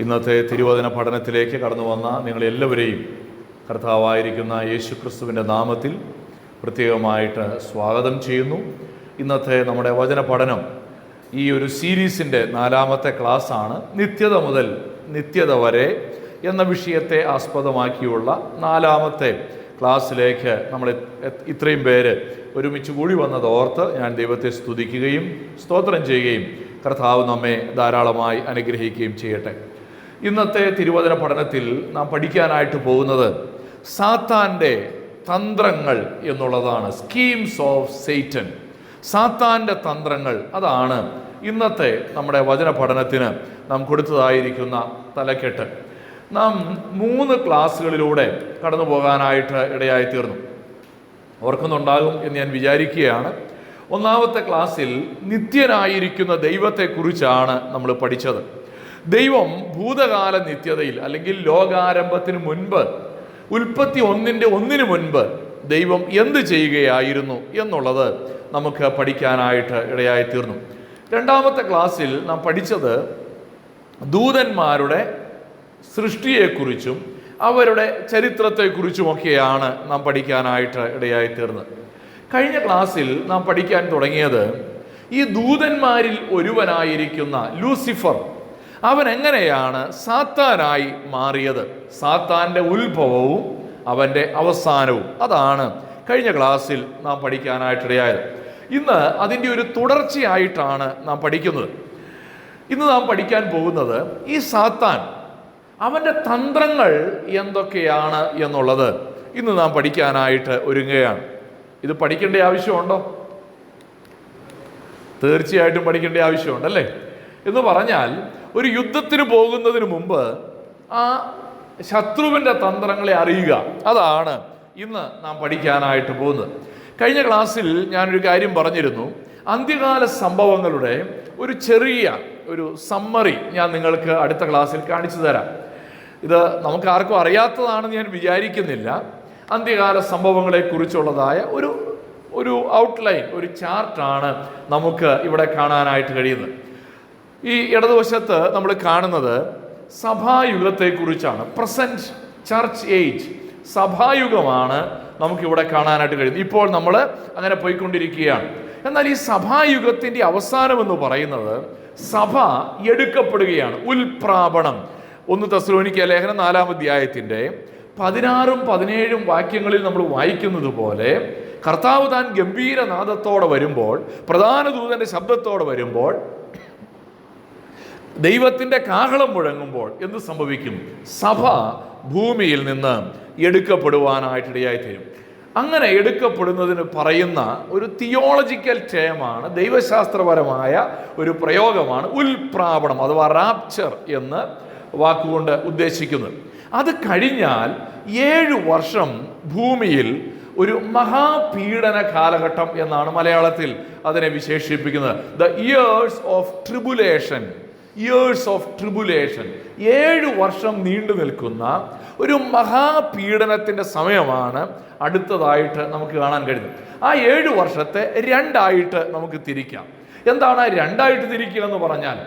ഇന്നത്തെ തിരുവചന പഠനത്തിലേക്ക് കടന്നു വന്ന നിങ്ങളെല്ലാവരെയും കർത്താവായിരിക്കുന്ന യേശുക്രിസ്തുവിൻ്റെ നാമത്തിൽ പ്രത്യേകമായിട്ട് സ്വാഗതം ചെയ്യുന്നു. ഇന്നത്തെ നമ്മുടെ വചന പഠനം ഈ ഒരു സീരീസിൻ്റെ 4ാമത്തെ ക്ലാസ്സാണ്. നിത്യത മുതൽ നിത്യത വരെ എന്ന വിഷയത്തെ ആസ്പദമാക്കിയുള്ള 4ാമത്തെ ക്ലാസ്സിലേക്ക് നമ്മൾ ഇത്രയും പേര് ഒരുമിച്ച് കൂടി വന്നത് ഓർത്ത് ഞാൻ ദൈവത്തെ സ്തുതിക്കുകയും സ്തോത്രം ചെയ്യുകയും കർത്താവ് നമ്മെ ധാരാളമായി അനുഗ്രഹിക്കുകയും ചെയ്യട്ടെ. ഇന്നത്തെ തിരുവചന പഠനത്തിൽ നാം പഠിക്കാനായിട്ട് പോകുന്നത് സാത്താൻ്റെ തന്ത്രങ്ങൾ എന്നുള്ളതാണ്. സ്കീംസ് ഓഫ് സൈറ്റൻ, സാത്താൻ്റെ തന്ത്രങ്ങൾ. അതാണ് ഇന്നത്തെ നമ്മുടെ വചന പഠനത്തിന് നാം കൊടുത്തതായിരിക്കുന്ന തലക്കെട്ട്. നാം 3 ക്ലാസ്സുകളിലൂടെ കടന്നു പോകാനായിട്ട് ഇടയായി തീർന്നു. ഓർക്കുന്നുണ്ടാകും എന്ന് ഞാൻ വിചാരിക്കുകയാണ്. 1ാമത്തെ ക്ലാസ്സിൽ നിത്യനായിരിക്കുന്ന ദൈവത്തെക്കുറിച്ചാണ് നമ്മൾ പഠിച്ചത്. ദൈവം ഭൂതകാല നിത്യതയിൽ അല്ലെങ്കിൽ ലോകാരംഭത്തിന് മുൻപ്, ഉൽപ്പത്തി 1:1 മുൻപ് ദൈവം എന്ത് ചെയ്യുകയായിരുന്നു എന്നുള്ളത് നമുക്ക് പഠിക്കാനായിട്ട് ഇടയായി തീർന്നു. 2ാമത്തെ ക്ലാസ്സിൽ നാം പഠിച്ചത് ദൂതന്മാരുടെ സൃഷ്ടിയെക്കുറിച്ചും അവരുടെ ചരിത്രത്തെക്കുറിച്ചുമൊക്കെയാണ് നാം പഠിക്കാനായിട്ട് ഇടയായി തീർന്നത്. കഴിഞ്ഞ ക്ലാസ്സിൽ നാം പഠിക്കാൻ തുടങ്ങിയത് ഈ ദൂതന്മാരിൽ ഒരുവനായിരിക്കുന്ന ലൂസിഫർ, അവൻ എങ്ങനെയാണ് സാത്താനായി മാറിയത്, സാത്താൻ്റെ ഉത്ഭവവും അവൻ്റെ അവസാനവും. അതാണ് കഴിഞ്ഞ ക്ലാസ്സിൽ നാം പഠിക്കാനായിട്ടിടയായത്. ഇന്ന് അതിൻ്റെ ഒരു തുടർച്ചയായിട്ടാണ് നാം പഠിക്കുന്നത്. ഇന്ന് നാം പഠിക്കാൻ പോകുന്നത് ഈ സാത്താൻ, അവൻ്റെ തന്ത്രങ്ങൾ എന്തൊക്കെയാണ് എന്നുള്ളത് ഇന്ന് നാം പഠിക്കാനായിട്ട് ഒരുങ്ങുകയാണ്. ഇത് പഠിക്കേണ്ട ആവശ്യമുണ്ടോ? തീർച്ചയായിട്ടും പഠിക്കേണ്ട ആവശ്യമുണ്ടല്ലേ. എന്ന് പറഞ്ഞാൽ ഒരു യുദ്ധത്തിന് പോകുന്നതിന് മുമ്പ് ആ ശത്രുവിൻ്റെ തന്ത്രങ്ങളെ അറിയുക, അതാണ് ഇന്ന് നാം പഠിക്കാനായിട്ട് പോകുന്നത്. കഴിഞ്ഞ ക്ലാസ്സിൽ ഞാനൊരു കാര്യം പറഞ്ഞിരുന്നു. അന്ത്യകാല സംഭവങ്ങളുടെ ഒരു ചെറിയ സമ്മറി ഞാൻ നിങ്ങൾക്ക് അടുത്ത ക്ലാസ്സിൽ കാണിച്ചു തരാം. ഇത് നമുക്ക് ആർക്കും അറിയാത്തതാണെന്ന് ഞാൻ വിചാരിക്കുന്നില്ല. അന്ത്യകാല സംഭവങ്ങളെക്കുറിച്ചുള്ളതായ ഒരു ഔട്ട്ലൈൻ, ഒരു ചാർട്ടാണ് നമുക്ക് ഇവിടെ കാണാനായിട്ട് കഴിയുന്നത്. ഈ ഇടതുവശത്ത് നമ്മൾ കാണുന്നത് സഭായുഗത്തെക്കുറിച്ചാണ്. പ്രസന്റ് ചർച്ച് ഏജ്, സഭായുഗമാണ് നമുക്കിവിടെ കാണാനായിട്ട് കഴിയുന്നത്. ഇപ്പോൾ നമ്മൾ അങ്ങനെ പോയിക്കൊണ്ടിരിക്കുകയാണ്. എന്നാൽ ഈ സഭായുഗത്തിൻ്റെ അവസാനം എന്ന് പറയുന്നത് സഭ എടുക്കപ്പെടുകയാണ്. ഉൽപ്രാപണം. 1 തെസ്സലോനിക്ക ലേഖനം 4-ാം അധ്യായത്തിൻ്റെ 16ഉം 17ഉം വാക്യങ്ങളിൽ നമ്മൾ വായിക്കുന്നത് പോലെ കർത്താവ് താൻ ഗംഭീരനാദത്തോടെ വരുമ്പോൾ, പ്രധാന ദൂതന്റെ ശബ്ദത്തോടെ വരുമ്പോൾ, ദൈവത്തിൻ്റെ കാഹളം മുഴങ്ങുമ്പോൾ എന്ത് സംഭവിക്കും? സഭ ഭൂമിയിൽ നിന്ന് എടുക്കപ്പെടുവാനായിട്ടിടയായി തീരും. അങ്ങനെ എടുക്കപ്പെടുന്നതിന് പറയുന്ന ഒരു തിയോളജിക്കൽ ടേമാണ്, ദൈവശാസ്ത്രപരമായ ഒരു പ്രയോഗമാണ് ഉൽപ്രാപണം അഥവാ റാപ്ചർ എന്ന് വാക്കുകൊണ്ട് ഉദ്ദേശിക്കുന്നത്. അത് കഴിഞ്ഞാൽ 7 വർഷം ഭൂമിയിൽ ഒരു മഹാപീഡന കാലഘട്ടം എന്നാണ് മലയാളത്തിൽ അതിനെ വിശേഷിപ്പിക്കുന്നത്. The years of tribulation. 7 വർഷം നീണ്ടു നിൽക്കുന്ന ഒരു മഹാപീഡനത്തിൻ്റെ സമയമാണ് അടുത്തതായിട്ട് നമുക്ക് കാണാൻ കഴിയുന്നത്. ആ 7 വർഷത്തെ 2ആയിട്ട് നമുക്ക് തിരിക്കാം. എന്താണ് 2ആയിട്ട് തിരിക്കുക എന്ന് പറഞ്ഞാൽ,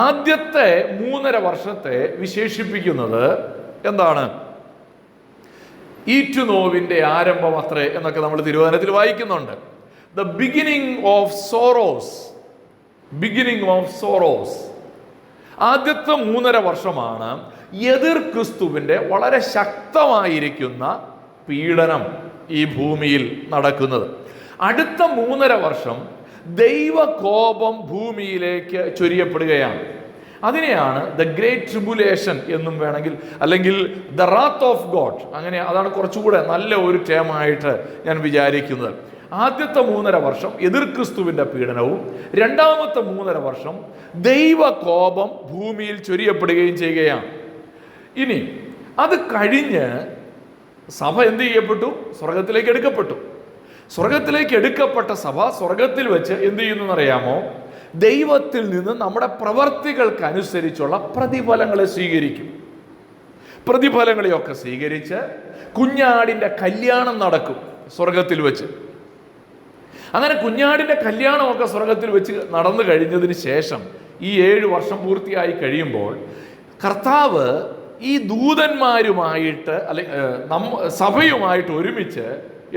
ആദ്യത്തെ 3.5 വർഷത്തെ വിശേഷിപ്പിക്കുന്നത് എന്താണ്? ഈറ്റുനോവിൻ്റെ ആരംഭം അത്രേ എന്നൊക്കെ നമ്മൾ തിരുവചനത്തിൽ വായിക്കുന്നുണ്ട്. The beginning of sorrows. ആദ്യത്തെ 3.5 വർഷമാണ് എതിർ ക്രിസ്തുവിൻ്റെ വളരെ ശക്തമായിരിക്കുന്ന പീഡനം ഈ ഭൂമിയിൽ നടക്കുന്നത്. അടുത്ത 3.5 വർഷം ദൈവകോപം ഭൂമിയിലേക്ക് ചൊരിയപ്പെടുകയാണ്. അതിനെയാണ് ദ ഗ്രേറ്റ് ട്രിബുലേഷൻ എന്നും വേണമെങ്കിൽ, അല്ലെങ്കിൽ ദ റാത്ത് ഓഫ് ഗോഡ്, അങ്ങനെ അതാണ് കുറച്ചുകൂടെ നല്ല ഒരു ടേമായിട്ട് ഞാൻ വിചാരിക്കുന്നത്. ആദ്യത്തെ 3.5 വർഷം എതിർ ക്രിസ്തുവിൻ്റെ പീഡനവും, 2ാമത്തെ 3.5 വർഷം ദൈവകോപം ഭൂമിയിൽ ചൊരിയപ്പെടുകയും ചെയ്യുകയാണ്. ഇനി അത് കഴിഞ്ഞ് സഭ എന്ത് ചെയ്യപ്പെട്ടു? സ്വർഗത്തിലേക്ക് എടുക്കപ്പെട്ടു. സ്വർഗത്തിലേക്ക് എടുക്കപ്പെട്ട സഭ സ്വർഗത്തിൽ വെച്ച് എന്ത് ചെയ്യുന്നറിയാമോ? ദൈവത്തിൽ നിന്ന് നമ്മുടെ പ്രവർത്തികൾക്കനുസരിച്ചുള്ള പ്രതിഫലങ്ങളെ സ്വീകരിക്കും. പ്രതിഫലങ്ങളെയൊക്കെ സ്വീകരിച്ച് കുഞ്ഞാടിൻ്റെ കല്യാണം നടക്കും സ്വർഗത്തിൽ വെച്ച്. അങ്ങനെ കുഞ്ഞാടിൻ്റെ കല്യാണമൊക്കെ സ്വർഗത്തിൽ വെച്ച് നടന്നു കഴിഞ്ഞതിന് ശേഷം ഈ 7 വർഷം പൂർത്തിയായി കഴിയുമ്പോൾ കർത്താവ് ഈ ദൂതന്മാരുമായിട്ട് സഭയുമായിട്ട് ഒരുമിച്ച്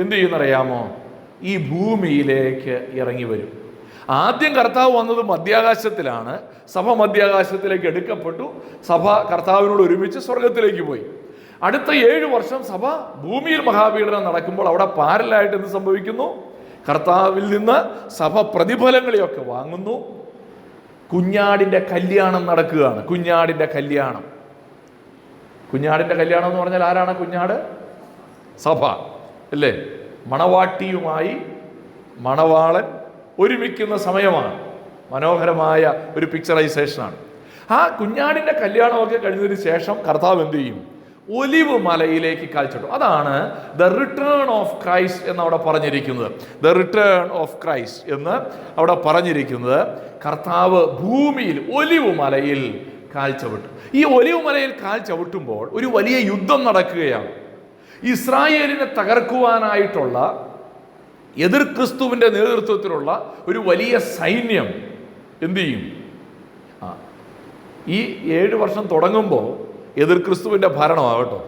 എന്ത് ചെയ്യുന്നറിയാമോ? ഈ ഭൂമിയിലേക്ക് ഇറങ്ങി വരും. ആദ്യം കർത്താവ് വന്നത് മധ്യാകാശത്തിലാണ്. സഭ മധ്യാകാശത്തിലേക്ക് എടുക്കപ്പെട്ടു. സഭ കർത്താവിനോട് ഒരുമിച്ച് സ്വർഗത്തിലേക്ക് പോയി. അടുത്ത 7 വർഷം സഭ ഭൂമിയിൽ മഹാപീഡനം നടക്കുമ്പോൾ അവിടെ പാരലായിട്ട് എന്ത് സംഭവിക്കുന്നു? കർത്താവിൽ നിന്ന് സഭ പ്രതിഫലങ്ങളെയൊക്കെ വാങ്ങുന്നു. കുഞ്ഞാടിൻ്റെ കല്യാണം നടക്കുകയാണ്. കുഞ്ഞാടിൻ്റെ കല്യാണം എന്ന് പറഞ്ഞാൽ ആരാണ് കുഞ്ഞാട്? സഭ അല്ലേ? മണവാട്ടിയുമായി മണവാളൻ ഒരുമിക്കുന്ന സമയമാണ്. മനോഹരമായ ഒരു പിക്ചറൈസേഷനാണ്. ആ കുഞ്ഞാടിൻ്റെ കല്യാണമൊക്കെ കഴിഞ്ഞതിന് ശേഷം കർത്താവ് എന്ത് ചെയ്യും? ഒലിവ് മലയിലേക്ക് കാൽച്ചിട്ടു. അതാണ് ദ റിട്ടേൺ ഓഫ് ക്രൈസ്റ്റ് എന്ന് അവിടെ പറഞ്ഞിരിക്കുന്നത്. ദ റിട്ടേൺ ഓഫ് ക്രൈസ്റ്റ് എന്ന് അവിടെ പറഞ്ഞിരിക്കുന്നത് കർത്താവ് ഭൂമിയിൽ ഒലിവ് മലയിൽ കാൽ ചവിട്ടും. ഈ ഒലിവ് മലയിൽ കാൽ ചവിട്ടുമ്പോൾ ഒരു വലിയ യുദ്ധം നടക്കുകയാണ്. ഇസ്രായേലിനെ തകർക്കുവാനായിട്ടുള്ള എതിർ ക്രിസ്തുവിൻ്റെ നേതൃത്വത്തിലുള്ള ഒരു വലിയ സൈന്യം എന്തു ചെയ്യും? ഈ 7 വർഷം തുടങ്ങുമ്പോൾ എതിർ ക്രിസ്തുവിൻ്റെ ഭരണമാകട്ടോ.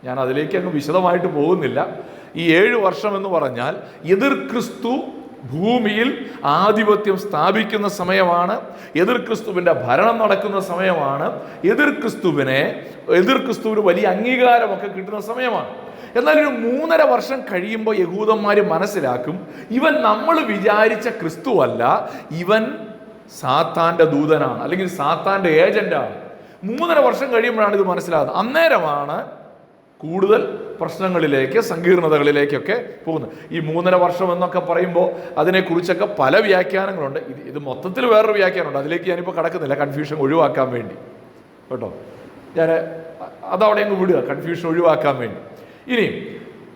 ഞാൻ അതിലേക്ക് അങ്ങ് വിശദമായിട്ട് പോകുന്നില്ല. ഈ 7 വർഷം എന്ന് പറഞ്ഞാൽ എതിർ ക്രിസ്തു ഭൂമിയിൽ ആധിപത്യം സ്ഥാപിക്കുന്ന സമയമാണ്. എതിർ ക്രിസ്തുവിൻ്റെ ഭരണം നടക്കുന്ന സമയമാണ്. എതിർ ക്രിസ്തുവിന് വലിയ അംഗീകാരമൊക്കെ കിട്ടുന്ന സമയമാണ്. എന്നാൽ ഒരു 3.5 വർഷം കഴിയുമ്പോൾ യഹൂദന്മാർ മനസ്സിലാക്കും, ഇവൻ നമ്മൾ വിചാരിച്ച ക്രിസ്തുവല്ല, ഇവൻ സാത്താൻ്റെ ദൂതനാണ്, അല്ലെങ്കിൽ സാത്താൻ്റെ ഏജന്റാണ്. 3.5 വർഷം കഴിയുമ്പോഴാണ് ഇത് മനസ്സിലാകുന്നത്. അന്നേരമാണ് കൂടുതൽ പ്രശ്നങ്ങളിലേക്ക്, സങ്കീർണതകളിലേക്കൊക്കെ പോകുന്നത്. ഈ 3.5 വർഷം എന്നൊക്കെ പറയുമ്പോൾ അതിനെക്കുറിച്ചൊക്കെ പല വ്യാഖ്യാനങ്ങളുണ്ട്. ഇത് മൊത്തത്തിൽ വേറൊരു വ്യാഖ്യാനമുണ്ട്. അതിലേക്ക് ഞാനിപ്പോൾ കടക്കുന്നില്ല, കൺഫ്യൂഷൻ ഒഴിവാക്കാൻ വേണ്ടി കേട്ടോ. ഞാൻ അതവിടെ അങ്ങ് വിടുക, കൺഫ്യൂഷൻ ഒഴിവാക്കാൻ വേണ്ടി. ഇനി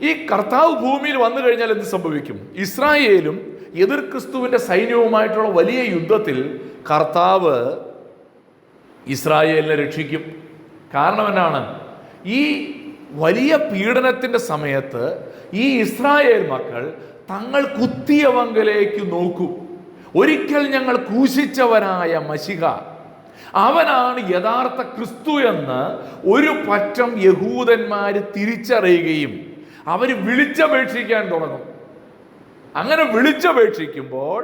ഈ കർത്താവ് ഭൂമിയിൽ വന്നു കഴിഞ്ഞാൽ എന്ത് സംഭവിക്കും? ഇസ്രായേലും എതിർ ക്രിസ്തുവിൻ്റെ സൈന്യവുമായിട്ടുള്ള വലിയ യുദ്ധത്തിൽ കർത്താവ് ഇസ്രായേലിനെ രക്ഷിക്കും. കാരണം എന്നാണ്? ഈ വലിയ പീഡനത്തിൻ്റെ സമയത്ത് ഈ ഇസ്രായേൽ മക്കൾ തങ്ങൾ കുത്തിയവങ്കലേക്ക് നോക്കും. ഒരിക്കൽ ഞങ്ങൾ ക്രൂശിച്ചവനായ മശിഹ, അവനാണ് യഥാർത്ഥ ക്രിസ്തു എന്ന് ഒരു പറ്റം യഹൂദന്മാർ തിരിച്ചറിയുകയും അവർ വിളിച്ചപേക്ഷിക്കാൻ തുടങ്ങും. അങ്ങനെ വിളിച്ചപേക്ഷിക്കുമ്പോൾ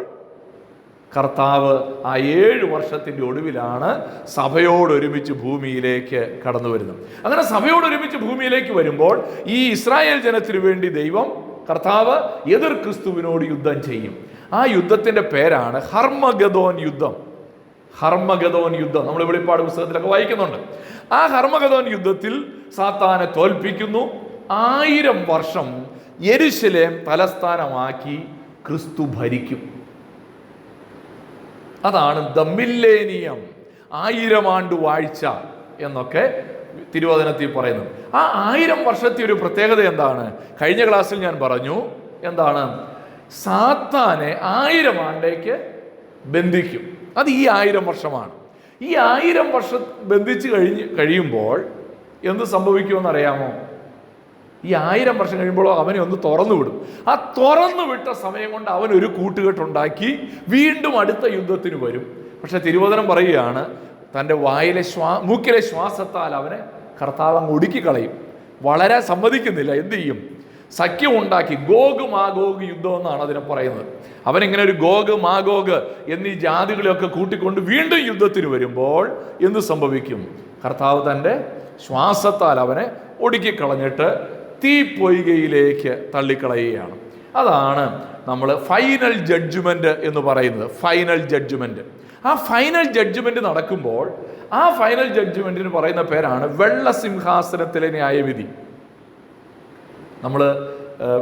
കർത്താവ് ആ 7 വർഷത്തിൻ്റെ ഒടുവിലാണ് സഭയോടൊരുമിച്ച് ഭൂമിയിലേക്ക് കടന്നു വരുന്നത്. അങ്ങനെ സഭയോടൊരുമിച്ച് ഭൂമിയിലേക്ക് വരുമ്പോൾ ഈ ഇസ്രായേൽ ജനത്തിനു വേണ്ടി കർത്താവ് എതിർ ക്രിസ്തുവിനോട് യുദ്ധം ചെയ്യും. ആ യുദ്ധത്തിൻ്റെ പേരാണ് ഹർമഗദോൻ യുദ്ധം. ഹർമഗദോൻ യുദ്ധം നമ്മൾ വെളിപ്പാട് പുസ്തകത്തിലൊക്കെ വായിക്കുന്നുണ്ട്. ആ ഹർമഗദോൻ യുദ്ധത്തിൽ സാത്താനെ തോൽപ്പിക്കുന്നു. 1000 വർഷം യെരുശലേം തലസ്ഥാനമാക്കി ക്രിസ്തു ഭരിക്കും. അതാണ് ദ മില്ലേനിയം, 1000 ആണ്ട് വാഴ്ച എന്നൊക്കെ തിരുവചനത്തിൽ പറയുന്നത്. ആ 1000 വർഷത്തെ ഒരു പ്രത്യേകത എന്താണ്? കഴിഞ്ഞ ക്ലാസ്സിൽ ഞാൻ പറഞ്ഞു. എന്താണ്? സാത്താനെ 1000 ആണ്ടേക്ക് ബന്ധിക്കും. അത് ഈ 1000 വർഷമാണ്. ഈ 1000 വർഷം ബന്ധിച്ച് കഴിയുമ്പോൾ എന്ത് സംഭവിക്കുമെന്നറിയാമോ? ഈ 1000 വർഷം കഴിയുമ്പോൾ അവനെ ഒന്ന് തുറന്നു വിടും. ആ തുറന്നു വിട്ട സമയം കൊണ്ട് അവൻ ഒരു കൂട്ടുകെട്ടുണ്ടാക്കി വീണ്ടും അടുത്ത യുദ്ധത്തിന് വരും. പക്ഷെ തിരുവചനം പറയുകയാണ്, തൻ്റെ മൂക്കിലെ ശ്വാസത്താൽ അവനെ കർത്താവ് അങ്ങ് ഒടുക്കിക്കളയും. വളരെ സമ്മതിക്കുന്നില്ല. എന്ത് ചെയ്യും? സഖ്യം ഉണ്ടാക്കി. ഗോഗ് മാഗോഗ് യുദ്ധം എന്നാണ് അതിനെ പറയുന്നത്. അവനിങ്ങനെ ഒരു ഗോഗ് മാഗോഗ് എന്നീ ജാതികളെയൊക്കെ കൂട്ടിക്കൊണ്ട് വീണ്ടും യുദ്ധത്തിന് വരുമ്പോൾ എന്ത് സംഭവിക്കും? കർത്താവ് തൻ്റെ ശ്വാസത്താൽ അവനെ ഒടുക്കിക്കളഞ്ഞിട്ട് തീപ്പൊയ്കയിലേക്ക് തള്ളിക്കളയുകയാണ്. അതാണ് നമ്മൾ ഫൈനൽ ജഡ്ജ്മെന്റ് എന്ന് പറയുന്നത്. Final judgement. ആ ഫൈനൽ ജഡ്ജ്മെന്റ് നടക്കുമ്പോൾ ആ ഫൈനൽ ജഡ്ജ്മെന്റിന് പറയുന്ന പേരാണ് വെള്ളസിംഹാസനത്തിലെ ന്യായവിധി. നമ്മൾ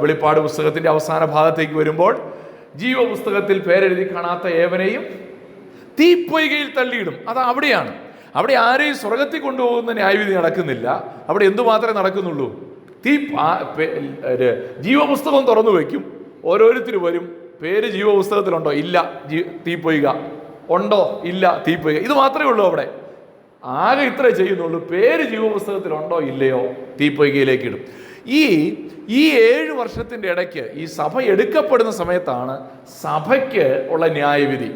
വെളിപ്പാട് പുസ്തകത്തിൻ്റെ അവസാന ഭാഗത്തേക്ക് വരുമ്പോൾ ജീവപുസ്തകത്തിൽ പേരെഴുതി കാണാത്ത ഏവനെയും തീപ്പൊയ്കയിൽ തള്ളിയിടും. അത് അവിടെയാണ്. അവിടെ ആരെയും സ്വർഗത്തിൽ കൊണ്ടുപോകുന്ന ന്യായവിധി നടക്കുന്നില്ല. അവിടെ എന്തുമാത്രമേ നടക്കുന്നുള്ളൂ? ജീവപുസ്തകം തുറന്നു വയ്ക്കും. ഓരോരുത്തരും വരും. പേര് ജീവപുസ്തകത്തിലുണ്ടോ? ഇല്ല. തീപ്പൊയ്ക ഉണ്ടോ? ഇല്ല. തീപ്പൊയ്ക. ഇത് മാത്രമേ ഉള്ളൂ. അവിടെ ആകെ ഇത്രേ ചെയ്യുന്നുള്ളൂ. പേര് ജീവപുസ്തകത്തിലുണ്ടോ ഇല്ലയോ തീപ്പൊയ്കയിലേക്ക് ഇടും. ഈ 7 വർഷത്തിൻ്റെ ഇടയ്ക്ക് ഈ സഭ എടുക്കപ്പെടുന്ന സമയത്താണ് സഭയ്ക്ക് ഉള്ള ന്യായവിധി.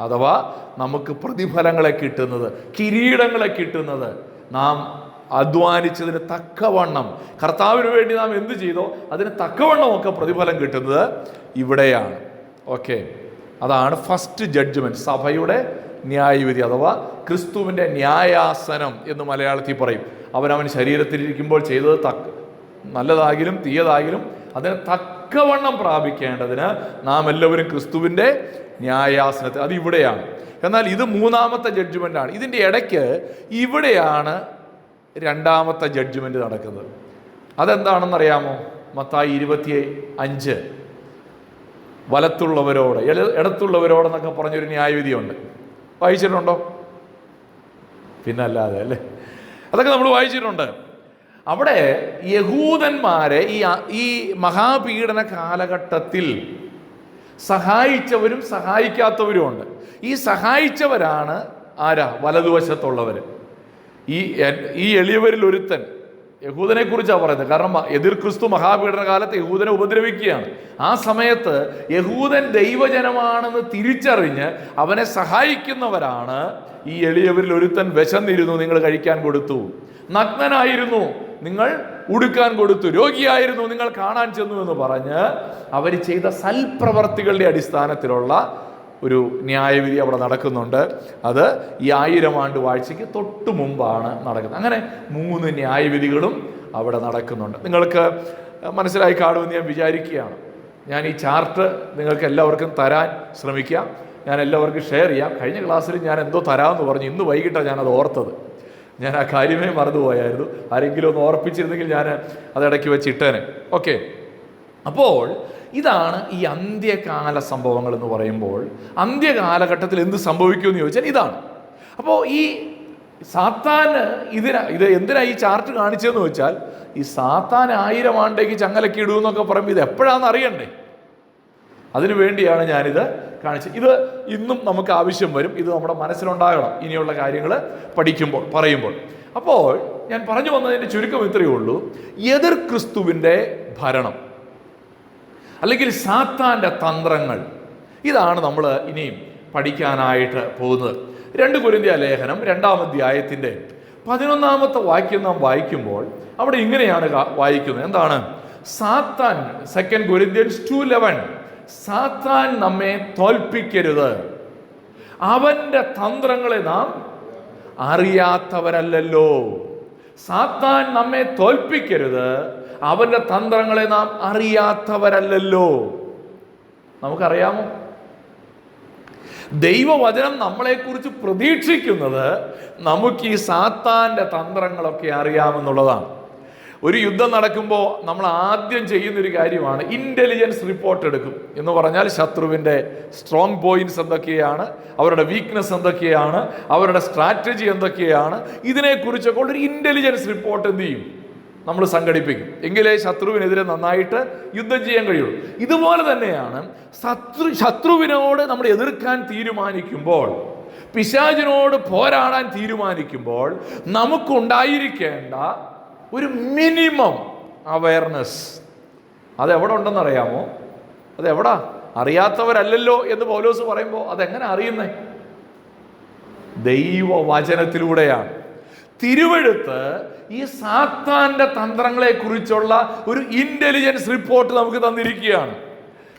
അഥവാ നമുക്ക് പ്രതിഫലങ്ങളെ കിട്ടുന്നത്, കിരീടങ്ങളെ കിട്ടുന്നത് നാം അധ്വാനിച്ചതിന് തക്കവണ്ണം, കർത്താവിന് വേണ്ടി നാം എന്ത് ചെയ്തോ അതിന് തക്കവണ്ണമൊക്കെ പ്രതിഫലം കിട്ടുന്നത് ഇവിടെയാണ്. ഓക്കെ, അതാണ് ഫസ്റ്റ് ജഡ്ജ്മെന്റ്, സഭയുടെ ന്യായവിധി അഥവാ ക്രിസ്തുവിൻ്റെ ന്യായാസനം എന്ന് മലയാളത്തിൽ പറയും. അവനവൻ ശരീരത്തിലിരിക്കുമ്പോൾ ചെയ്തത് നല്ലതാകിലും തീയതാകിലും അതിന് തക്കവണ്ണം പ്രാപിക്കേണ്ടതിന് നാം എല്ലാവരും ക്രിസ്തുവിൻ്റെ ന്യായാസനത്തിൽ, അത് ഇവിടെയാണ്. എന്നാൽ ഇത് മൂന്നാമത്തെ ജഡ്ജ്മെൻ്റാണ്. ഇതിൻ്റെ ഇടയ്ക്ക് ഇവിടെയാണ് രണ്ടാമത്തെ ജഡ്ജ്മെൻ്റ് നടക്കുന്നത്. അതെന്താണെന്നറിയാമോ? മത്തായി 25 വലത്തുള്ളവരോട് ഇടത്തുള്ളവരോടെന്നൊക്കെ പറഞ്ഞൊരു ന്യായവിധിയുണ്ട്. വായിച്ചിട്ടുണ്ടോ? പിന്നല്ലാതെ അല്ലേ, അതൊക്കെ നമ്മൾ വായിച്ചിട്ടുണ്ട്. അവിടെ യഹൂദന്മാരെ ഈ മഹാപീഡന കാലഘട്ടത്തിൽ സഹായിച്ചവരും സഹായിക്കാത്തവരും ഉണ്ട്. ഈ സഹായിച്ചവരാണ് ആരാ? വലതുവശത്തുള്ളവർ. ഈ എളിയവരിൽ ഒരുത്തൻ യഹൂദനെ കുറിച്ചാണ് പറയുന്നത്. കാരണം എതിർ ക്രിസ്തു മഹാപീഡന കാലത്ത് യഹൂദനെ ഉപദ്രവിക്കുകയാണ്. ആ സമയത്ത് യഹൂദൻ ദൈവജനമാണെന്ന് തിരിച്ചറിഞ്ഞ് അവനെ സഹായിക്കുന്നവരാണ് ഈ എളിയവരിൽ ഒരുത്തൻ. വിശന്നിരുന്നു, നിങ്ങൾ കഴിക്കാൻ കൊടുത്തു; നഗ്നനായിരുന്നു, നിങ്ങൾ ഉടുക്കാൻ കൊടുത്തു; രോഗിയായിരുന്നു, നിങ്ങൾ കാണാൻ ചെന്നു എന്ന് പറഞ്ഞ് അവർ ചെയ്ത സൽപ്രവർത്തികളുടെ അടിസ്ഥാനത്തിലുള്ള ഒരു ന്യായവിധി അവിടെ നടക്കുന്നുണ്ട്. അത് ഈ 1000 ആണ്ട് വാഴ്ചയ്ക്ക് തൊട്ടു മുമ്പാണ് നടക്കുന്നത്. അങ്ങനെ 3 ന്യായവിധികളും അവിടെ നടക്കുന്നുണ്ട്. നിങ്ങൾക്ക് മനസ്സിലായി കാണുമെന്ന് ഞാൻ വിചാരിക്കുകയാണ്. ഞാൻ ഈ ചാർട്ട് നിങ്ങൾക്ക് എല്ലാവർക്കും തരാൻ ശ്രമിക്കാം, ഞാൻ എല്ലാവർക്കും ഷെയർ ചെയ്യാം. കഴിഞ്ഞ ക്ലാസ്സിൽ ഞാൻ എന്തോ തരാമെന്ന് പറഞ്ഞു, ഇന്ന് വൈകിട്ടാണ് ഞാനത് ഓർത്തത്. ഞാൻ ആ കാര്യമേ മറന്നുപോയായിരുന്നു. ആരെങ്കിലും ഒന്ന് ഓർപ്പിച്ചിരുന്നെങ്കിൽ ഞാൻ അതിടയ്ക്ക് വെച്ച് ഇട്ടേനെ. ഓക്കെ, അപ്പോൾ ഇതാണ് ഈ അന്ത്യകാല സംഭവങ്ങൾ എന്ന് പറയുമ്പോൾ. അന്ത്യകാലഘട്ടത്തിൽ എന്ത് സംഭവിക്കുമെന്ന് ചോദിച്ചാൽ ഇതാണ്. അപ്പോൾ ഈ സാത്താന് ഇത് എന്തിനാ ഈ ചാർട്ട് കാണിച്ചതെന്ന് വെച്ചാൽ, ഈ സാത്താൻ 1000 ആണ്ടേക്ക് ചങ്ങലക്ക് ഇടുമെന്നൊക്കെ പറയുമ്പോൾ ഇത് എപ്പോഴാണെന്ന് അറിയണ്ടേ? അതിനു വേണ്ടിയാണ് ഞാനിത് കാണിച്ചത്. ഇത് ഇന്നും നമുക്ക് ആവശ്യം വരും. ഇത് നമ്മുടെ മനസ്സിലുണ്ടാകണം ഇനിയുള്ള കാര്യങ്ങൾ പഠിക്കുമ്പോൾ, പറയുമ്പോൾ. അപ്പോൾ ഞാൻ പറഞ്ഞു വന്നതിൻ്റെ ചുരുക്കം ഇത്രയേ ഉള്ളൂ. എതിർ ക്രിസ്തുവിൻ്റെ ഭരണം അല്ലെങ്കിൽ സാത്താൻ്റെ തന്ത്രങ്ങൾ, ഇതാണ് നമ്മൾ ഇനിയും പഠിക്കാനായിട്ട് പോകുന്നത്. 2 കൊരിന്ത്യ ലേഖനം 2-ാം അധ്യായത്തിൻ്റെ 11-ാമത്തെ വാക്യം നാം വായിക്കുമ്പോൾ അവിടെ ഇങ്ങനെയാണ് വായിക്കുന്നത്. എന്താണ്? സാത്താൻ, 2 കൊരിന്ത്യൻസ് 2:11, സാത്താൻ നമ്മെ തോൽപ്പിക്കരുത്, അവൻ്റെ തന്ത്രങ്ങളെ നാം അറിയാത്തവരല്ലല്ലോ. സാത്താൻ നമ്മെ തോൽപ്പിക്കരുത്, അവൻ്റെ തന്ത്രങ്ങളെ നാം അറിയാത്തവരല്ലല്ലോ. നമുക്കറിയാമോ? ദൈവവചനം നമ്മളെക്കുറിച്ച് പ്രതീക്ഷിക്കുന്നത് നമുക്ക് ഈ സാത്താൻ്റെ തന്ത്രങ്ങളൊക്കെ അറിയാമെന്നുള്ളതാണ്. ഒരു യുദ്ധം നടക്കുമ്പോൾ നമ്മൾ ആദ്യം ചെയ്യുന്നൊരു കാര്യമാണ് ഇൻ്റലിജൻസ് റിപ്പോർട്ട് എടുക്കും. എന്ന് പറഞ്ഞാൽ ശത്രുവിൻ്റെ സ്ട്രോങ് പോയിന്റ്സ് എന്തൊക്കെയാണ്, അവരുടെ വീക്ക്നെസ് എന്തൊക്കെയാണ്, അവരുടെ സ്ട്രാറ്റജി എന്തൊക്കെയാണ്, ഇതിനെക്കുറിച്ചൊക്കെ ഉള്ളൊരു ഇൻ്റലിജൻസ് റിപ്പോർട്ട് എന്ത് ചെയ്യും? നമ്മൾ സംഘടിപ്പിക്കും. എങ്കിലേ ശത്രുവിനെതിരെ നന്നായിട്ട് യുദ്ധം ചെയ്യാൻ കഴിയുള്ളൂ. ഇതുപോലെ തന്നെയാണ് ശത്രുവിനോട് നമ്മൾ എതിർക്കാൻ തീരുമാനിക്കുമ്പോൾ, പിശാചിനോട് പോരാടാൻ തീരുമാനിക്കുമ്പോൾ നമുക്കുണ്ടായിരിക്കേണ്ട ഒരു മിനിമം അവയർനെസ് അതെവിടെ ഉണ്ടെന്നറിയാമോ? അതെവിടാ? അറിയാത്തവരല്ലല്ലോ എന്ന് പൗലോസ് പറയുമ്പോൾ അതെങ്ങനെ അറിയുന്നേ? ദൈവവചനത്തിലൂടെയാണ്. തിരുവെഴുത്ത് ഈ സാത്താൻ്റെ തന്ത്രങ്ങളെ കുറിച്ചുള്ള ഒരു ഇൻ്റലിജൻസ് റിപ്പോർട്ട് നമുക്ക് തന്നിരിക്കുകയാണ്.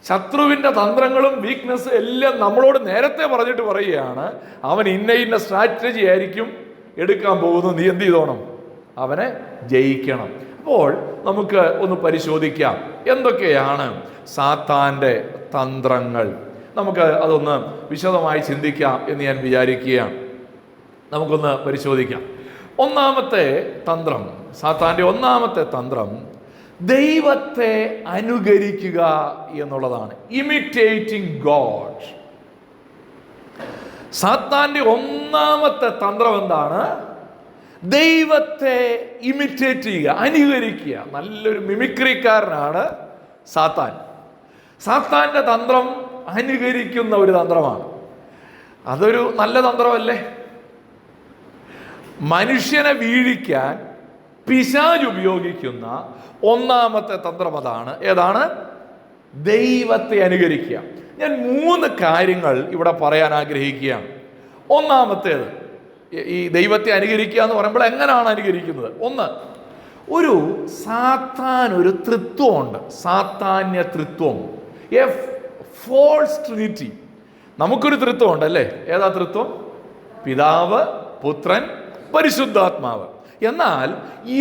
ശത്രുവിൻ്റെ തന്ത്രങ്ങളും വീക്ക്നെസ്സും എല്ലാം നമ്മളോട് നേരത്തെ പറഞ്ഞിട്ട് പറയുകയാണ്, അവൻ ഇന്ന സ്ട്രാറ്റജി ആയിരിക്കും എടുക്കാൻ പോകുന്നത്, നീ എന്ത് ചെയ്തോണം? അവനെ ജയിക്കണം. അപ്പോൾ നമുക്ക് ഒന്ന് പരിശോധിക്കാം എന്തൊക്കെയാണ് സാത്താൻ്റെ തന്ത്രങ്ങൾ. നമുക്ക് അതൊന്ന് വിശദമായി ചിന്തിക്കാം എന്ന് ഞാൻ വിചാരിക്കുകയാണ്. നമുക്കൊന്ന് പരിശോധിക്കാം. ഒന്നാമത്തെ തന്ത്രം, സാത്താൻ്റെ ഒന്നാമത്തെ തന്ത്രം ദൈവത്തെ അനുകരിക്കുക എന്നുള്ളതാണ്. Imitating God. സാത്താൻ്റെ ഒന്നാമത്തെ തന്ത്രം എന്താണ്? ദൈവത്തെ ഇമിറ്റേറ്റ് ചെയ്യുക, അനുകരിക്കുക. നല്ലൊരു മിമിക്രിക്കാരനാണ് സാത്താൻ. സാത്താൻ്റെ തന്ത്രം അനുകരിക്കുന്ന ഒരു തന്ത്രമാണ്. അതൊരു നല്ല തന്ത്രമല്ലേ? മനുഷ്യനെ വീഴിക്കാൻ പിശാച് ഉപയോഗിക്കുന്ന ഒന്നാമത്തെ തന്ത്രം അതാണ്. ഏതാണ്? ദൈവത്തെ അനുകരിക്കുക. ഞാൻ 3 കാര്യങ്ങൾ ഇവിടെ പറയാൻ ആഗ്രഹിക്കുകയാണ്. ഒന്നാമത്തേത്, ഈ ദൈവത്തെ അനുകരിക്കുക എന്ന് പറയുമ്പോൾ എങ്ങനെയാണ് അനുകരിക്കുന്നത്? ഒന്ന്, ഒരു സാത്താൻ ഒരു തൃത്വമുണ്ട്, സാത്താന്യ തൃത്വം, എ ഫോൾസ് ട്രിനിറ്റി. നമുക്കൊരു തൃത്വമുണ്ട് അല്ലേ? ഏതാ തൃത്വം? പിതാവ്, പുത്രൻ, പരിശുദ്ധാത്മാവ്. എന്നാൽ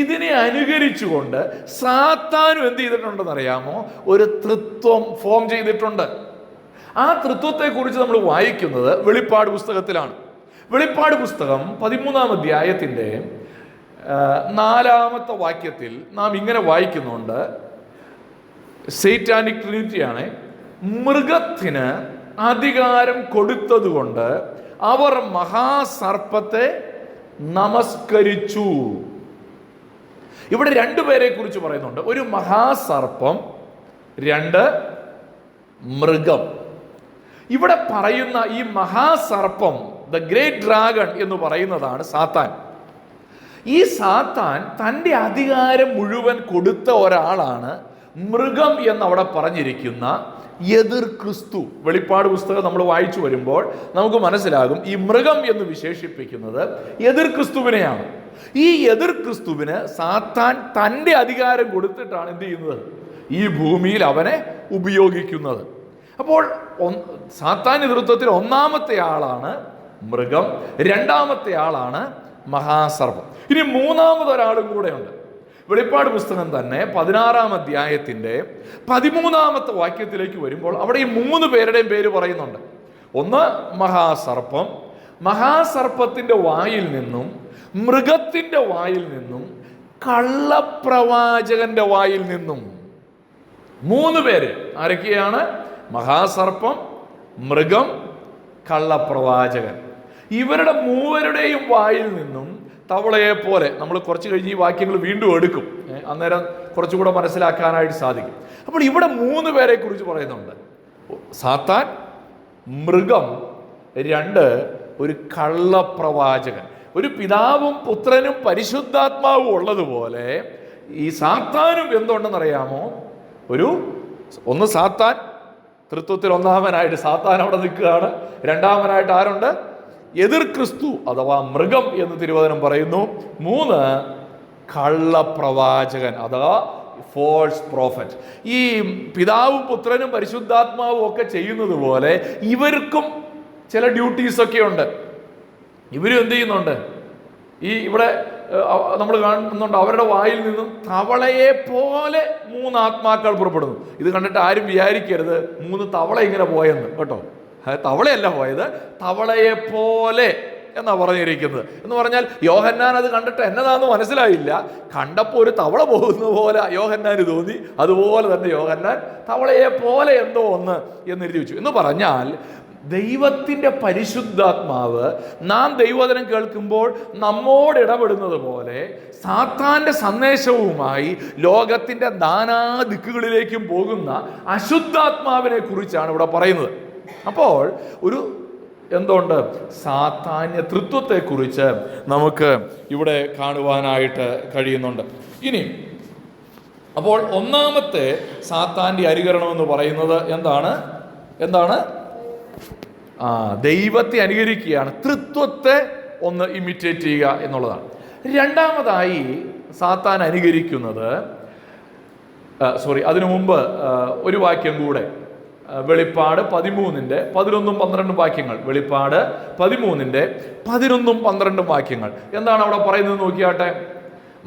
ഇതിനെ അനുകരിച്ചുകൊണ്ട് സാത്താനും എന്ത് ചെയ്തിട്ടുണ്ടെന്ന് അറിയാമോ? ഒരു തൃത്വം ഫോം ചെയ്തിട്ടുണ്ട്. ആ തൃത്വത്തെക്കുറിച്ച് നമ്മൾ വായിക്കുന്നത് വെളിപ്പാട് പുസ്തകത്തിലാണ്. വെളിപ്പാട് പുസ്തകം 13-ാം അധ്യായത്തിൻ്റെ 4-ാമത്തെ വാക്യത്തിൽ നാം ഇങ്ങനെ വായിക്കുന്നുണ്ട്. സൈറ്റാനിക് ട്രിനിറ്റിയാണ്. മൃഗത്തിന് അധികാരം കൊടുത്തതുകൊണ്ട് അവർ മഹാസർപ്പത്തെ നമസ്കരിച്ചു. ഇവിടെ 2 പേരെ കുറിച്ച് പറയുന്നുണ്ട്. ഒരു മഹാസർപ്പം, 2 മൃഗം. ഇവിടെ പറയുന്ന ഈ മഹാസർപ്പം, ദ ഗ്രേറ്റ് ഡ്രാഗൺ എന്ന് പറയുന്നതാണ് സാത്താൻ. ഈ സാത്താൻ തൻ്റെ അധികാരം മുഴുവൻ കൊടുത്ത ഒരാളാണ് മൃഗം എന്നവിടെ പറഞ്ഞിരിക്കുന്ന എതിർ ക്രിസ്തു. വെളിപ്പാട് പുസ്തകം നമ്മൾ വായിച്ചു വരുമ്പോൾ നമുക്ക് മനസ്സിലാകും ഈ മൃഗം എന്ന് വിശേഷിപ്പിക്കുന്നത് എതിർ ക്രിസ്തുവിനെയാണ്. ഈ എതിർ ക്രിസ്തുവിന് സാത്താൻ തൻ്റെ അധികാരം കൊടുത്തിട്ടാണ് എന്ത് ചെയ്യുന്നത്? ഈ ഭൂമിയിൽ അവനെ ഉപയോഗിക്കുന്നത്. അപ്പോൾ സാത്താൻ നേതൃത്വത്തിൽ 1-ാമത്തെ ആളാണ് മൃഗം, 2-ാമത്തെ ആളാണ് മഹാസർപ്പം. ഇനി 3-ാമതൊരാളും കൂടെ ഉണ്ട്. വെളിപ്പാട് പുസ്തകം തന്നെ 16-ാം അധ്യായത്തിൻ്റെ 13-ാമത്തെ വാക്യത്തിലേക്ക് വരുമ്പോൾ അവിടെ ഈ 3 പേരുടെയും പേര് പറയുന്നുണ്ട്. ഒന്ന് മഹാസർപ്പം, മഹാസർപ്പത്തിൻ്റെ വായിൽ നിന്നും, മൃഗത്തിൻ്റെ വായിൽ നിന്നും, കള്ളപ്രവാചകന്റെ വായിൽ നിന്നും. 3 പേര് ആരൊക്കെയാണ്? മഹാസർപ്പം, മൃഗം, കള്ളപ്രവാചകൻ. ഇവരുടെ 3 വായിൽ നിന്നും തവളയെ പോലെ, നമ്മൾ കുറച്ച് കഴിഞ്ഞ് ഈ വാക്യങ്ങൾ വീണ്ടും എടുക്കും, അന്നേരം കുറച്ചുകൂടെ മനസ്സിലാക്കാനായിട്ട് സാധിക്കും. അപ്പോൾ ഇവിടെ 3 പേരെ കുറിച്ച് പറയുന്നുണ്ട്. സാത്താൻ, മൃഗം, 2 ഒരു കള്ളപ്രവാചകൻ. ഒരു പിതാവും പുത്രനും പരിശുദ്ധാത്മാവും ഉള്ളതുപോലെ ഈ സാത്താനും എന്തുണ്ടെന്നറിയാമോ? ഒന്ന് സാത്താൻ തൃത്വത്തിൽ 1-ാമനായിട്ട് സാത്താൻ അവിടെ നിൽക്കുകയാണ്. 2-ാമനായിട്ട് ആരുണ്ട്? എതിർ ക്രിസ്തു അഥവാ മൃഗം എന്ന് തിരുവചനം പറയുന്നു. 3 കള്ളപ്രവാചകൻ അഥവാ ഫോൾസ് പ്രോഫറ്റ്. ഈ പിതാവും പുത്രനും പരിശുദ്ധാത്മാവും ഒക്കെ ചെയ്യുന്നത് പോലെ ഇവർക്കും ചില ഡ്യൂട്ടീസൊക്കെ ഉണ്ട്. ഇവരും എന്ത് ചെയ്യുന്നുണ്ട്? ഇവിടെ നമ്മൾ കാണുന്നുണ്ട്, അവരുടെ വായിൽ നിന്നും തവളയെ പോലെ 3 ആത്മാക്കൾ പുറപ്പെടുന്നു. ഇത് കണ്ടിട്ട് ആരും വിചാരിക്കരുത് 3 തവള ഇങ്ങനെ പോയെന്ന് കേട്ടോ. തവളയല്ല പോയത്, തവളയെ പോലെ എന്നാ പറഞ്ഞിരിക്കുന്നത്. എന്ന് പറഞ്ഞാൽ യോഹന്നാൻ അത് കണ്ടിട്ട് എന്നതാന്ന് മനസ്സിലായില്ല. കണ്ടപ്പോൾ ഒരു തവള പോകുന്ന പോലെ യോഹന്നാന് തോന്നി. അതുപോലെ തന്നെ യോഹന്നാൻ തവളയെ പോലെ എന്തോ ഒന്ന് എന്ന് എഴുതി വെച്ചു. എന്ന് പറഞ്ഞാൽ ദൈവത്തിൻ്റെ പരിശുദ്ധാത്മാവ് നാം ദൈവവചനം കേൾക്കുമ്പോൾ നമ്മോട് ഇടപെടുന്നത് പോലെ സാത്താൻ്റെ സന്ദേശവുമായി ലോകത്തിൻ്റെ നാനാ ദിക്കുകളിലേക്കും പോകുന്ന അശുദ്ധാത്മാവിനെ കുറിച്ചാണ് ഇവിടെ പറയുന്നത്. അപ്പോൾ ഒരു എന്തുകൊണ്ട് സാത്താന്യ തൃത്വത്തെക്കുറിച്ച് നമുക്ക് ഇവിടെ കാണുവാനായിട്ട് കഴിയുന്നുണ്ട്. ഇനി അപ്പോൾ 1-ാമത്തെ സാത്താൻ്റെ അനുകരണം എന്ന് പറയുന്നത് എന്താണ്? ദൈവത്തെ അനുകരിക്കുകയാണ്, തൃത്വത്തെ ഒന്ന് ഇമിറ്റേറ്റ് ചെയ്യുക എന്നുള്ളതാണ്. 2-ാമതായി സാത്താൻ അനുകരിക്കുന്നത്, അതിനു മുമ്പ് ഒരു വാക്യം കൂടെ, വെളിപ്പാട് 13-ന്റെ 11-12 വാക്യങ്ങൾ. വെളിപ്പാട് 13-ന്റെ 11-12 വാക്യങ്ങൾ എന്താണ് അവിടെ പറയുന്നത് നോക്കിയാട്ടെ.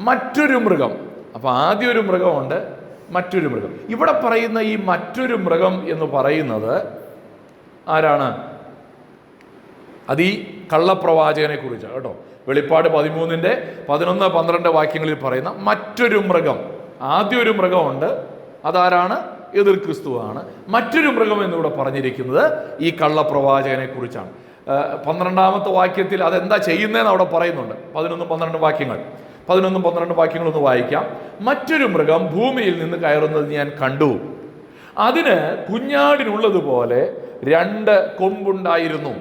മറ്റൊരു മൃഗം. അപ്പൊ ആദ്യം ഒരു മൃഗമുണ്ട്, മറ്റൊരു മൃഗം. ഇവിടെ പറയുന്ന ഈ മറ്റൊരു മൃഗം എന്ന് പറയുന്നത് ആരാണ്? അത് ഈ കള്ളപ്രവാചകനെ കുറിച്ചാണ് കേട്ടോ. വെളിപ്പാട് 13-ന്റെ 11-12 വാക്യങ്ങളിൽ പറയുന്ന മറ്റൊരു മൃഗം. ആദ്യം ഒരു മൃഗമുണ്ട്, അതാരാണ്? എതിർ ക്രിസ്തുവാണ്. മറ്റൊരു മൃഗം എന്നിവിടെ പറഞ്ഞിരിക്കുന്നത് ഈ കള്ളപ്രവാചകനെ കുറിച്ചാണ്. 12-ാമത്തെ വാക്യത്തിൽ അതെന്താ ചെയ്യുന്നതെന്ന് അവിടെ പറയുന്നുണ്ട്. 11-12 വാക്യങ്ങൾ. 11-12 വാക്യങ്ങളൊന്ന് വായിക്കാം. മറ്റൊരു മൃഗം ഭൂമിയിൽ നിന്ന് കയറുന്നത് ഞാൻ കണ്ടു. അതിന് കുഞ്ഞാടിനുള്ളതുപോലെ 2 കൊമ്പുണ്ടായിരുന്നു.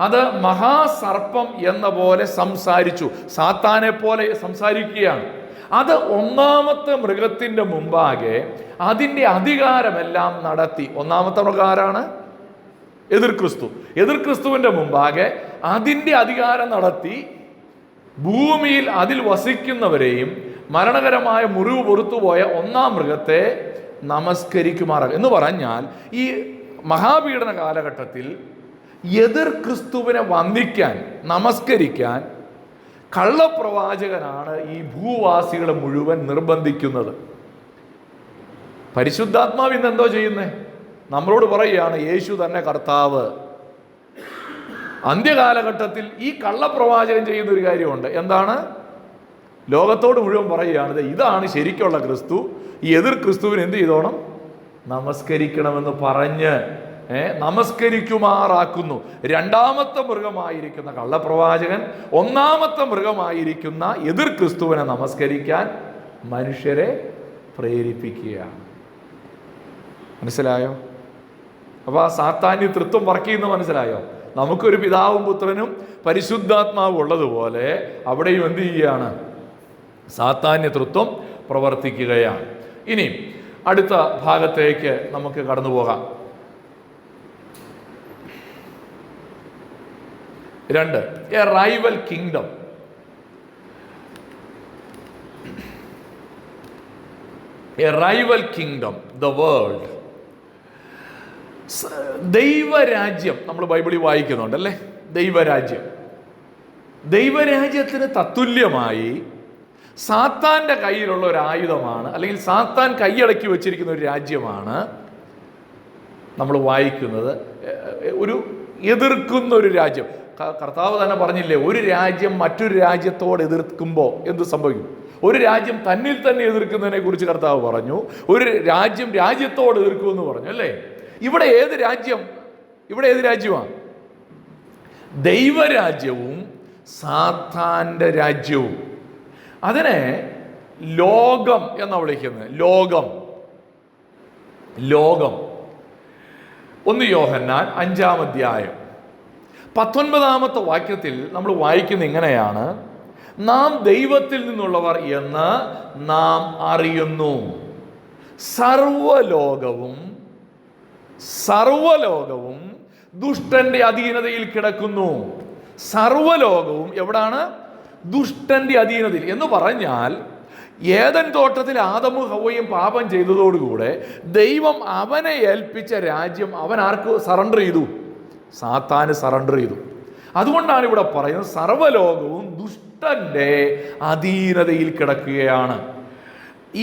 അത് മഹാസർപ്പം എന്ന പോലെ സംസാരിച്ചു. സാത്താനെ പോലെ സംസാരിക്കുകയാണ്. അത് 1-ാമത്തെ മൃഗത്തിന്റെ മുമ്പാകെ അതിൻ്റെ അധികാരമെല്ലാം നടത്തി. 1-ാമത്തെ മൃഗം ആരാണ്? എതിർ ക്രിസ്തുവിന്റെ മുമ്പാകെ അതിൻ്റെ അധികാരം നടത്തി ഭൂമിയിൽ അതിൽ വസിക്കുന്നവരെയും മരണകരമായ മുറിവ് പൊറുത്തുപോയ ഒന്നാം മൃഗത്തെ നമസ്കരിക്കുമാറാകും എന്ന് പറഞ്ഞാൽ, ഈ മഹാപീഡന കാലഘട്ടത്തിൽ എതിർ ക്രിസ്തുവിനെ വന്ദിക്കാൻ, നമസ്കരിക്കാൻ കള്ളപ്രവാചകനാണ് ഈ ഭൂവാസികളെ മുഴുവൻ നിർബന്ധിക്കുന്നത്. പരിശുദ്ധാത്മാവ് ഇന്ന് എന്തോ ചെയ്യുന്നേ? നമ്മളോട് പറയുകയാണ് യേശു തന്നെ കർത്താവ്. അന്ത്യകാലഘട്ടത്തിൽ ഈ കള്ളപ്രവാചകൻ ചെയ്യുന്ന ഒരു കാര്യമുണ്ട്. എന്താണ്? ലോകത്തോട് മുഴുവൻ പറയുകയാണ് ഇതാണ് ശരിക്കുള്ള ക്രിസ്തു, ഈ എതിർ ക്രിസ്തുവിന് എന്ത് ചെയ്തോണം? നമസ്കരിക്കണമെന്ന് പറഞ്ഞ് നമസ്കരിക്കുമാറാക്കുന്നു. രണ്ടാമത്തെ മൃഗമായിരിക്കുന്ന കള്ളപ്രവാചകൻ ഒന്നാമത്തെ മൃഗമായിരിക്കുന്ന എതിർ ക്രിസ്തുവിനെ നമസ്കരിക്കാൻ മനുഷ്യരെ പ്രേരിപ്പിക്കുകയാണ്. മനസ്സിലായോ? അപ്പൊ ആ സാത്താന്യ തൃത്വം വർക്ക് ചെയ്യുന്ന മനസ്സിലായോ? നമുക്കൊരു പിതാവും പുത്രനും പരിശുദ്ധാത്മാവും ഉള്ളതുപോലെ അവിടെയും എന്ത് ചെയ്യുകയാണ്? സാത്താന്യ തൃത്വം പ്രവർത്തിക്കുകയാണ്. ഇനി അടുത്ത ഭാഗത്തേക്ക് നമുക്ക് കടന്നു പോകാം. 2, A rival kingdom. A rival kingdom, the world. ദൈവരാജ്യം നമ്മൾ ബൈബിളിൽ വായിക്കുന്നുണ്ട് അല്ലേ? ദൈവരാജ്യത്തിന് തത്തുല്യമായി സാത്താന്റെ കയ്യിലുള്ള ഒരു ആയുധമാണ്, അല്ലെങ്കിൽ സാത്താൻ കൈയടക്കി വെച്ചിരിക്കുന്ന ഒരു രാജ്യമാണ് നമ്മൾ വായിക്കുന്നത്. ഒരു എതിർക്കുന്ന ഒരു രാജ്യം. കർത്താവ് തന്നെ പറഞ്ഞില്ലേ, ഒരു രാജ്യം മറ്റൊരു രാജ്യത്തോട് എതിർക്കുമ്പോൾ എന്ത് സംഭവിക്കും? ഒരു രാജ്യം തന്നിൽ തന്നെ എതിർക്കുന്നതിനെ കുറിച്ച് കർത്താവ് പറഞ്ഞു. ഒരു രാജ്യം രാജ്യത്തോട് എതിർക്കുമെന്ന് പറഞ്ഞു അല്ലേ? ഇവിടെ ഏത് രാജ്യമാണ്? ദൈവരാജ്യവും സാത്താന്റെ രാജ്യവും. അതിനെ ലോകം എന്നാ വിളിക്കുന്നത്. ലോകം 1 യോഹന്നാൻ 5-ാം അധ്യായം 19-ാമത്തെ വാക്യത്തിൽ നമ്മൾ വായിക്കുന്ന ഇങ്ങനെയാണ്: നാം ദൈവത്തിൽ നിന്നുള്ളവർ എന്ന് നാം അറിയുന്നു, സർവലോകവും ദുഷ്ടന്റെ അധീനതയിൽ കിടക്കുന്നു. സർവലോകവും എവിടാണ്? ദുഷ്ടന്റെ അധീനതയിൽ. എന്ന് പറഞ്ഞാൽ ഏദൻ തോട്ടത്തിൽ ആദമും ഹവ്വയും പാപം ചെയ്തതോടുകൂടെ ദൈവം അവനെ ഏൽപ്പിച്ച രാജ്യം അവൻ ആർക്ക് സറണ്ടർ ചെയ്തു? സാത്താന് സറണ്ടർ ചെയ്തു. അതുകൊണ്ടാണ് ഇവിടെ പറയുന്നത് സർവലോകവും ദുഷ്ടന്റെ അധീനതയിൽ കിടക്കുകയാണ്.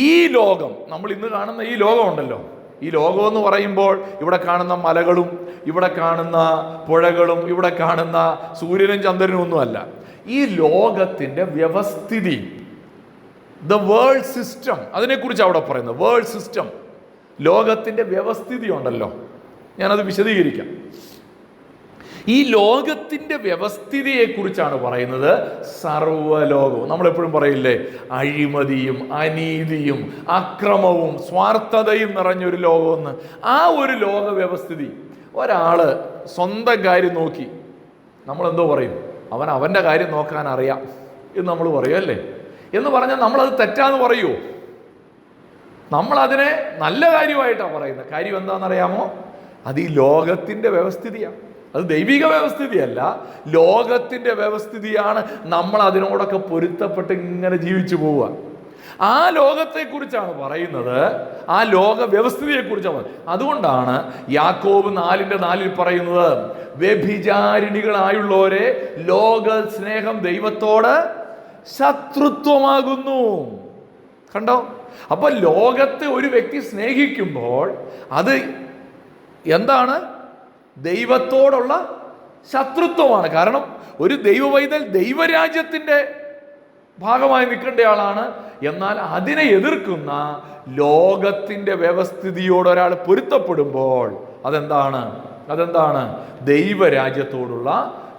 ഈ ലോകം, നമ്മൾ ഇന്ന് കാണുന്ന ഈ ലോകമുണ്ടല്ലോ, ഈ ലോകം എന്ന് പറയുമ്പോൾ ഇവിടെ കാണുന്ന മലകളും ഇവിടെ കാണുന്ന പുഴകളും ഇവിടെ കാണുന്ന സൂര്യനും ചന്ദ്രനും ഒന്നുമല്ല. ഈ ലോകത്തിൻ്റെ വ്യവസ്ഥിതി, ദ വേൾഡ് സിസ്റ്റം, അതിനെക്കുറിച്ച് അവിടെ പറയുന്നത്. വേൾഡ് സിസ്റ്റം, ലോകത്തിൻ്റെ വ്യവസ്ഥിതി ഉണ്ടല്ലോ, ഞാനത് വിശദീകരിക്കാം. ഈ ലോകത്തിൻ്റെ വ്യവസ്ഥിതിയെക്കുറിച്ചാണ് പറയുന്നത്. സർവ്വലോകവും, നമ്മളെപ്പോഴും പറയില്ലേ, അഴിമതിയും അനീതിയും അക്രമവും സ്വാർത്ഥതയും നിറഞ്ഞൊരു ലോകമെന്ന്. ആ ഒരു ലോക വ്യവസ്ഥിതി. ഒരാള് സ്വന്തം കാര്യം നോക്കി നമ്മളെന്തോ പറയും? അവൻ്റെ കാര്യം നോക്കാൻ അറിയാം എന്ന് നമ്മൾ പറയും അല്ലേ? എന്ന് പറഞ്ഞാൽ നമ്മളത് തെറ്റാന്ന് പറയുമോ? നമ്മളതിനെ നല്ല കാര്യമായിട്ടാണ് പറയുന്നത്. കാര്യം എന്താണെന്നറിയാമോ? അത് ഈ ലോകത്തിൻ്റെ വ്യവസ്ഥിതിയാണ്. അത് ദൈവിക വ്യവസ്ഥിതിയല്ല, ലോകത്തിൻ്റെ വ്യവസ്ഥിതിയാണ്. നമ്മൾ അതിനോടൊക്കെ പൊരുത്തപ്പെട്ട് ഇങ്ങനെ ജീവിച്ചു പോവുക. ആ ലോകത്തെക്കുറിച്ചാണ് പറയുന്നത്, ആ ലോക വ്യവസ്ഥിതിയെക്കുറിച്ചാണ്. അതുകൊണ്ടാണ് യാക്കോബ് 4:4 പറയുന്നത്, വ്യഭിചാരിണികളായുള്ളവരെ ലോക സ്നേഹം ദൈവത്തോട് ശത്രുത്വമാകുന്നു. കണ്ടോ? അപ്പൊ ലോകത്തെ ഒരു വ്യക്തി സ്നേഹിക്കുമ്പോൾ അത് എന്താണ്? ദൈവത്തോടുള്ള ശത്രുത്വമാണ്. കാരണം ഒരു ദൈവവൈതൽ ദൈവരാജ്യത്തിൻ്റെ ഭാഗമായി നിൽക്കേണ്ട ആളാണ്. എന്നാൽ അതിനെ എതിർക്കുന്ന ലോകത്തിൻ്റെ വ്യവസ്ഥിതിയോട് ഒരാൾ പൊരുത്തപ്പെടുമ്പോൾ അതെന്താണ്? ദൈവരാജ്യത്തോടുള്ള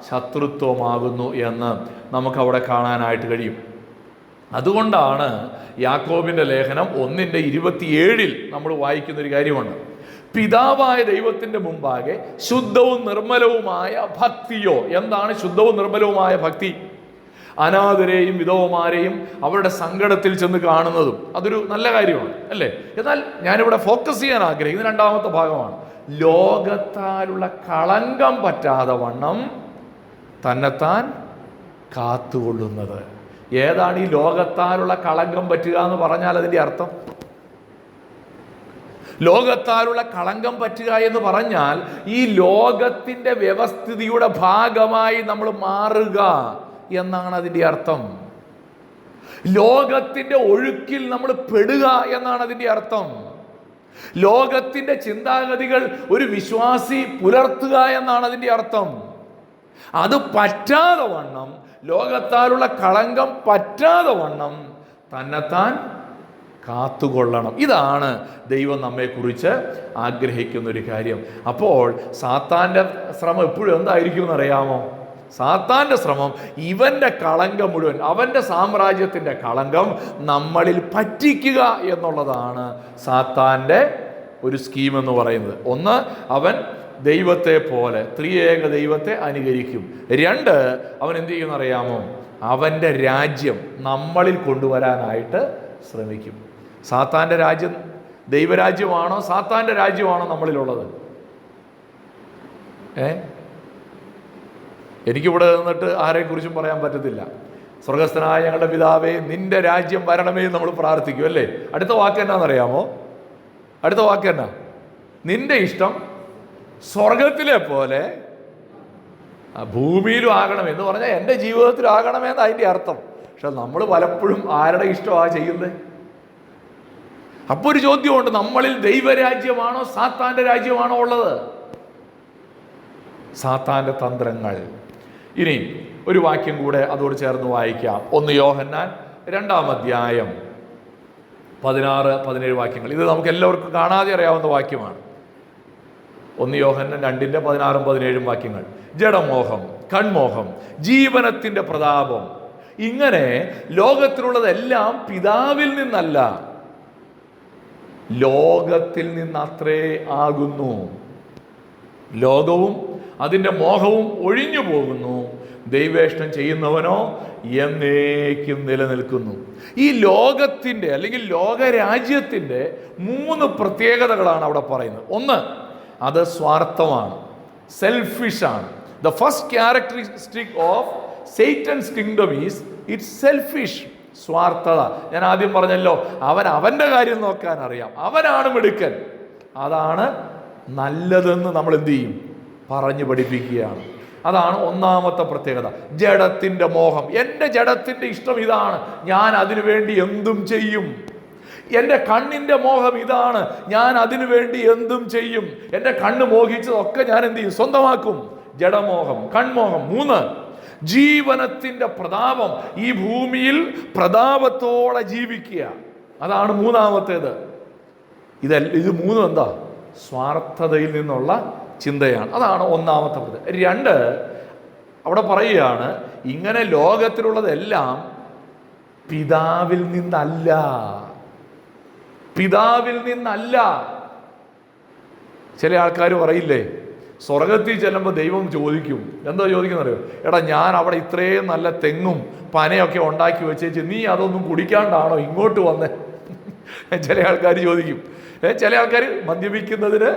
ശത്രുത്വമാകുന്നു എന്ന് നമുക്കവിടെ കാണാനായിട്ട് കഴിയും. അതുകൊണ്ടാണ് യാക്കോബിൻ്റെ ലേഖനം 1:27 നമ്മൾ വായിക്കുന്നൊരു കാര്യമുണ്ട്. പിതാവായ ദൈവത്തിൻ്റെ മുമ്പാകെ ശുദ്ധവും നിർമ്മലവുമായ ഭക്തിയോ. എന്താണ് ശുദ്ധവും നിർമ്മലവുമായ ഭക്തി? അനാഥരെയും വിധവമാരെയും അവരുടെ സങ്കടത്തിൽ ചെന്ന് കാണുന്നതും അതൊരു നല്ല കാര്യമാണ് അല്ലേ? എന്നാൽ ഞാനിവിടെ ഫോക്കസ് ചെയ്യാൻ ആഗ്രഹിക്കുന്ന 2-ാമത്തെ ഭാഗമാണ്. ലോകത്താലുള്ള കളങ്കം പറ്റാതെ വണ്ണം തന്നെത്താൻ കാത്തുകൊള്ളുന്നത്. ഏതാണ് ഈ ലോകത്താലുള്ള കളങ്കം പറ്റുക എന്ന് പറഞ്ഞാൽ അതിൻ്റെ അർത്ഥം? ലോകത്താലുള്ള കളങ്കം പറ്റുക എന്ന് പറഞ്ഞാൽ ഈ ലോകത്തിൻ്റെ വ്യവസ്ഥിതിയുടെ ഭാഗമായി നമ്മൾ മാറുക എന്നാണ് അതിൻ്റെ അർത്ഥം. ലോകത്തിൻ്റെ ഒഴുക്കിൽ നമ്മൾ പെടുക എന്നാണ് അതിൻ്റെ അർത്ഥം. ലോകത്തിൻ്റെ ചിന്താഗതികൾ ഒരു വിശ്വാസി പുലർത്തുക എന്നാണ് അതിൻ്റെ അർത്ഥം. അത് പറ്റാതെ വണ്ണം, ലോകത്താലുള്ള കളങ്കം പറ്റാതെ വണ്ണം തന്നെത്താൻ കാത്തുകൊള്ളണം. ഇതാണ് ദൈവം നമ്മെക്കുറിച്ച് ആഗ്രഹിക്കുന്ന ഒരു കാര്യം. അപ്പോൾ സാത്താൻ്റെ ശ്രമം എപ്പോഴും എന്തായിരിക്കും എന്നറിയാമോ? സാത്താൻ്റെ ശ്രമം ഇവൻ്റെ കളങ്കം മുഴുവൻ, അവൻ്റെ സാമ്രാജ്യത്തിൻ്റെ കളങ്കം നമ്മളിൽ പറ്റിക്കുക എന്നുള്ളതാണ് സാത്താൻ്റെ ഒരു സ്കീം എന്ന് പറയുന്നത്. ഒന്ന്, അവൻ ദൈവത്തെ പോലെ ത്രിയേക ദൈവത്തെ അനുകരിക്കും. രണ്ട്, അവൻ എന്ത് ചെയ്യുമെന്ന് അറിയാമോ? അവൻ്റെ രാജ്യം നമ്മളിൽ കൊണ്ടുവരാനായിട്ട് ശ്രമിക്കും. സാത്താൻ്റെ രാജ്യം ദൈവരാജ്യമാണോ സാത്താൻ്റെ രാജ്യമാണോ നമ്മളിലുള്ളത്? എനിക്കിവിടെ നിന്നിട്ട് ആരെക്കുറിച്ചും പറയാൻ പറ്റത്തില്ല. സ്വർഗസ്ഥനായ ഞങ്ങളുടെ പിതാവേ, നിന്റെ രാജ്യം വരണമേ നമ്മൾ പ്രാർത്ഥിക്കും, അല്ലേ? അടുത്ത വാക്ക് എന്നാണെന്നറിയാമോ? അടുത്ത വാക്ക് എന്നാ? നിന്റെ ഇഷ്ടം സ്വർഗത്തിലെ പോലെ ഭൂമിയിലും ആകണം എന്ന് പറഞ്ഞാൽ എൻ്റെ ജീവിതത്തിലും ആകണമെന്ന് അതിൻ്റെ അർത്ഥം. പക്ഷെ നമ്മൾ പലപ്പോഴും ആരുടെ ഇഷ്ടമാണ് ചെയ്യുന്നത്? അപ്പോൾ ഒരു ചോദ്യമുണ്ട്, നമ്മളിൽ ദൈവരാജ്യമാണോ സാത്താൻ്റെ രാജ്യമാണോ ഉള്ളത്? സാത്താൻ്റെ തന്ത്രങ്ങൾ. ഇനി ഒരു വാക്യം കൂടെ അതോട് ചേർന്ന് വായിക്കാം. 1 യോഹന്നാൻ 2-ാം അധ്യായം 16-17 വാക്യങ്ങൾ. ഇത് നമുക്ക് എല്ലാവർക്കും കാണാതെ അറിയാവുന്ന വാക്യമാണ്. 1 യോഹന്നാൻ 2-16-17 വാക്യങ്ങൾ. ജഡമോഹം, കൺമോഹം, ജീവനത്തിൻ്റെ പ്രതാപം, ഇങ്ങനെ ലോകത്തിലുള്ളതെല്ലാം പിതാവിൽ നിന്നല്ല ലോകത്തിൽ നിന്നത്രേ ആകുന്നു. ലോകവും അതിൻ്റെ മോഹവും ഒഴിഞ്ഞു പോകുന്നു, ദൈവേഷ്ടം ചെയ്യുന്നവനോ എന്നേക്കും നിലനിൽക്കുന്നു. ഈ ലോകത്തിൻ്റെ അല്ലെങ്കിൽ ലോകരാജ്യത്തിൻ്റെ 3 പ്രത്യേകതകളാണ് അവിടെ പറയുന്നത്. ഒന്ന്, അത് സ്വാർത്ഥമാണ്, സെൽഫിഷാണ്. The first characteristic of Satan's kingdom is its selfish. സ്വാർത്ഥത. ഞാൻ ആദ്യം പറഞ്ഞല്ലോ, അവൻ്റെ കാര്യം നോക്കാൻ അറിയാം, അവനാണ് മിടുക്കൻ, അതാണ് നല്ലതെന്ന് നമ്മൾ എന്ത് ചെയ്യും? പറഞ്ഞു പഠിപ്പിക്കുകയാണ്. അതാണ് ഒന്നാമത്തെ പ്രത്യേകത. ജഡത്തിൻ്റെ മോഹം. എൻ്റെ ജഡത്തിൻ്റെ ഇഷ്ടം ഇതാണ്, ഞാൻ അതിനു വേണ്ടി എന്തും ചെയ്യും. എൻ്റെ കണ്ണിൻ്റെ മോഹം ഇതാണ്, ഞാൻ അതിനു വേണ്ടി എന്തും ചെയ്യും. എൻ്റെ കണ്ണ് മോഹിച്ചതൊക്കെ ഞാൻ എന്ത് ചെയ്യും? സ്വന്തമാക്കും. ജഡമോഹം, കൺമോഹം. 3, ജീവനത്തിൻ്റെ പ്രതാപം. ഈ ഭൂമിയിൽ പ്രതാപത്തോടെ ജീവിക്കുക, അതാണ് മൂന്നാമത്തേത്. ഇത് 3 എന്താ? സ്വാർത്ഥതയിൽ നിന്നുള്ള ചിന്തയാണ്. അതാണ് ഒന്നാമത്തെ പദ്ധതി. 2, അവിടെ പറയുകയാണ്, ഇങ്ങനെ ലോകത്തിലുള്ളതെല്ലാം പിതാവിൽ നിന്നല്ല. പിതാവിൽ നിന്നല്ല. ചില ആൾക്കാർ പറയില്ലേ, സ്വർഗത്തിൽ ചെല്ലുമ്പോൾ ദൈവം ചോദിക്കും. എന്താ ചോദിക്കുന്നറിയോ? എടാ, ഞാൻ അവിടെ ഇത്രയും നല്ല തെങ്ങും പനയൊക്കെ ഉണ്ടാക്കി വെച്ചേച്ച് നീ അതൊന്നും കുടിക്കാണ്ടാണോ ഇങ്ങോട്ട് വന്നേ? ചില ആൾക്കാർ ചോദിക്കും. ചില ആൾക്കാർ മദ്യപിക്കുന്നതിന്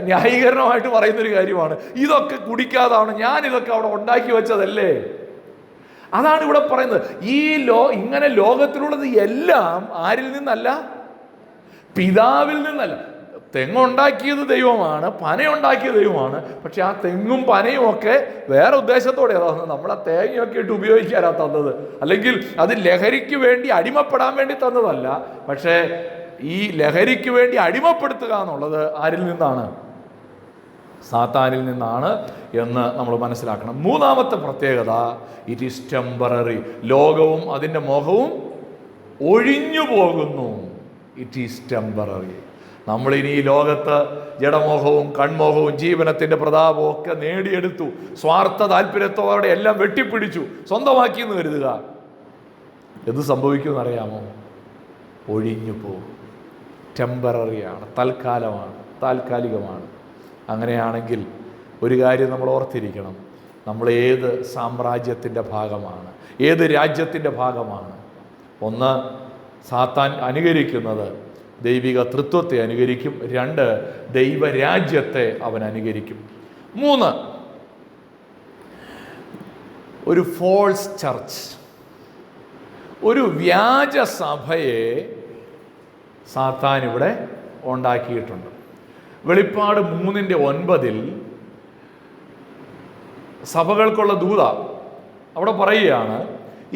ന്യായീകരണമായിട്ട് പറയുന്നൊരു കാര്യമാണ്, ഇതൊക്കെ കുടിക്കാതാണ് ഞാൻ ഇതൊക്കെ അവിടെ ഉണ്ടാക്കി വെച്ചതല്ലേ. അതാണ് ഇവിടെ പറയുന്നത്. ഇങ്ങനെ ലോകത്തിലുള്ളത് എല്ലാം ആരിൽ നിന്നല്ല? പിതാവിൽ നിന്നല്ല. തെങ്ങുണ്ടാക്കിയത് ദൈവമാണ്, പനയുണ്ടാക്കിയത് ദൈവമാണ്. പക്ഷെ ആ തെങ്ങും പനയും ഒക്കെ വേറെ ഉദ്ദേശത്തോടെയാണ് തന്നത്. നമ്മളെ തേങ്ങയൊക്കെ ഇട്ട് ഉപയോഗിക്കാനാണ് തന്നത്, അല്ലെങ്കിൽ അത് ലഹരിക്ക് വേണ്ടി അടിമപ്പെടാൻ വേണ്ടി തന്നതല്ല. പക്ഷേ ഈ ലഹരിക്ക് വേണ്ടി അടിമപ്പെടുത്തുക എന്നുള്ളത് ആരിൽ നിന്നാണ്? സാത്താനിൽ നിന്നാണ് എന്ന് നമ്മൾ മനസ്സിലാക്കണം. മൂന്നാമത്തെ പ്രത്യേകത, ഇറ്റ് ഈസ് ടെമ്പററി. ലോകവും അതിൻ്റെ മോഹവും ഒഴിഞ്ഞു പോകുന്നു. It is temporary. നമ്മളിനി ഈ ലോകത്ത് ജഡമോഹവും കൺമോഹവും ജീവനത്തിൻ്റെ പ്രതാപവും ഒക്കെ നേടിയെടുത്തു, സ്വാർത്ഥ താല്പര്യത്തോടെ എല്ലാം വെട്ടിപ്പിടിച്ചു, സ്വന്തമാക്കി എന്ന് കരുതുക. എന്ത് സംഭവിക്കുമെന്ന് അറിയാമോ? ഒഴിഞ്ഞു പോകും. ടെമ്പററിയാണ്, താൽക്കാലികമാണ്. അങ്ങനെയാണെങ്കിൽ ഒരു കാര്യം നമ്മൾ ഓർത്തിരിക്കണം, നമ്മൾ ഏത് സാമ്രാജ്യത്തിൻ്റെ ഭാഗമാണ്, ഏത് രാജ്യത്തിൻ്റെ ഭാഗമാണ്? ഒന്ന്, സാത്താൻ അനുകരിക്കുന്നത് ദൈവിക തൃത്വത്തെ അനുകരിക്കും. 2, ദൈവരാജ്യത്തെ അവൻ അനുകരിക്കും. 3, ഒരു ഫോൾസ് ചർച്ച്, ഒരു വ്യാജ സഭയെ സാത്താൻ ഇവിടെ ഉണ്ടാക്കിയിട്ടുണ്ട്. വെളിപ്പാട് 3:9 സഭകൾക്കുള്ള ദൂത അവിടെ പറയുകയാണ്,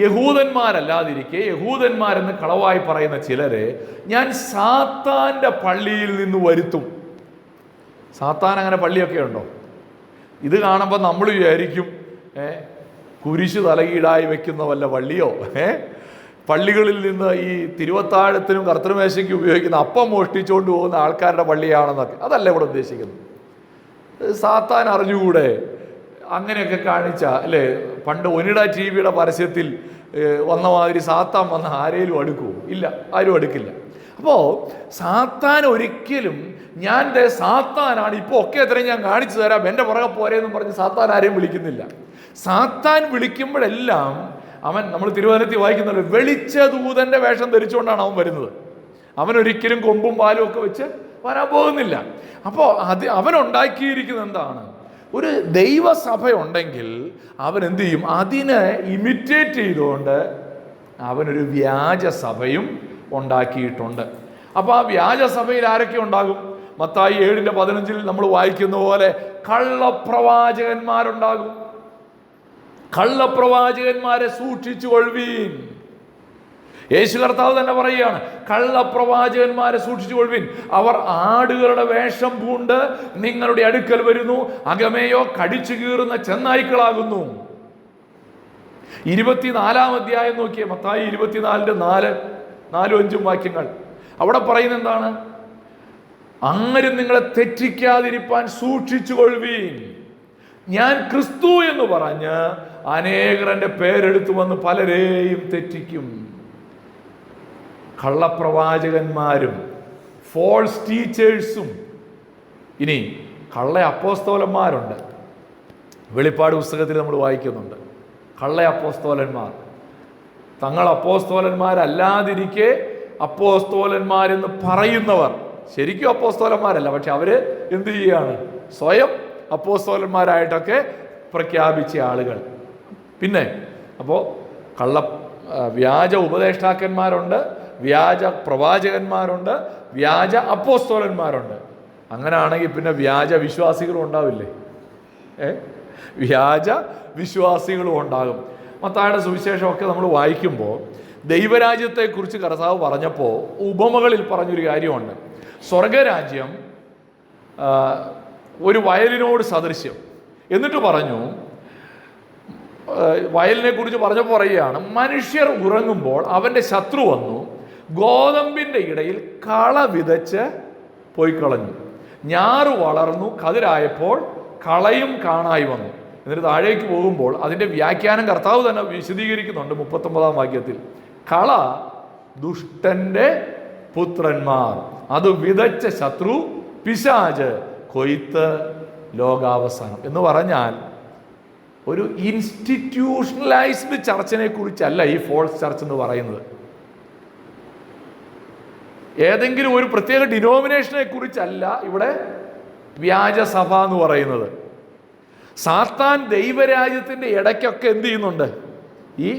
യഹൂദന്മാരല്ലാതിരിക്കെ യഹൂദന്മാരെന്ന് കളവായി പറയുന്ന ചിലരെ ഞാൻ സാത്താൻ്റെ പള്ളിയിൽ നിന്ന് വരുത്തും. സാത്താൻ അങ്ങനെ പള്ളിയൊക്കെ ഉണ്ടോ? ഇത് കാണുമ്പോൾ നമ്മൾ വിചാരിക്കും കുരിശ് തലകീടായി വെക്കുന്ന വല്ല പള്ളിയോ, പള്ളികളിൽ നിന്ന് ഈ തിരുവത്താഴത്തിനും കർത്തൃമേശയ്ക്കും ഉപയോഗിക്കുന്ന അപ്പം മോഷ്ടിച്ചുകൊണ്ട് പോകുന്ന ആൾക്കാരുടെ പള്ളിയാണെന്നൊക്കെ. അതല്ല ഇവിടെ ഉദ്ദേശിക്കുന്നത്. സാത്താൻ അറിഞ്ഞുകൂടെ അങ്ങനെയൊക്കെ കാണിച്ച അല്ലേ? പണ്ട് ഒനിഡ TV പരസ്യത്തിൽ വന്ന മാതിരി സാത്താൻ വന്ന ആരേലും അടുക്കുമോ? ഇല്ല, ആരും അടുക്കില്ല. അപ്പോൾ സാത്താൻ ഒരിക്കലും ഞാൻ സാത്താനാണ്, ഇപ്പോൾ ഒക്കെ എത്രയും ഞാൻ കാണിച്ചു തരാം, എൻ്റെ പുറകെ പോരേന്നും പറഞ്ഞ് സാത്താൻ ആരെയും വിളിക്കുന്നില്ല. സാത്താൻ വിളിക്കുമ്പോഴെല്ലാം അവൻ, നമ്മൾ തിരുവചനത്തിൽ വായിക്കുന്നുണ്ട്, വെളിച്ച ദൂതൻ്റെ വേഷം ധരിച്ചുകൊണ്ടാണ് അവൻ വരുന്നത്. അവനൊരിക്കലും കൊമ്പും പാലും ഒക്കെ വെച്ച് വരാൻ പോകുന്നില്ല. അപ്പോൾ അവൻ ഉണ്ടാക്കിയിരിക്കുന്നത് എന്താണ്? ഒരു ദൈവസഭ ഉണ്ടെങ്കിൽ അവൻ എന്തു ചെയ്യും? അതിനെ ഇമിറ്റേറ്റ് ചെയ്തുകൊണ്ട് അവനൊരു വ്യാജ സഭയും ഉണ്ടാക്കിയിട്ടുണ്ട്. അപ്പോൾ ആ വ്യാജ സഭയിൽ ആരൊക്കെ ഉണ്ടാകും? മത്തായി 7:15 നമ്മൾ വായിക്കുന്ന പോലെ കള്ളപ്രവാചകന്മാരുണ്ടാകും. കള്ളപ്രവാചകന്മാരെ സൂക്ഷിച്ചു കൊള്ളുവീൻ. യേശു കർത്താവ് തന്നെ പറയുകയാണ്, കള്ളപ്രവാചകന്മാരെ സൂക്ഷിച്ചു കൊള്ളുവീൻ. അവർ ആടുകളുടെ വേഷം പൂണ്ട് നിങ്ങളുടെ അടുക്കൽ വരുന്നു, അകമേയോ കടിച്ചു കീറുന്ന ചെന്നായ്ക്കളാകുന്നു. 24-ാം അധ്യായം നോക്കിയേ, മത്തായി 24:4-5 വാക്യങ്ങൾ. അവിടെ പറയുന്നത് എന്താണ്? ആരും നിങ്ങളെ തെറ്റിക്കാതിരിപ്പാൻ സൂക്ഷിച്ചു കൊള്ളുവീൻ. ഞാൻ ക്രിസ്തു എന്ന് പറഞ്ഞ് അനേകർ എൻ്റെ പേരെടുത്തു വന്ന് പലരെയും തെറ്റിക്കും. കള്ളപ്രവാചകന്മാരും ഫോൾസ് ടീച്ചേഴ്സും. ഇനി കള്ള അപ്പോസ്തലന്മാരുണ്ട്. വെളിപ്പാട് പുസ്തകത്തിൽ നമ്മൾ വായിക്കുന്നുണ്ട്, കള്ള അപ്പോസ്തലന്മാർ. തങ്ങൾ അപ്പോസ്തലന്മാരല്ലാതിരിക്കെ അപ്പോസ്തലന്മാരെന്ന് പറയുന്നവർ ശരിക്കും അപ്പോസ്തലന്മാരല്ല, പക്ഷെ അവർ എന്ത് ചെയ്യുകയാണ്? സ്വയം അപ്പോസ്തലന്മാരായിട്ടൊക്കെ പ്രഖ്യാപിച്ച ആളുകൾ. പിന്നെ അപ്പോൾ വ്യാജ ഉപദേഷ്ടാക്കന്മാരുണ്ട്, വ്യാജ പ്രവാചകന്മാരുണ്ട്, വ്യാജ അപ്പോസ്തലന്മാരുണ്ട്. അങ്ങനെയാണെങ്കിൽ പിന്നെ വ്യാജ വിശ്വാസികളും ഉണ്ടാവില്ലേ? വ്യാജ വിശ്വാസികളും ഉണ്ടാകും. മത്തായിയുടെ സുവിശേഷമൊക്കെ നമ്മൾ വായിക്കുമ്പോൾ ദൈവരാജ്യത്തെക്കുറിച്ച് കർത്താവ് പറഞ്ഞപ്പോൾ ഉപമകളിൽ പറഞ്ഞൊരു കാര്യമുണ്ട്. സ്വർഗരാജ്യം ഒരു വയലിനോട് സദൃശ്യം. എന്നിട്ട് പറഞ്ഞു, വയലിനെ കുറിച്ച് പറഞ്ഞപ്പോൾ പറയുകയാണ്, മനുഷ്യർ ഉറങ്ങുമ്പോൾ അവൻ്റെ ശത്രു വന്നു ഗോതമ്പിൻ്റെ ഇടയിൽ കള വിതച്ച് പോയി കളഞ്ഞു. ഞാറ് വളർന്നു, കതിരായപ്പോൾ കളയും കാണായി വന്നു. എന്നിട്ട് താഴേക്ക് പോകുമ്പോൾ അതിൻ്റെ വ്യാഖ്യാനം കർത്താവ് തന്നെ വിശദീകരിക്കുന്നുണ്ട് 39-ാം വാക്യത്തിൽ. കള ദുഷ്ടന്റെ പുത്രന്മാർ, അത് വിതച്ച ശത്രു പിശാച്, കൊയ്ത്ത് ലോകാവസാനം. എന്ന് പറഞ്ഞാൽ ഒരു ഇൻസ്റ്റിറ്റ്യൂഷണലൈസ്ഡ് ചർച്ചിനെ കുറിച്ചല്ല ഈ ഫോൾസ് ചർച്ച് എന്ന് പറയുന്നത്. ഏതെങ്കിലും ഒരു പ്രത്യേക ഡിനോമിനേഷനെ കുറിച്ചല്ല ഇവിടെ വ്യാജസഭ എന്ന് പറയുന്നത്. സാത്താൻ ദൈവരാജ്യത്തിൻ്റെ ഇടയ്ക്കൊക്കെ എന്ത് ചെയ്യുന്നുണ്ട്? ഈ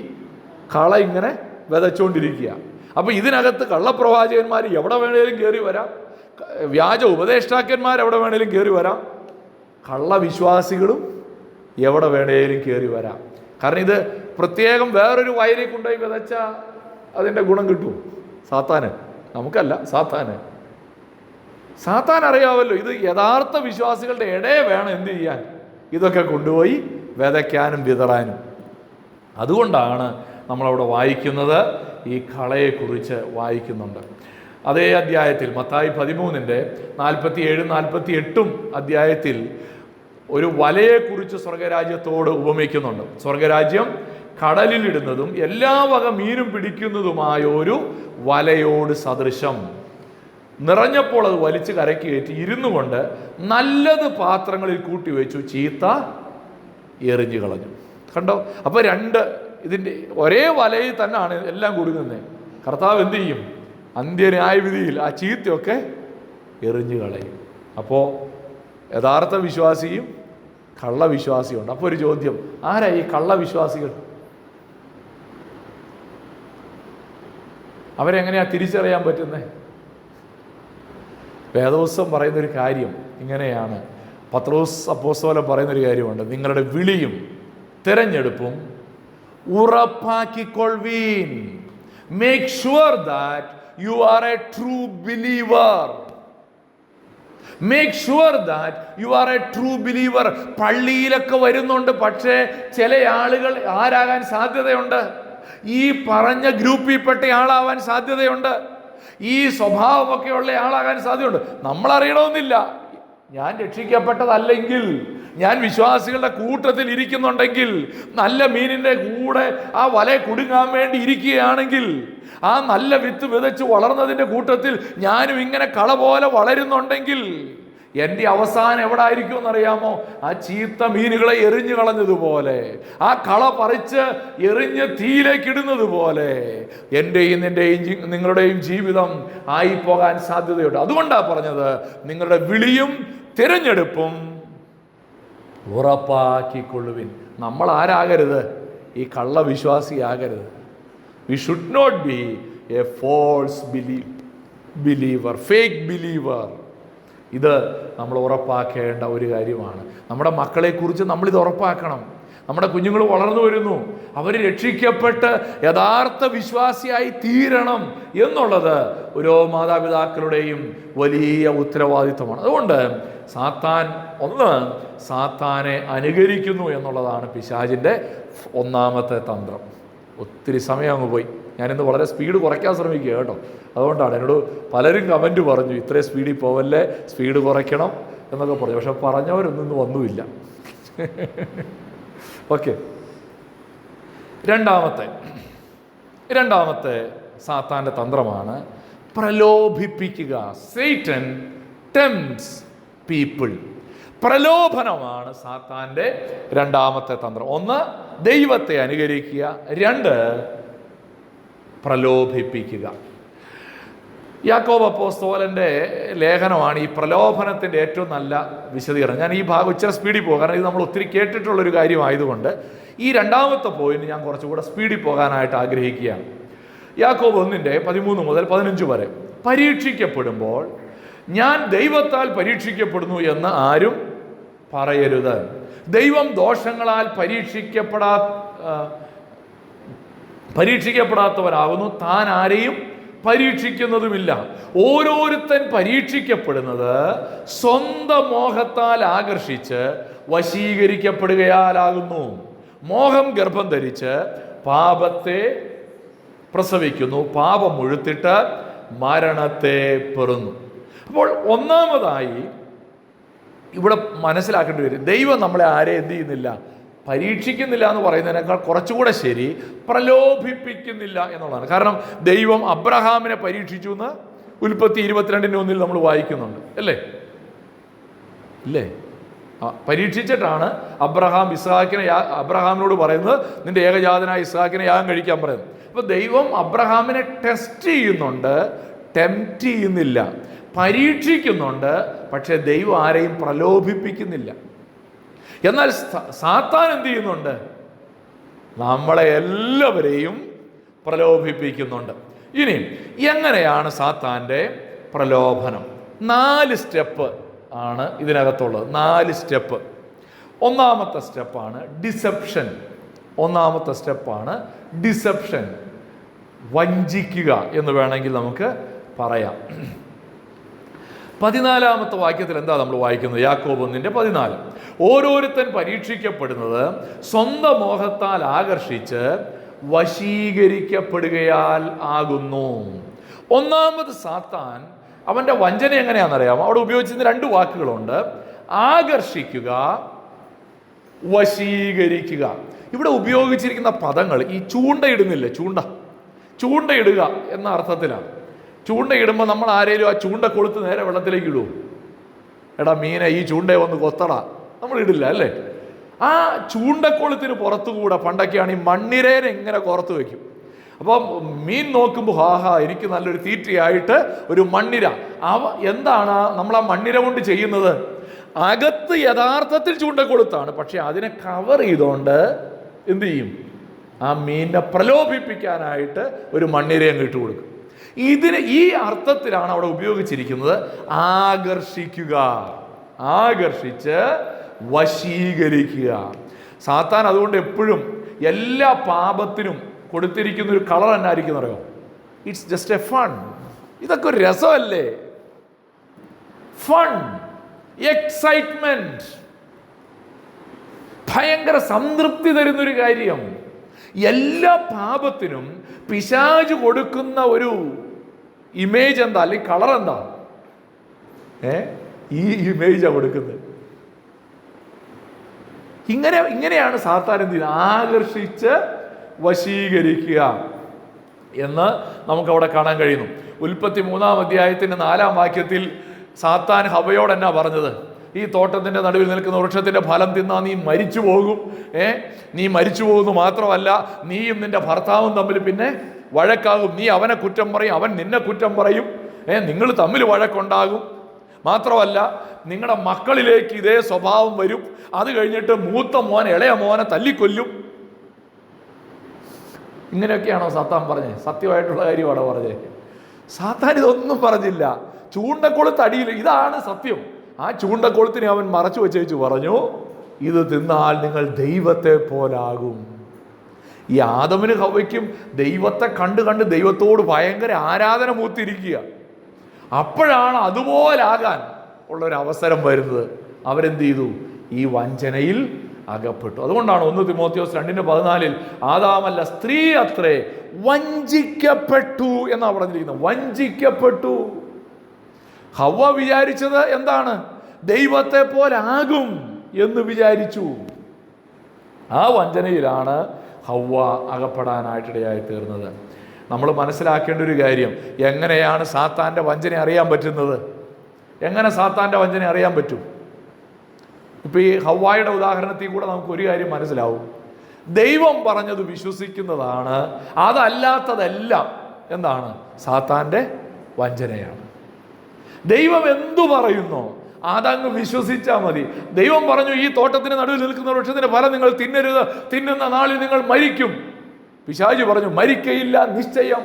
കള ഇങ്ങനെ വിതച്ചുകൊണ്ടിരിക്കുക. അപ്പോൾ ഇതിനകത്ത് കള്ളപ്രവാചകന്മാർ എവിടെ വേണേലും കയറി വരാം, വ്യാജ ഉപദേഷ്ടാക്കന്മാർ എവിടെ വേണേലും കയറി വരാം, കള്ളവിശ്വാസികളും എവിടെ വേണേലും കയറി വരാം. കാരണം ഇത് പ്രത്യേകം വേറൊരു വയലിൽ കൊണ്ടുപോയി വിതച്ചാൽ അതിൻ്റെ ഗുണം കിട്ടും സാത്താന്? നമുക്കല്ല, സാത്താന്. സാത്താൻ അറിയാമല്ലോ ഇത് യഥാർത്ഥ വിശ്വാസികളുടെ ഇടയെ വേണം എന്ത് ചെയ്യാൻ, ഇതൊക്കെ കൊണ്ടുപോയി വിതയ്ക്കാനും വിതറാനും. അതുകൊണ്ടാണ് നമ്മളവിടെ വായിക്കുന്നത്, ഈ കളയെക്കുറിച്ച് വായിക്കുന്നുണ്ട്. അതേ അധ്യായത്തിൽ മത്തായി 13:47-48 അധ്യായത്തിൽ ഒരു വലയെക്കുറിച്ച് സ്വർഗരാജ്യത്തോട് ഉപമിക്കുന്നുണ്ട്. സ്വർഗരാജ്യം കടലിലിടുന്നതും എല്ലാ വക മീനും പിടിക്കുന്നതുമായ ഒരു വലയോട് സദൃശം. നിറഞ്ഞപ്പോൾ അത് വലിച്ചു കരയ്ക്ക് കയറ്റി ഇരുന്നു കൊണ്ട് നല്ലത് പാത്രങ്ങളിൽ കൂട്ടിവെച്ചു, ചീത്ത എറിഞ്ഞു കളഞ്ഞു. കണ്ടോ? അപ്പോൾ ഇതിൻ്റെ ഒരേ വലയിൽ തന്നെയാണ് എല്ലാം കൊടുക്കുന്നത്. കർത്താവ് എന്ത് ചെയ്യും? അന്ത്യന്യായവിധിയിൽ ആ ചീത്തയൊക്കെ എറിഞ്ഞു കളയും. അപ്പോൾ യഥാർത്ഥ വിശ്വാസിയും കള്ളവിശ്വാസിയുണ്ട്. അപ്പോൾ ഒരു ചോദ്യം, ആരാ ഈ കള്ളവിശ്വാസികൾ? അവരെങ്ങനെയാ തിരിച്ചറിയാൻ പറ്റുന്നത്? വേദപുസ്തകം പറയുന്നൊരു കാര്യം ഇങ്ങനെയാണ്. പത്രോസ് അപ്പോസ്തലൻ പറയുന്നൊരു കാര്യമുണ്ട്, നിങ്ങളുടെ വിളിയും തിരഞ്ഞെടുപ്പും ഉറപ്പാക്കിക്കൊള്ളുവീൻ. Make sure that you are a true believer. Make sure that you are a true believer. പള്ളിയിലൊക്കെ വരുന്നുണ്ട്, പക്ഷേ ചില ആളുകൾ ആരാകാൻ സാധ്യതയുണ്ട്? ഈ പറഞ്ഞ ഗ്രൂപ്പിൽപ്പെട്ട ആളാവാൻ സാധ്യതയുണ്ട്. ഈ സ്വഭാവമൊക്കെ ഉള്ള ആളാകാൻ സാധ്യതയുണ്ട്. നമ്മൾ അറിയണമെന്നില്ല. ഞാൻ രക്ഷിക്കപ്പെട്ടതല്ലെങ്കിൽ, ഞാൻ വിശ്വാസികളുടെ കൂട്ടത്തിൽ ഇരിക്കുന്നുണ്ടെങ്കിൽ, നല്ല മീനിന്റെ കൂടെ ആ വല കുടുങ്ങാൻ വേണ്ടി ഇരിക്കുകയാണെങ്കിൽ, ആ നല്ല വിത്ത് വിതച്ച് വളർന്നതിന്റെ കൂട്ടത്തിൽ ഞാനും ഇങ്ങനെ കള പോലെ വളരുന്നുണ്ടെങ്കിൽ എൻ്റെ അവസാനം എവിടെ ആയിരിക്കും എന്നറിയാമോ? ആ ചീത്ത മീനുകളെ എറിഞ്ഞു കളഞ്ഞതുപോലെ, ആ കള പറിച്ച് എറിഞ്ഞ് തീയിലേക്ക് ഇടുന്നത് പോലെ എൻ്റെയും നിങ്ങളുടെയും ജീവിതം ആയി പോകാൻ സാധ്യതയുണ്ട്. അതുകൊണ്ടാണ് പറഞ്ഞത്, നിങ്ങളുടെ വിളിയും തിരഞ്ഞെടുപ്പും ഉറപ്പാക്കിക്കൊള്ളുവിൻ. നമ്മൾ ആരാകരുത്? ഈ കള്ളവിശ്വാസിയാകരുത്. We should not be a false believer, fake believer. ഇത് നമ്മൾ ഉറപ്പാക്കേണ്ട ഒരു കാര്യമാണ്. നമ്മുടെ മക്കളെക്കുറിച്ച് നമ്മളിത് ഉറപ്പാക്കണം. നമ്മുടെ കുഞ്ഞുങ്ങൾ വളർന്നു വരുന്നു, അവർ രക്ഷിക്കപ്പെട്ട് യഥാർത്ഥ വിശ്വാസിയായി തീരണം എന്നുള്ളത് ഓരോ മാതാപിതാക്കളുടെയും വലിയ ഉത്തരവാദിത്വമാണ്. അതുകൊണ്ട് സാത്താനെ അനുകരിക്കുന്നു എന്നുള്ളതാണ് പിശാചിൻ്റെ ഒന്നാമത്തെ തന്ത്രം. ഒത്തിരി സമയം അങ്ങ് പോയി. ഞാനിന്ന് വളരെ സ്പീഡ് കുറയ്ക്കാൻ ശ്രമിക്കുക കേട്ടോ. അതുകൊണ്ടാണ് എന്നോട് പലരും കമൻറ്റ് പറഞ്ഞു, ഇത്രയും സ്പീഡിൽ പോവല്ലേ, സ്പീഡ് കുറയ്ക്കണം എന്നൊക്കെ പറഞ്ഞു. പക്ഷെ പറഞ്ഞവരൊന്നും വന്നുമില്ല. ഓക്കെ, രണ്ടാമത്തെ സാത്താൻ്റെ തന്ത്രമാണ് പ്രലോഭിപ്പിക്കുക. Satan ടെംപ്റ്റ്സ് people. പ്രലോഭനമാണ് സാത്താൻ്റെ രണ്ടാമത്തെ തന്ത്രം. ഒന്ന്, ദൈവത്തെ അനുകരിക്കുക. രണ്ട്, പ്രലോഭിപ്പിക്കുക. യാക്കോബ് അപ്പോസ്തലന്റെ ലേഖനമാണ് ഈ പ്രലോഭനത്തിൻ്റെ ഏറ്റവും നല്ല വിശദീകരണം. ഞാൻ ഈ ഭാഗം ഇച്ചിരി സ്പീഡിൽ പോകും, കാരണം ഇത് നമ്മൾ ഒത്തിരി കേട്ടിട്ടുള്ളൊരു കാര്യമായതുകൊണ്ട് ഈ രണ്ടാമത്തെ പോയിന്റ് ഞാൻ കുറച്ചുകൂടെ സ്പീഡിൽ പോകാനായിട്ട് ആഗ്രഹിക്കുകയാണ്. യാക്കോബ് 1:13 മുതൽ 15 വരെ. പരീക്ഷിക്കപ്പെടുമ്പോൾ ഞാൻ ദൈവത്താൽ പരീക്ഷിക്കപ്പെടുന്നു എന്ന് ആരും പറയരുത്. ദൈവം ദോഷങ്ങളാൽ പരീക്ഷിക്കപ്പെടാത്തവനാകുന്നു, താൻ ആരെയും പരീക്ഷിക്കുന്നതുമില്ല. ഓരോരുത്തൻ പരീക്ഷിക്കപ്പെടുന്നത് സ്വന്തം മോഹത്താൽ ആകർഷിച്ച് വശീകരിക്കപ്പെടുകയാലാകുന്നു. മോഹം ഗർഭം ധരിച്ച് പാപത്തെ പ്രസവിക്കുന്നു, പാപം മുഴുത്തിട്ട് മരണത്തെ പെറുന്നു. അപ്പോൾ ഒന്നാമതായി ഇവിടെ മനസ്സിലാക്കേണ്ടി വരും, ദൈവം നമ്മളെ ആരെ എന്ത് ചെയ്യുന്നില്ല, പരീക്ഷിക്കുന്നില്ല എന്ന് പറയുന്നതിനേക്കാൾ കുറച്ചുകൂടെ ശരി പ്രലോഭിപ്പിക്കുന്നില്ല എന്നുള്ളതാണ്. കാരണം ദൈവം അബ്രഹാമിനെ പരീക്ഷിച്ചു എന്ന് ഉൽപ്പത്തി 22:1 നമ്മൾ വായിക്കുന്നുണ്ട്, ഇല്ലേ? പരീക്ഷിച്ചിട്ടാണ് അബ്രഹാമിനോട് പറയുന്നത്, നിന്റെ ഏകജാതനായ ഇസ്ഹാക്കിനെ യാഗം കഴിക്കാൻ പറയുന്നത്. അപ്പൊ ദൈവം അബ്രഹാമിനെ ടെസ്റ്റ് ചെയ്യുന്നുണ്ട്, ടെംപ്റ്റ് ചെയ്യുന്നില്ല. പരീക്ഷിക്കുന്നുണ്ട്, പക്ഷെ ദൈവം ആരെയും പ്രലോഭിപ്പിക്കുന്നില്ല. എന്നാൽ സാത്താൻ എന്ത് ചെയ്യുന്നുണ്ട്? നമ്മളെ എല്ലാവരെയും പ്രലോഭിപ്പിക്കുന്നുണ്ട്. ഇനി എങ്ങനെയാണ് സാത്താൻ്റെ പ്രലോഭനം? 4 സ്റ്റെപ്പ് ആണ് ഇതിനകത്തുള്ളത്. 4 സ്റ്റെപ്പ്. ഒന്നാമത്തെ സ്റ്റെപ്പാണ് ഡിസെപ്ഷൻ. വഞ്ചിക്കുക എന്ന് വേണമെങ്കിൽ നമുക്ക് പറയാം. 14-ാമത്തെ വാക്യത്തിൽ എന്താ നമ്മൾ വായിക്കുന്നത്? യാക്കോബ് 1:14. ഓരോരുത്തൻ പരീക്ഷിക്കപ്പെടുന്നത് സ്വന്തം മോഹത്താൽ ആകർഷിച്ച് വശീകരിക്കപ്പെടുകയാൽ ആകുന്നു. ഒന്നാമത് സാത്താൻ അവൻ്റെ വഞ്ചന എങ്ങനെയാണെന്നറിയാമോ? അവിടെ ഉപയോഗിച്ചിരുന്ന 2 വാക്കുകളുണ്ട്, ആകർഷിക്കുക, വശീകരിക്കുക. ഇവിടെ ഉപയോഗിച്ചിരിക്കുന്ന പദങ്ങൾ ഈ ചൂണ്ടയിടുന്നില്ലേ, ചൂണ്ടയിടുക എന്ന അർത്ഥത്തിലാണ്. ചൂണ്ടയിടുമ്പോൾ നമ്മൾ ആരെങ്കിലും ആ ചൂണ്ട കൊളുത്ത് നേരെ വെള്ളത്തിലേക്ക് ഇടുമോ? എടാ മീനെ ഈ ചൂണ്ടയെ ഒന്ന് കൊത്തടാ, നമ്മൾ ഇടില്ല അല്ലേ? ആ ചൂണ്ടക്കൊളുത്തിന് പുറത്തുകൂടെ പണ്ടൊക്കെയാണ് ഈ മണ്ണിരേനെ ഇങ്ങനെ പുറത്ത് വയ്ക്കും. അപ്പം മീൻ നോക്കുമ്പോൾ എനിക്ക് നല്ലൊരു തീറ്റയായിട്ട് ഒരു മണ്ണിര. എന്താണ് നമ്മൾ ആ മണ്ണിര കൊണ്ട് ചെയ്യുന്നത്? അകത്ത് യഥാർത്ഥത്തിൽ ചൂണ്ടക്കൊളുത്താണ്, പക്ഷെ അതിനെ കവർ ചെയ്തുകൊണ്ട് എന്ത് ചെയ്യും? ആ മീനിനെ പ്രലോഭിപ്പിക്കാനായിട്ട് ഒരു മണ്ണിരയും ഇട്ട് കൊടുക്കും. ഈ അർത്ഥത്തിലാണ് അവിടെ ഉപയോഗിച്ചിരിക്കുന്നത്. ആകർഷിക്കുക, ആകർഷിച്ച് വശീകരിക്കുക. സാത്താൻ അതുകൊണ്ട് എപ്പോഴും എല്ലാ പാപത്തിനും കൊടുത്തിരിക്കുന്ന ഒരു കളർ എന്നായിരിക്കും അറിയോ? It's just A fun. ഇതൊക്കെ ഒരു രസമല്ലേ? ഫൺ, എക്സൈറ്റ്മെന്റ്, ഭയങ്കര സംതൃപ്തി തരുന്നൊരു കാര്യം. എല്ലാ പാപത്തിനും പിശാച് കൊടുക്കുന്ന ഒരു ഇമേജ് എന്താ, അല്ലെങ്കിൽ കളർ എന്താ? ഈ ഇമേജാണ് കൊടുക്കുന്നത്. ഇങ്ങനെയാണ് സാത്താൻ എന്ത് ചെയ്യുന്നത്? ആകർഷിച്ച് വശീകരിക്കുക എന്ന് നമുക്കവിടെ കാണാൻ കഴിയുന്നു. ഉൽപ്പത്തി 3-ാം അധ്യായത്തിന്റെ 4-ാം വാക്യത്തിൽ സാത്താൻ ഹവയോട് എന്നാ പറഞ്ഞത്? ഈ തോട്ടത്തിന്റെ നടുവിൽ നിൽക്കുന്ന വൃക്ഷത്തിന്റെ ഫലം തിന്നാ നീ മരിച്ചു പോകും. നീ മരിച്ചു പോകുന്നു മാത്രമല്ല, നീയും നിന്റെ ഭർത്താവും തമ്മിൽ പിന്നെ വഴക്കാകും. നീ അവനെ കുറ്റം പറയും, അവൻ നിന്നെ കുറ്റം പറയും. നിങ്ങൾ തമ്മിൽ വഴക്കുണ്ടാകും. മാത്രമല്ല, നിങ്ങളുടെ മക്കളിലേക്ക് ഇതേ സ്വഭാവം വരും. അത് കഴിഞ്ഞിട്ട് മൂത്ത മോൻ ഇളയ മോനെ തല്ലിക്കൊല്ലും. ഇങ്ങനെയൊക്കെയാണോ സാത്താൻ പറഞ്ഞേ? സത്യമായിട്ടുള്ള കാര്യമാണോ പറഞ്ഞേ? സാത്താൻ ഇതൊന്നും പറഞ്ഞില്ല. ചൂണ്ടക്കൊളുത്ത് അടിയിൽ, ഇതാണ് സത്യം. ആ ചൂണ്ടക്കൊളുത്തിനെ അവൻ മറച്ചു വെച്ചു പറഞ്ഞു, ഇത് തിന്നാൽ നിങ്ങൾ ദൈവത്തെ പോലാകും. ഈ ആദമിനും ഹവ്വയ്ക്കും ദൈവത്തെ കണ്ട് കണ്ട് ദൈവത്തോട് ഭയങ്കര ആരാധന മൂത്തിരിക്കുക. അപ്പോഴാണ് അതുപോലാകാൻ ഉള്ളൊരു അവസരം വരുന്നത്. അവരെന്ത് ചെയ്തു? ഈ വഞ്ചനയിൽ അകപ്പെട്ടു. അതുകൊണ്ടാണ് 1 തിമോത്തിയോസ് 2:14 ആദാമല്ല സ്ത്രീ അത്രേ വഞ്ചിക്കപ്പെട്ടു എന്നാണ് പറഞ്ഞിരിക്കുന്നത്. വഞ്ചിക്കപ്പെട്ടു. ഹവ്വ വിചാരിച്ചത് എന്താണ്? ദൈവത്തെ പോലാകും എന്ന് വിചാരിച്ചു. ആ വഞ്ചനയിലാണ് ഹവ്വ അകപ്പെടാനായിട്ടിടയായി തീർന്നത്. നമ്മൾ മനസ്സിലാക്കേണ്ട ഒരു കാര്യം, എങ്ങനെയാണ് സാത്താൻ്റെ വഞ്ചന അറിയാൻ പറ്റുന്നത്? എങ്ങനെ സാത്താൻ്റെ വഞ്ചന അറിയാൻ പറ്റും? ഇപ്പൊ ഈ ഹവ്വായുടെ ഉദാഹരണത്തിൽ കൂടെ നമുക്ക് ഒരു കാര്യം മനസ്സിലാവും. ദൈവം പറഞ്ഞത് വിശ്വസിക്കുന്നതാണ്, അതല്ലാത്തതെല്ലാം എന്താണ്? സാത്താൻ്റെ വഞ്ചനയാണ്. ദൈവം എന്തു പറയുന്നോ അതങ്ങ് വിശ്വസിച്ചാൽ മതി. ദൈവം പറഞ്ഞു, ഈ തോട്ടത്തിന് നടുവിൽ നിൽക്കുന്ന വൃക്ഷത്തിന്റെ ഫലം നിങ്ങൾ തിന്നരുത്, തിന്നുന്ന നാളിൽ നിങ്ങൾ മരിക്കും. പിശാച് പറഞ്ഞു, മരിക്കയില്ല, നിശ്ചയം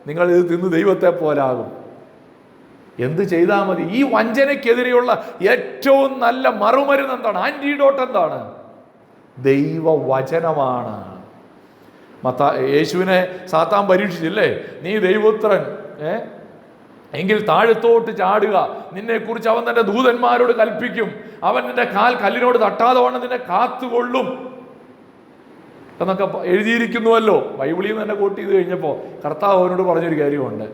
നിങ്ങൾ ഇത് തിന്ന് ദൈവത്തെ പോലാകും. എന്ത് ചെയ്താൽ മതി? ഈ വഞ്ചനയ്ക്കെതിരെയുള്ള ഏറ്റവും നല്ല മറുമരുന്ന് എന്താണ്? ആന്റിഡോട്ട് എന്താണ്? ദൈവവചനമാണ്. യേശുവിനെ സാത്താൻ പരീക്ഷിച്ചില്ലേ? നീ ദൈവപുത്രൻ എങ്കിൽ താഴത്തോട്ട് ചാടുക, നിന്നെക്കുറിച്ച് അവൻ തന്റെ ദൂതന്മാരോട് കൽപ്പിക്കും, അവൻ നിന്റെ കാൽ കല്ലിനോട് തട്ടാതെ വണ്ണം നിന്നെ കാത്തുകൊള്ളും എന്നൊക്കെ എഴുതിയിരിക്കുന്നുവല്ലോ. ബൈബിളിൽ നിന്ന് തന്നെ കോട്ട് ചെയ്ത് കഴിഞ്ഞപ്പോൾ കർത്താവ് അവനോട് പറഞ്ഞൊരു കാര്യമുണ്ട്.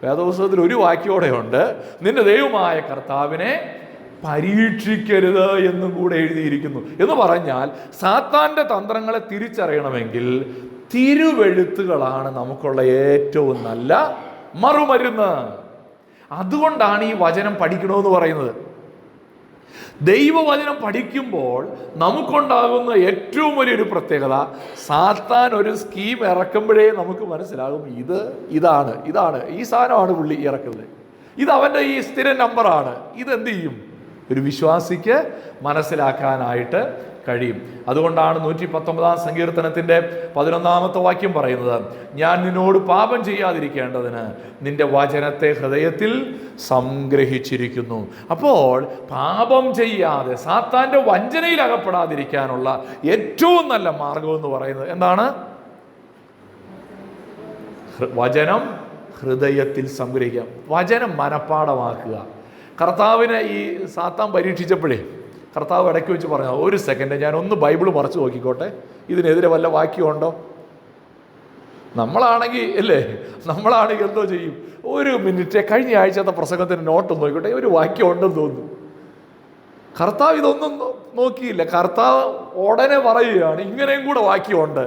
വേദപുസ്തകത്തിൽ ഒരു വാക്യോടെയുണ്ട്, നിന്റെ ദൈവമായ കർത്താവിനെ പരീക്ഷിക്കരുത് എന്നും കൂടെ എഴുതിയിരിക്കുന്നു. എന്ന് പറഞ്ഞാൽ സാത്താന്റെ തന്ത്രങ്ങളെ തിരിച്ചറിയണമെങ്കിൽ തിരുവെഴുത്തുകളാണ് നമുക്കുള്ള ഏറ്റവും നല്ല മറുമരുന്ന്. അതുകൊണ്ടാണ് ഈ വചനം പഠിക്കണമെന്ന് പറയുന്നത്. ദൈവവചനം പഠിക്കുമ്പോൾ നമുക്കുണ്ടാകുന്ന ഏറ്റവും വലിയൊരു പ്രത്യേകത, സാത്താൻ ഒരു സ്കീം ഇറക്കുമ്പോഴേ നമുക്ക് മനസ്സിലാകും, ഇതാണ് ഈ സാധനമാണ് പുള്ളി ഇറക്കുന്നത്, ഇത് അവൻ്റെ ഈ സ്ഥിര നമ്പറാണ്. ഇതെന്ത് ചെയ്യും? ഒരു വിശ്വാസിക്ക് മനസ്സിലാക്കാനായിട്ട് കഴിയും. അതുകൊണ്ടാണ് 119-ാം സങ്കീർത്തനത്തിൻ്റെ 11-ാമത്തെ വാക്യം പറയുന്നത്, ഞാൻ നിന്നോട് പാപം ചെയ്യാതിരിക്കേണ്ടതിന് നിന്റെ വചനത്തെ ഹൃദയത്തിൽ സംഗ്രഹിച്ചിരിക്കുന്നു. അപ്പോൾ പാപം ചെയ്യാതെ സാത്താൻ്റെ വഞ്ചനയിൽ അകപ്പെടാതിരിക്കാനുള്ള ഏറ്റവും നല്ല മാർഗം എന്ന് പറയുന്നത് എന്താണ്? വചനം ഹൃദയത്തിൽ സംഗ്രഹിക്കുക, വചനം മനഃപ്പാടമാക്കുക. കർത്താവിനെ ഈ സാത്താൻ പരീക്ഷിച്ചപ്പോഴേ കർത്താവ് ഇടയ്ക്ക് വെച്ച് പറഞ്ഞു, ഒരു സെക്കൻഡ് ഞാൻ ഒന്ന് ബൈബിൾ മറച്ചു നോക്കിക്കോട്ടെ, ഇതിനെതിരെ വല്ല വാക്യമുണ്ടോ? നമ്മളാണെങ്കിൽ എന്തോ ചെയ്യും? ഒരു മിനിറ്റ്, കഴിഞ്ഞ ആഴ്ചത്തെ പ്രസംഗത്തിന് നോട്ട് നോക്കിക്കോട്ടെ, ഒരു വാക്യം ഉണ്ടെന്ന് തോന്നുന്നു. കർത്താവ് ഇതൊന്നും നോക്കിയില്ല. കർത്താവ് ഉടനെ പറയുകയാണ്, ഇങ്ങനെയും കൂടെ വാക്യമുണ്ട്.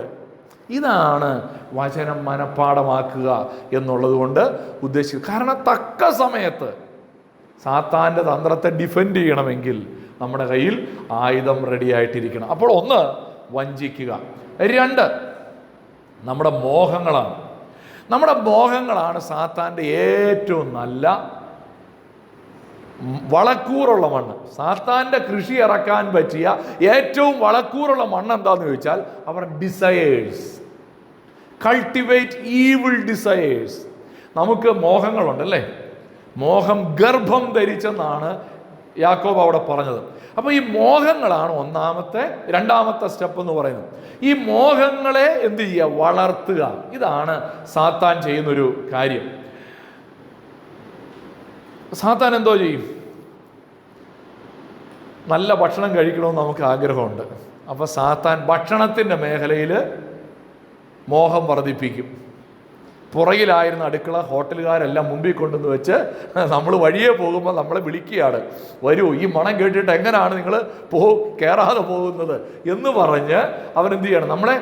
ഇതാണ് വചനം മനഃപ്പാടമാക്കുക എന്നുള്ളത് കൊണ്ട് ഉദ്ദേശിക്കുന്നത്. കാരണം തക്ക സമയത്ത് സാത്താൻ്റെ തന്ത്രത്തെ ഡിഫെൻഡ് ചെയ്യണമെങ്കിൽ നമ്മുടെ കയ്യിൽ ആയുധം റെഡിയായിട്ടിരിക്കണം. അപ്പോൾ 1 വഞ്ചിക്കുക, 2 നമ്മുടെ മോഹങ്ങളാണ്. നമ്മുടെ മോഹങ്ങളാണ് സാത്താൻ്റെ ഏറ്റവും നല്ല വളക്കൂറുള്ള മണ്ണ്. സാത്താൻ്റെ കൃഷി ഇറക്കാൻ പറ്റിയ ഏറ്റവും വളക്കൂറുള്ള മണ്ണ് എന്താന്ന് ചോദിച്ചാൽ അവർ ഡിസയേഴ്സ്. Cultivate evil desires. നമുക്ക് മോഹങ്ങളുണ്ടല്ലേ, മോഹം ഗർഭം ധരിച്ചെന്നാണ് യാക്കോബ് അവിടെ പറഞ്ഞത്. അപ്പോൾ ഈ മോഹങ്ങളാണ് രണ്ടാമത്തെ സ്റ്റെപ്പ് എന്ന് പറയുന്നത്. ഈ മോഹങ്ങളെ എന്ത് ചെയ്യുക? വളർത്തുക. ഇതാണ് സാത്താൻ ചെയ്യുന്നൊരു കാര്യം. സാത്താൻ എന്തോ ചെയ്യും? നല്ല ഭക്ഷണം കഴിക്കണമെന്ന് നമുക്ക് ആഗ്രഹമുണ്ട്. അപ്പോൾ സാത്താൻ ഭക്ഷണത്തിൻ്റെ മേഖലയിൽ മോഹം വർദ്ധിപ്പിക്കും. പുറകിലായിരുന്ന അടുക്കള ഹോട്ടലുകാരെല്ലാം മുമ്പിൽ കൊണ്ടുവന്ന് വെച്ച് നമ്മൾ വഴിയെ പോകുമ്പോൾ നമ്മളെ വിളിക്കുകയാണ്, വരൂ, ഈ മണം കേട്ടിട്ട് എങ്ങനെയാണ് നിങ്ങൾ കയറാതെ പോകുന്നത് എന്ന് പറഞ്ഞ് അവനെന്ത് ചെയ്യണം? നമ്മളെ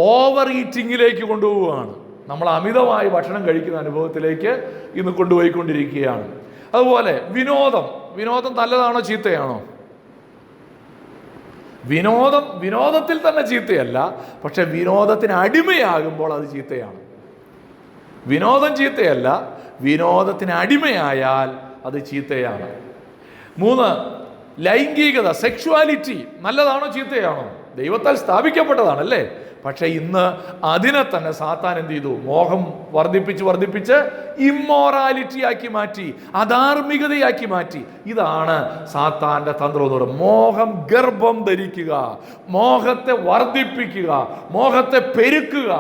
ഓവർ ഈറ്റിങ്ങിലേക്ക് കൊണ്ടുപോവുകയാണ്. നമ്മൾ അമിതമായി ഭക്ഷണം കഴിക്കുന്ന അനുഭവത്തിലേക്ക് ഇന്ന് കൊണ്ടുപോയിക്കൊണ്ടിരിക്കുകയാണ്. അതുപോലെ വിനോദം നല്ലതാണോ ചീത്തയാണോ? വിനോദത്തിൽ തന്നെ ചീത്തയല്ല, പക്ഷെ വിനോദത്തിന് അടിമയാകുമ്പോൾ അത് ചീത്തയാണ്. വിനോദം ചീത്തയല്ല, വിനോദത്തിന് അടിമയായാൽ അത് ചീത്തയാണ്. 3, ലൈംഗികത, സെക്ഷുവാലിറ്റി നല്ലതാണോ ചീത്തയാണോ? ദൈവത്താൽ സ്ഥാപിക്കപ്പെട്ടതാണല്ലേ. പക്ഷെ ഇന്ന് അതിനെ തന്നെ സാത്താൻ എന്ത് ചെയ്തു? മോഹം വർദ്ധിപ്പിച്ച് ഇമ്മോറാലിറ്റി ആക്കി മാറ്റി, അധാർമികതയാക്കി മാറ്റി. ഇതാണ് സാത്താന്റെ തന്ത്രം എന്ന് പറയുന്നത്. മോഹം ഗർഭം ധരിക്കുക, മോഹത്തെ വർദ്ധിപ്പിക്കുക, മോഹത്തെ പെരുക്കുക.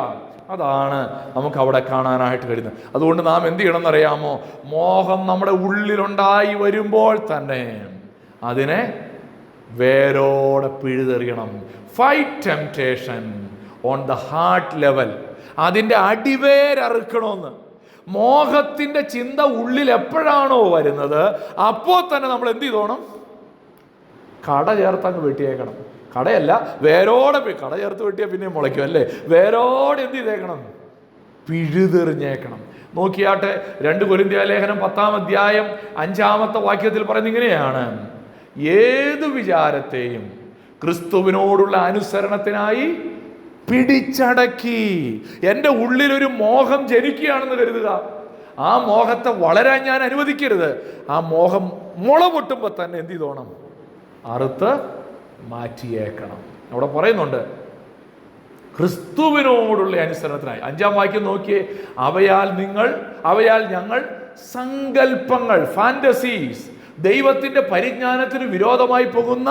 അതാണ് നമുക്ക് അവിടെ കാണാനായിട്ട് കഴിയുന്നത്. അതുകൊണ്ട് നാം എന്ത് ചെയ്യണം എന്നറിയാമോ? മോഹം നമ്മുടെ ഉള്ളിലുണ്ടായി വരുമ്പോൾ തന്നെ അതിനെ വേരോടെ പിഴുതെറിയണം. Fight temptation on the heart level. അതിൻ്റെ അടിവേരറുക്കണമെന്ന്. മോഹത്തിൻ്റെ ചിന്ത ഉള്ളിൽ എപ്പോഴാണോ വരുന്നത് അപ്പോൾ തന്നെ നമ്മൾ എന്ത് ചെയ്തോണം? കട ചേർത്തങ്ങ് വെട്ടിയേക്കണം. കടയല്ല, വേരോടെ. കട ചേർത്ത് വെട്ടിയാൽ പിന്നെ മുളയ്ക്കും അല്ലേ. വേരോടെ എന്ത് ചെയ്തേക്കണം? പിഴുതെറിഞ്ഞേക്കണം. നോക്കിയാട്ടെ, 2 കൊരിന്ത്യർ ലേഖനം 10-ാം അധ്യായം 5-ാമത്തെ വാക്യത്തിൽ പറയുന്നത് ഇങ്ങനെയാണ്: ഏതു വിചാരത്തെയും ക്രിസ്തുവിനോടുള്ള അനുസരണത്തിനായി പിടിച്ചടക്കി. എൻ്റെ ഉള്ളിലൊരു മോഹം ജനിക്കുകയാണെന്ന് കരുതുക. ആ മോഹത്തെ വളരാൻ ഞാൻ അനുവദിക്കരുത്. ആ മോഹം മുള പൊട്ടുമ്പോൾ തന്നെ എന്ത് ചെയ്തോണം? അറുത്ത് മാറ്റിയേക്കണം. അവിടെ പറയുന്നുണ്ട് ക്രിസ്തുവിനോടുള്ള അനുസരണത്തിനായി. 5-ാം വാക്യം നോക്കിയേ: അവയാൽ ഞങ്ങൾ സങ്കല്പങ്ങൾ, ഫാന്റസീസ്, ദൈവത്തിൻ്റെ പരിജ്ഞാനത്തിന് വിരോധമായി പോകുന്ന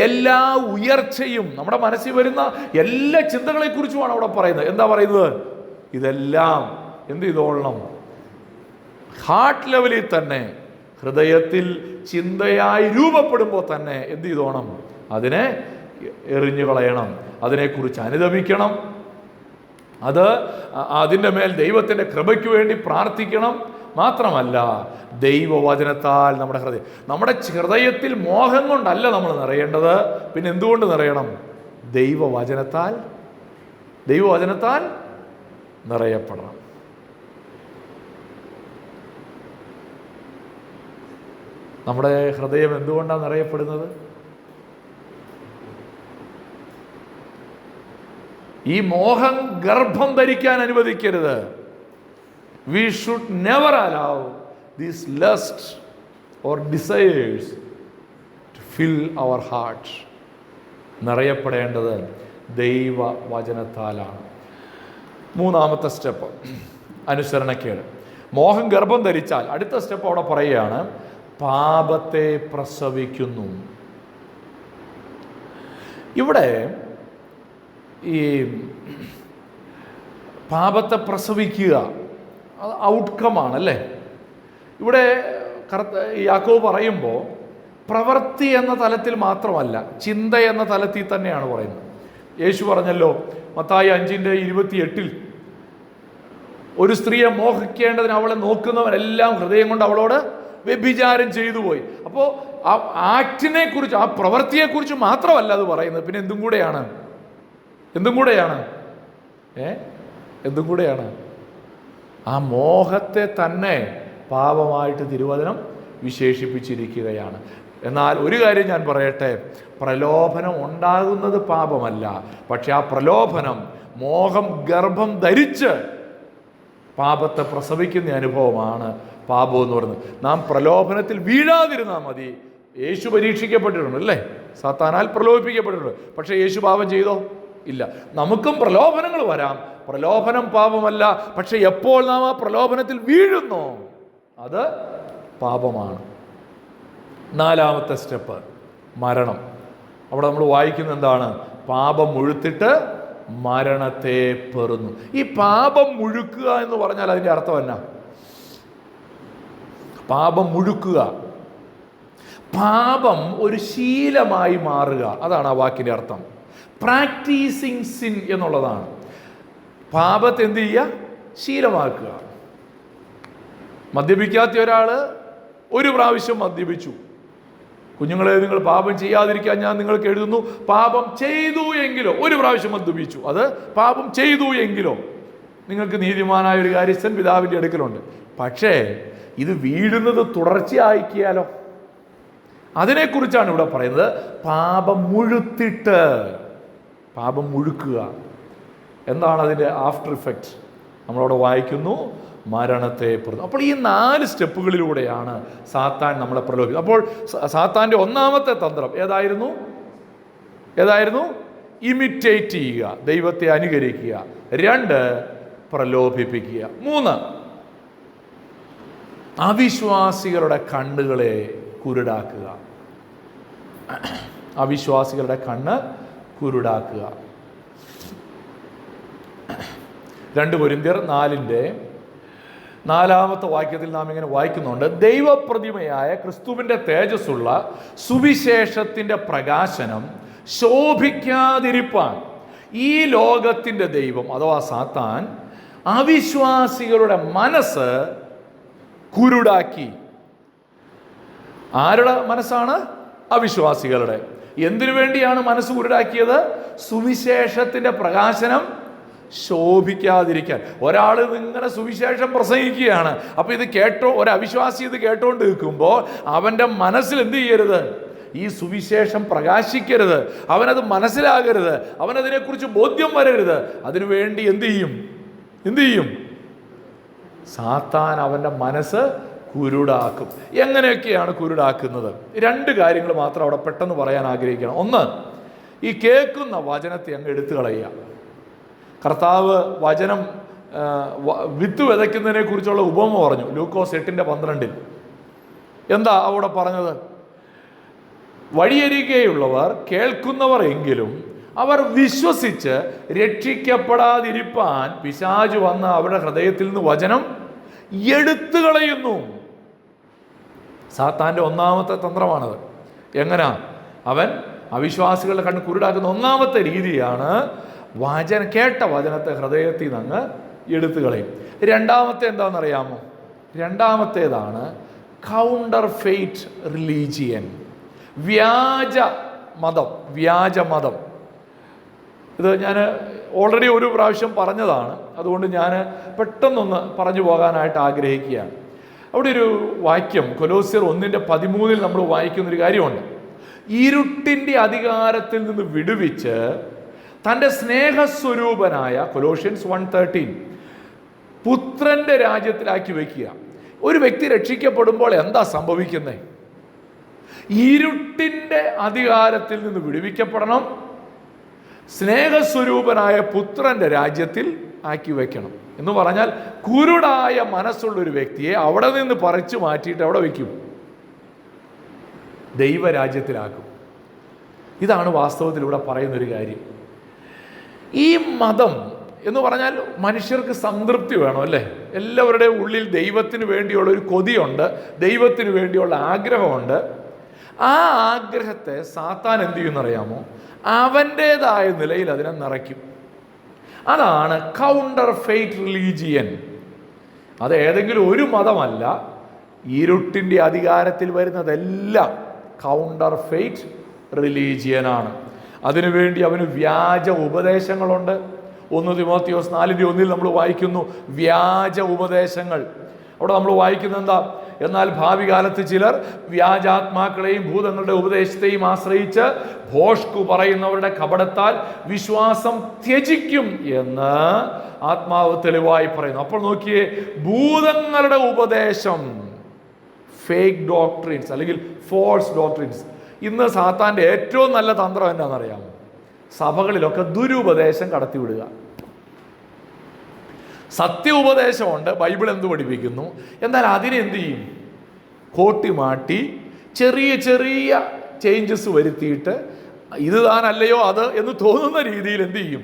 എല്ലാ ഉയർച്ചയും, നമ്മുടെ മനസ്സിൽ വരുന്ന എല്ലാ ചിന്തകളെക്കുറിച്ചുമാണ് അവിടെ പറയുന്നത്. എന്താ പറയുന്നത്? ഇതെല്ലാം എന്ത് ചെയ്തോളണം? ഹാർട്ട് ലെവലിൽ തന്നെ, ഹൃദയത്തിൽ ചിന്തയായി രൂപപ്പെടുമ്പോൾ തന്നെ എന്ത് ചെയ്തോണം? അതിനെ എറിഞ്ഞു കളയണം. അതിനെക്കുറിച്ച് അനുദമിക്കണം. അതിൻ്റെ മേൽ ദൈവത്തിൻ്റെ കൃപയ്ക്ക് വേണ്ടി പ്രാർത്ഥിക്കണം. മാത്രമല്ല, ദൈവവചനത്താൽ നമ്മുടെ ഹൃദയത്തിൽ മോഹം കൊണ്ടല്ല നമ്മൾ നിറയേണ്ടത്. പിന്നെ എന്തുകൊണ്ട് നിറയണം? ദൈവവചനത്താൽ നിറയപ്പെടണം. നമ്മുടെ ഹൃദയം എന്തുകൊണ്ടാണ് നിറയപ്പെടുന്നത്? ഈ മോഹം ഗർഭം ധരിക്കാൻ അനുവദിക്കരുത്. We should never allow these lusts or desires to fill our heart. നിറയപ്പെടേണ്ടത് ദൈവവചനത്താലാണ്. 3-ാമത്തെ സ്റ്റെപ്പ് അനുസരണക്കേട്. മോഹം ഗർഭം ധരിച്ചാൽ അടുത്ത സ്റ്റെപ്പ് അവിടെ പറയുകയാണ്: പാപത്തെ പ്രസവിക്കുന്നു. ഇവിടെ ഈ പാപത്തെ പ്രസവിക്കുക അത് ഔട്ട്കമാണ് അല്ലേ. ഇവിടെ യാക്കോബ് പറയുമ്പോൾ പ്രവൃത്തി എന്ന തലത്തിൽ മാത്രമല്ല, ചിന്ത എന്ന തലത്തിൽ തന്നെയാണ് പറയുന്നത്. യേശു പറഞ്ഞല്ലോ മത്തായി 5:28, ഒരു സ്ത്രീയെ മോഹിക്കേണ്ടതിന് അവളെ നോക്കുന്നവരെല്ലാം ഹൃദയം കൊണ്ട് അവളോട് വ്യഭിചാരം ചെയ്തു പോയി. അപ്പോൾ ആ ആക്ടിനെ കുറിച്ച്, ആ പ്രവൃത്തിയെക്കുറിച്ച് മാത്രമല്ല അത് പറയുന്നത്. പിന്നെ എന്തും കൂടെയാണ് ആ മോഹത്തെ തന്നെ പാപമായിട്ട് തിരുവചനം വിശേഷിപ്പിച്ചിരിക്കുകയാണ്. എന്നാൽ ഒരു കാര്യം ഞാൻ പറയട്ടെ, പ്രലോഭനം ഉണ്ടാകുന്നത് പാപമല്ല. പക്ഷെ ആ പ്രലോഭനം മോഹം ഗർഭം ധരിച്ച് പാപത്തെ പ്രസവിക്കുന്ന അനുഭവമാണ് പാപം എന്ന് പറയുന്നത്. നാം പ്രലോഭനത്തിൽ വീഴാതിരുന്നാൽ മതി. യേശു പരീക്ഷിക്കപ്പെട്ടിട്ടുണ്ട് അല്ലേ, സാത്താനാൽ പ്രലോഭിപ്പിക്കപ്പെട്ടിട്ടുണ്ട്. പക്ഷേ യേശു പാപം ചെയ്തോ? ഇല്ല. നമുക്കും പ്രലോഭനങ്ങൾ വരാം. പ്രലോഭനം പാപമല്ല. പക്ഷെ എപ്പോൾ നാം ആ പ്രലോഭനത്തിൽ വീഴുന്നോ അത് പാപമാണ്. നാലാമത്തെ സ്റ്റെപ്പ് മരണം. അവിടെ നമ്മൾ വായിക്കുന്നത് എന്താണ്? പാപം മുഴുത്തിട്ട് മരണത്തെ പെറുന്നു. ഈ പാപം മുഴുക്കുക എന്ന് പറഞ്ഞാൽ അതിൻ്റെ അർത്ഥം എന്നാ? പാപം മുഴുക്കുക, പാപം ഒരു ശീലമായി മാറുക, അതാണ് ആ വാക്കിൻ്റെ അർത്ഥം. പ്രാക്ടീസിങ് സിൻ എന്നുള്ളതാണ്. പാപത്തെ എന്ത് ചെയ്യുക? ശീലമാക്കുക. മദ്യപിക്കാത്ത ഒരാൾ ഒരു പ്രാവശ്യം മദ്യപിച്ചു. കുഞ്ഞുങ്ങളെ, നിങ്ങൾ പാപം ചെയ്യാതിരിക്കാൻ ഞാൻ നിങ്ങൾക്ക് എഴുതുന്നു. പാപം ചെയ്തു എങ്കിലോ, ഒരു പ്രാവശ്യം മദ്യപിച്ചു, അത് പാപം ചെയ്തു എങ്കിലോ നിങ്ങൾക്ക് നീതിമാനായ ഒരു കാര്യസ്ഥൻ പിതാവിൻ്റെ അടുക്കലുണ്ട്. പക്ഷേ ഇത് വീഴുന്നത് തുടർച്ചയാക്കിയാലോ? അതിനെക്കുറിച്ചാണ് ഇവിടെ പറയുന്നത്. പാപം മുഴുത്തിട്ട്, പാപം മുഴുക്കുക. എന്താണ് അതിൻ്റെ ആഫ്റ്റർ ഇഫക്റ്റ്? നമ്മളവിടെ വായിക്കുന്നു, മരണത്തെ പെറുന്നു. അപ്പോൾ ഈ 4 സ്റ്റെപ്പുകളിലൂടെയാണ് സാത്താൻ നമ്മളെ പ്രലോഭിക്കുന്നത്. അപ്പോൾ സാത്താൻ്റെ ഒന്നാമത്തെ തന്ത്രം ഏതായിരുന്നു? ഇമിറ്റേറ്റ് ചെയ്യുക, ദൈവത്തെ അനുകരിക്കുക. 2, പ്രലോഭിപ്പിക്കുക. 3, അവിശ്വാസികളുടെ കണ്ണുകളെ കുരുടാക്കുക. അവിശ്വാസികളുടെ കണ്ണ് കുരുടാക്കുക. 2 കൊരിന്ത്യർ 4-ന്റെ വാക്യത്തിൽ നാം ഇങ്ങനെ വായിക്കുന്നുണ്ട്: ദൈവപ്രതിമയായ ക്രിസ്തുവിൻ്റെ തേജസ്സുള്ള സുവിശേഷത്തിൻ്റെ പ്രകാശനം ശോഭിക്കാതിരിപ്പാൻ ഈ ലോകത്തിൻ്റെ ദൈവം അഥവാ സാത്താൻ അവിശ്വാസികളുടെ മനസ്സ് കുരുടാക്കി. ആരുടെ മനസ്സാണ്? അവിശ്വാസികളുടെ. എന്തിനു വേണ്ടിയാണ് മനസ്സ് കുരുടാക്കിയത്? സുവിശേഷത്തിൻ്റെ പ്രകാശനം ശോഭിക്കാതിരിക്കാൻ. ഒരാൾ ഇങ്ങനെ സുവിശേഷം പ്രസംഗിക്കുകയാണ്. അപ്പോൾ ഇത് ഒരു അവിശ്വാസി ഇത് കേട്ടോണ്ട് നിൽക്കുമ്പോൾ അവൻ്റെ മനസ്സിൽ എന്ത് ചെയ്യരുത്? ഈ സുവിശേഷം പ്രകാശിക്കരുത്, അവനത് മനസ്സിലാകരുത്, അവനതിനെക്കുറിച്ച് ബോധ്യം വരരുത്. അതിനുവേണ്ടി എന്ത് ചെയ്യും? സാത്താൻ അവൻ്റെ മനസ്സ് കുരുടാക്കും. എങ്ങനെയൊക്കെയാണ് കുരുടാക്കുന്നത്? 2 കാര്യങ്ങൾ മാത്രം അവിടെ പെട്ടെന്ന് പറയാൻ ആഗ്രഹിക്കണം. 1, ഈ കേൾക്കുന്ന വചനത്തെ അങ്ങ് എടുത്തു കളയുക. കർത്താവ് വചനം വിത്ത് വിതയ്ക്കുന്നതിനെ കുറിച്ചുള്ള ഉപമ പറഞ്ഞു ലൂക്കോസ് 8:12. എന്താ അവിടെ പറഞ്ഞത്? വഴിയരികെയുള്ളവർ കേൾക്കുന്നവർ എങ്കിലും അവർ വിശ്വസിച്ച് രക്ഷിക്കപ്പെടാതിരിപ്പാൻ പിശാച് വന്ന് അവരുടെ ഹൃദയത്തിൽ നിന്ന് വചനം എടുത്തു കളയുന്നു. സാത്താൻ്റെ ഒന്നാമത്തെ തന്ത്രമാണത്. എങ്ങനാ അവൻ അവിശ്വാസികളുടെ കണ്ണ് കുരുടാക്കുന്ന ഒന്നാമത്തെ രീതിയാണ് കേട്ട വചനത്തെ ഹൃദയത്തിൽ നിന്ന് അങ്ങ് എടുത്തു കളയും. 2-മത്തെ എന്താണെന്നറിയാമോ? 2-മത്തേതാണ് കൗണ്ടർ ഫെയ്റ്റ് റിലീജിയൻ, വ്യാജ മതം. ഇത് ഞാൻ ഓൾറെഡി ഒരു പ്രാവശ്യം പറഞ്ഞതാണ്, അതുകൊണ്ട് ഞാൻ പെട്ടെന്നൊന്ന് പറഞ്ഞു പോകാനായിട്ട് ആഗ്രഹിക്കുകയാണ്. അവിടെ ഒരു വാക്യം കൊലോസ്യർ 1:13 നമ്മൾ വായിക്കുന്നൊരു കാര്യമുണ്ട്. ഇരുട്ടിൻ്റെ അധികാരത്തിൽ നിന്ന് വിടുവിച്ച് തൻ്റെ സ്നേഹസ്വരൂപനായ കൊലോഷ്യൻസ് 1:13 പുത്രൻ്റെ രാജ്യത്തിലാക്കി വയ്ക്കുക. ഒരു വ്യക്തി രക്ഷിക്കപ്പെടുമ്പോൾ എന്താ സംഭവിക്കുന്നത്? ഇരുട്ടിൻ്റെ അധികാരത്തിൽ നിന്ന് വിടുവിക്കപ്പെടണം, സ്നേഹസ്വരൂപനായ പുത്രൻ്റെ രാജ്യത്തിൽ ആക്കി വയ്ക്കണം. എന്ന് പറഞ്ഞാൽ കുരുടായ മനസ്സുള്ളൊരു വ്യക്തിയെ അവിടെ നിന്ന് പറിച്ചു മാറ്റിയിട്ട് അവിടെ വയ്ക്കും, ദൈവരാജ്യത്തിലാക്കും. ഇതാണ് വാസ്തവത്തിൽ ഇവിടെ പറയുന്നൊരു കാര്യം. ഈ മതം എന്ന് പറഞ്ഞാൽ മനുഷ്യർക്ക് സംതൃപ്തി വേണം അല്ലേ? എല്ലാവരുടെയും ഉള്ളിൽ ദൈവത്തിന് വേണ്ടിയുള്ള ഒരു കൊതിയുണ്ട്, ദൈവത്തിന് വേണ്ടിയുള്ള ആഗ്രഹമുണ്ട്. ആ ആഗ്രഹത്തെ സാത്താൻ എന്ത് ചെയ്യുമെന്നറിയാമോ? അവൻ്റേതായ നിലയിൽ അതിനെ നിറയ്ക്കും. അതാണ് കൗണ്ടർ ഫെയ്റ്റ് റിലീജിയൻ. അത് ഏതെങ്കിലും ഒരു മതമല്ല, ഇരുട്ടിൻ്റെ അധികാരത്തിൽ വരുന്നതെല്ലാം കൗണ്ടർ ഫെയ്റ്റ് റിലീജിയനാണ്. അതിനുവേണ്ടി അവന് വ്യാജ ഉപദേശങ്ങളുണ്ട്. 1 തിമോത്തിയോസ് 4:1 നമ്മൾ വായിക്കുന്നു വ്യാജ ഉപദേശങ്ങൾ. അവിടെ നമ്മൾ വായിക്കുന്നത് എന്താ? എന്നാൽ ഭാവി കാലത്ത് ചിലർ വ്യാജാത്മാക്കളെയും ഭൂതങ്ങളുടെ ഉപദേശത്തെയും ആശ്രയിച്ച് ഭോഷ്കു പറയുന്നവരുടെ കപടത്താൽ വിശ്വാസം ത്യജിക്കും എന്ന് ആത്മാവ് തെളിവായി പറയുന്നു. അപ്പോൾ നോക്കിയേ, ഭൂതങ്ങളുടെ ഉപദേശം, ഫേക്ക് ഡോക്ട്രിൻസ് അല്ലെങ്കിൽ ഫോൾസ് ഡോക്ട്രിൻസ്. ഇന്ന് സാത്താൻ്റെ ഏറ്റവും നല്ല തന്ത്രം എന്താണെന്നറിയാമോ? സഭകളിലൊക്കെ ദുരുപദേശം കടത്തിവിടുക. സത്യ ഉപദേശമുണ്ട്, ബൈബിൾ എന്ത് പഠിപ്പിക്കുന്നു, എന്നാൽ അതിനെന്ത് ചെയ്യും? കോട്ടിമാട്ടി ചെറിയ ചെറിയ ചേഞ്ചസ് വരുത്തിയിട്ട് ഇത് താനല്ലയോ അത് എന്ന് തോന്നുന്ന രീതിയിൽ എന്ത് ചെയ്യും?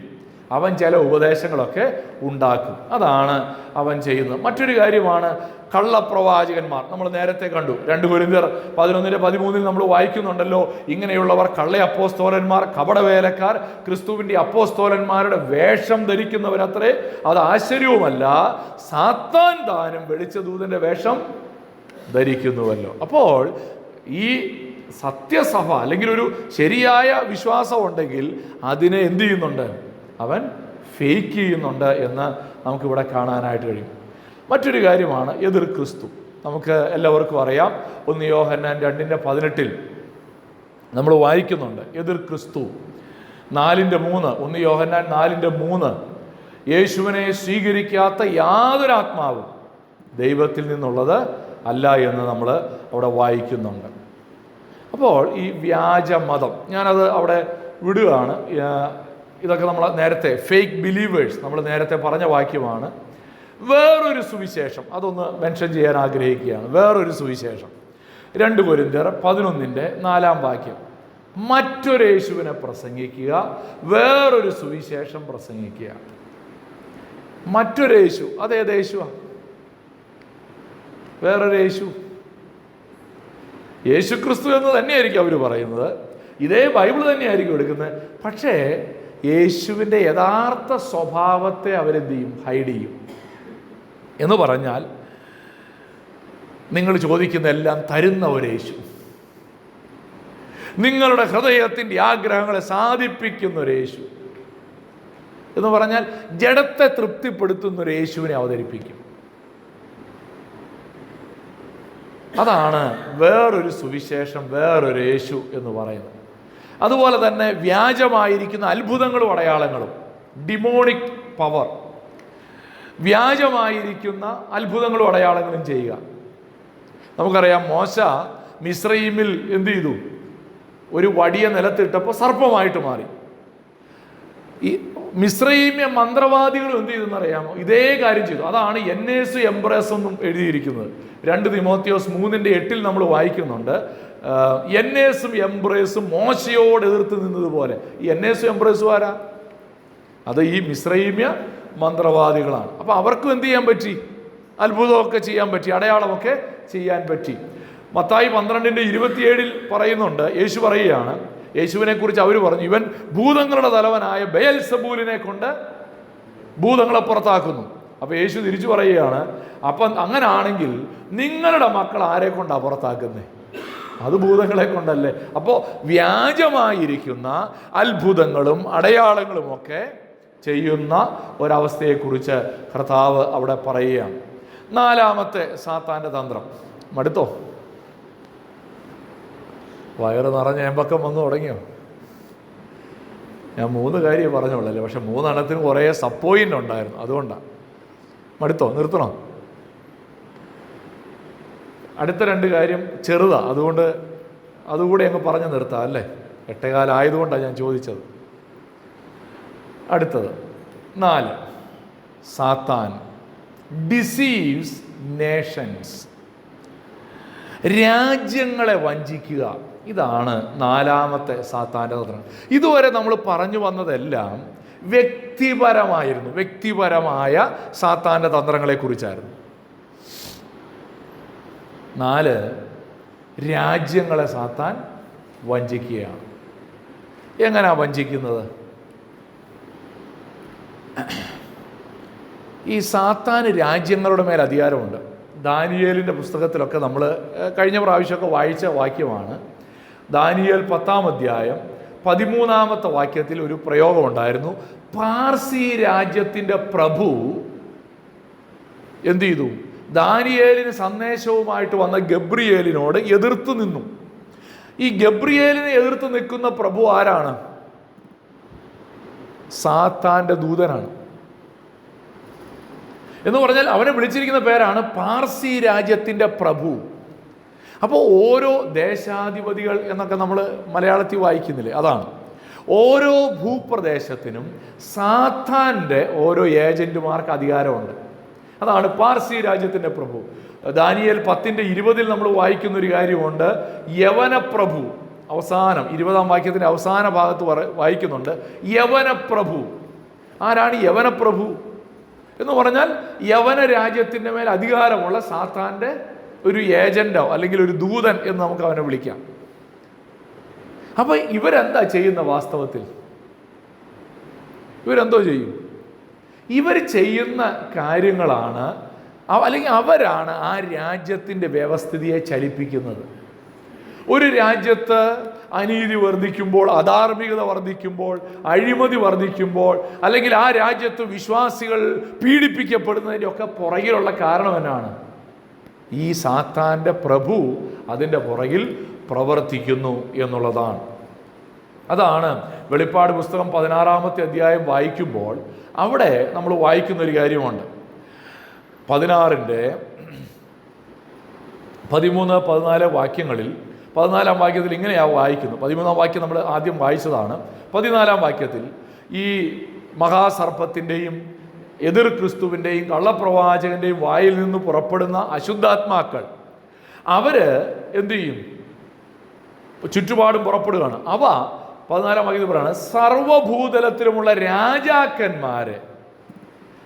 അവൻ ചില ഉപദേശങ്ങളൊക്കെ ഉണ്ടാക്കും. അതാണ് അവൻ ചെയ്യുന്നത്. മറ്റൊരു കാര്യമാണ് കള്ളപ്രവാചകന്മാർ. നമ്മൾ നേരത്തെ കണ്ടു, 2 കൊരിന്ത്യർ 11:13 നമ്മൾ വായിക്കുന്നുണ്ടല്ലോ, ഇങ്ങനെയുള്ളവർ കള്ള അപ്പോസ്തോലന്മാർ, കപടവേലക്കാർ, ക്രിസ്തുവിൻ്റെ അപ്പോസ്തോലന്മാരുടെ വേഷം ധരിക്കുന്നവരത്രേ. അത് ആശ്ചര്യവുമല്ല, സാത്താൻ താനും വെളിച്ചദൂതന്റെ വേഷം ധരിക്കുന്നുവല്ലോ. അപ്പോൾ ഈ സത്യസഭ അല്ലെങ്കിൽ ഒരു ശരിയായ വിശ്വാസം ഉണ്ടെങ്കിൽ അതിനെ എന്ത് ചെയ്യുന്നുണ്ട്? അവൻ ഫേക്ക് ചെയ്യുന്നുണ്ട് എന്ന് നമുക്കിവിടെ കാണാനായിട്ട് കഴിയും. മറ്റൊരു കാര്യമാണ് എതിർ ക്രിസ്തു. നമുക്ക് എല്ലാവർക്കും അറിയാം, 1 യോഹന്നാൻ 2:18 നമ്മൾ വായിക്കുന്നുണ്ട്, എതിർ ക്രിസ്തു. 4:3, 1 യോഹന്നാൻ 4:3, യേശുവിനെ സ്വീകരിക്കാത്ത യാതൊരു ആത്മാവും ദൈവത്തിൽ നിന്നുള്ളത് അല്ല എന്ന് നമ്മൾ അവിടെ വായിക്കുന്നുണ്ട്. അപ്പോൾ ഈ വ്യാജമതം, ഞാനത് അവിടെ വിടുകയാണ്. ഇതൊക്കെ നമ്മൾ നേരത്തെ ഫേക്ക് ബിലീവേഴ്സ് നമ്മൾ നേരത്തെ പറഞ്ഞ വാക്യമാണ്. വേറൊരു സുവിശേഷം അതൊന്ന് മെൻഷൻ ചെയ്യാൻ ആഗ്രഹിക്കുകയാണ്. വേറൊരു സുവിശേഷം 2 കൊരിന്ത്യർ 11:4 മറ്റൊരു യേശുവിനെ പ്രസംഗിക്കുക, വേറൊരു സുവിശേഷം പ്രസംഗിക്കുക. മറ്റൊരു യേശു, അതേത് യേശുവാ? വേറൊരു യേശു, യേശു ക്രിസ്തു എന്ന് തന്നെയായിരിക്കും അവർ പറയുന്നത്. ഇതേ ബൈബിൾ തന്നെയായിരിക്കും എടുക്കുന്നത്. പക്ഷേ യേശുവിൻ്റെ യഥാർത്ഥ സ്വഭാവത്തെ അവരെന്ത് ചെയ്യും? ഹൈഡ് ചെയ്യും. എന്ന് പറഞ്ഞാൽ നിങ്ങൾ ചോദിക്കുന്ന എല്ലാം തരുന്ന ഒരു യേശു, നിങ്ങളുടെ ഹൃദയത്തിൻ്റെ ആഗ്രഹങ്ങളെ സാധിപ്പിക്കുന്ന ഒരു യേശു എന്ന് പറഞ്ഞാൽ ജഡത്തെ തൃപ്തിപ്പെടുത്തുന്ന ഒരു യേശുവിനെ അവതരിപ്പിക്കും. അതാണ് വേറൊരു സുവിശേഷം, വേറൊരു യേശു എന്ന് പറയുന്നത്. അതുപോലെ തന്നെ വ്യാജമായിരിക്കുന്ന അത്ഭുതങ്ങളും അടയാളങ്ങളും, ഡിമോണിക് പവർ, വ്യാജമായിരിക്കുന്ന അത്ഭുതങ്ങളും അടയാളങ്ങളും ചെയ്യുക. നമുക്കറിയാം, മോശ മിസ്രയീമിൽ എന്ത് ചെയ്തു? ഒരു വടിയ നിലത്തിട്ടപ്പോൾ സർപ്പമായിട്ട് മാറി. ഈ മിസ്രയീമ്യ മന്ത്രവാദികൾ എന്ത് ചെയ്തെന്നറിയാമോ? ഇതേ കാര്യം ചെയ്തു. അതാണ് എന്നേസ് എംബ്രേസ് എന്നും എഴുതിയിരിക്കുന്നത്. 2 തിമോത്തിയോസ് 3:8 നമ്മൾ വായിക്കുന്നുണ്ട്. എന്നേസും എംബ്രേസും മോശയോട് എതിർത്ത് നിന്നതുപോലെ. ഈ എന്നേസും എംബ്രേസും ആരാ? അത് ഈ മിസ്രയീമ്യ മന്ത്രവാദികളാണ്. അപ്പോൾ അവർക്കും എന്ത് ചെയ്യാൻ പറ്റി? അത്ഭുതമൊക്കെ ചെയ്യാൻ പറ്റി, അടയാളമൊക്കെ ചെയ്യാൻ പറ്റി. മത്തായി 12:27 പറയുന്നുണ്ട്, യേശു പറയുകയാണ്, യേശുവിനെ കുറിച്ച് അവർ പറഞ്ഞു, ഇവൻ ഭൂതങ്ങളുടെ തലവനായ ബെയൽസെബൂലിനെ കൊണ്ട് ഭൂതങ്ങളെ പുറത്താക്കുന്നു. അപ്പോൾ യേശു തിരിച്ചു പറയുകയാണ്, അപ്പം അങ്ങനാണെങ്കിൽ നിങ്ങളുടെ മക്കൾ ആരെ കൊണ്ടാണ് പുറത്താക്കുന്നത്? അത് ഭൂതങ്ങളെ കൊണ്ടല്ലേ. അപ്പോൾ വ്യാജമായിരിക്കുന്ന അത്ഭുതങ്ങളും അടയാളങ്ങളും ഒക്കെ ചെയ്യുന്ന ഒരവസ്ഥയെക്കുറിച്ച് കർത്താവ് അവിടെ പറയുകയാണ്. 4-ാമത്തെ സാത്താൻ്റെ തന്ത്രം. മടുത്തോ? വയറ് നിറഞ്ഞ ഏമ്പക്കം വന്നു തുടങ്ങിയോ? ഞാൻ 3 കാര്യം പറഞ്ഞോളല്ലേ, പക്ഷെ 3 കുറേ സപ്പോയിൻ്റ് ഉണ്ടായിരുന്നു, അതുകൊണ്ടാണ്. മടുത്തോ? നിർത്തണോ? അടുത്ത 2 കാര്യം ചെറുതാ, അതുകൊണ്ട് അതുകൂടെ അങ്ങ് പറഞ്ഞു നിർത്താം അല്ലേ? 8:15 ആയതുകൊണ്ടാണ് ഞാൻ ചോദിച്ചത്. അടുത്തത് 4, സാത്താൻ ഡിസീവ്സ് നേഷൻസ്, രാജ്യങ്ങളെ വഞ്ചിക്കുക. ഇതാണ് 4-ാമത്തെ സാത്താൻ്റെ തന്ത്രം. ഇതുവരെ നമ്മൾ പറഞ്ഞു വന്നതെല്ലാം വ്യക്തിപരമായിരുന്നു, വ്യക്തിപരമായ സാത്താൻ്റെ തന്ത്രങ്ങളെക്കുറിച്ചായിരുന്നു. 4, രാജ്യങ്ങളെ സാത്താൻ വഞ്ചിക്കുകയാണ്. എങ്ങനെയാ വഞ്ചിക്കുന്നത്? ഈ സാത്താന് രാജ്യങ്ങളുടെ മേൽ അധികാരമുണ്ട്. ദാനിയേലിൻ്റെ പുസ്തകത്തിലൊക്കെ നമ്മൾ കഴിഞ്ഞ പ്രാവശ്യമൊക്കെ വായിച്ച വാക്യമാണ്. ദാനിയേൽ 10-ാം അധ്യായം 13-ാമത്തെ വാക്യത്തിൽ ഒരു പ്രയോഗമുണ്ടായിരുന്നു. പാർസി രാജ്യത്തിൻ്റെ പ്രഭു എന്ത് ചെയ്തു? ദാനിയേലിന് സന്ദേശവുമായിട്ട് വന്ന ഗബ്രിയേലിനോട് എതിർത്ത് നിന്നു. ഈ ഗബ്രിയേലിനെ എതിർത്ത് നിൽക്കുന്ന പ്രഭു ആരാണ്? സാത്താന്റെ ദൂതനാണ്. എന്ന് പറഞ്ഞാൽ അവനെ വിളിച്ചിരിക്കുന്ന പേരാണ് പാർസി രാജ്യത്തിൻ്റെ പ്രഭു. അപ്പോൾ ഓരോ ദേശാധിപതികൾ എന്നൊക്കെ നമ്മൾ മലയാളത്തിൽ വായിക്കുന്നില്ലേ, അതാണ്. ഓരോ ഭൂപ്രദേശത്തിനും സാത്താൻ്റെ ഓരോ ഏജന്റുമാർക്ക് അധികാരമുണ്ട്. അതാണ് പാർസി രാജ്യത്തിൻ്റെ പ്രഭു. ദാനിയേൽ 10:20 നമ്മൾ വായിക്കുന്ന ഒരു കാര്യമുണ്ട്. യവനപ്രഭു, അവസാനം 20-ാം വാക്യത്തിൻ്റെ അവസാന ഭാഗത്ത് വായിക്കുന്നുണ്ട് യവനപ്രഭു. ആരാണ് യവനപ്രഭു എന്ന് പറഞ്ഞാൽ? യവന രാജ്യത്തിൻ്റെ മേൽ അധികാരമുള്ള സാത്താൻ്റെ ഒരു ഏജന്റോ അല്ലെങ്കിൽ ഒരു ദൂതൻ എന്ന് നമുക്ക് അവനെ വിളിക്കാം. അപ്പൊ ഇവരെന്താ ചെയ്യുന്ന? വാസ്തവത്തിൽ ഇവരെന്തോ ചെയ്യും? ഇവർ ചെയ്യുന്ന കാര്യങ്ങളാണ്, അല്ലെങ്കിൽ അവരാണ് ആ രാജ്യത്തിൻ്റെ വ്യവസ്ഥിതിയെ ചലിപ്പിക്കുന്നത്. ഒരു രാജ്യത്ത് അനീതി വർദ്ധിക്കുമ്പോൾ, അധാർമികത വർദ്ധിക്കുമ്പോൾ, അഴിമതി വർദ്ധിക്കുമ്പോൾ, അല്ലെങ്കിൽ ആ രാജ്യത്ത് വിശ്വാസികൾ പീഡിപ്പിക്കപ്പെടുന്നതിൻ്റെ ഒക്കെ പുറകിലുള്ള കാരണം എന്നാണ്? ഈ സാത്താൻ്റെ പ്രഭു അതിൻ്റെ പുറകിൽ പ്രവർത്തിക്കുന്നു എന്നുള്ളതാണ്. അതാണ് വെളിപ്പാട് പുസ്തകം 16-ാമത്തെ അധ്യായം വായിക്കുമ്പോൾ അവിടെ നമ്മൾ വായിക്കുന്നൊരു കാര്യമുണ്ട്. 16-ന്റെ 13, 14 വാക്യങ്ങളിൽ 14-ാം വാക്യത്തിൽ ഇങ്ങനെയാണ് വായിക്കുന്നത്. 13-ാം വാക്യം നമ്മൾ ആദ്യം വായിച്ചതാണ്. 14-ാം വാക്യത്തിൽ ഈ മഹാസർപ്പത്തിൻ്റെയും എതിർ ക്രിസ്തുവിൻ്റെയും കള്ളപ്രവാചകൻ്റെയും വായിൽ നിന്ന് പുറപ്പെടുന്ന അശുദ്ധാത്മാക്കൾ അവര് എന്തു ചെയ്യും? ചുറ്റുപാടും പുറപ്പെടുകയാണ്. അവ 14-ാം വാക്യത്തിൽ പറയാണ്, സർവഭൂതലത്തിലുമുള്ള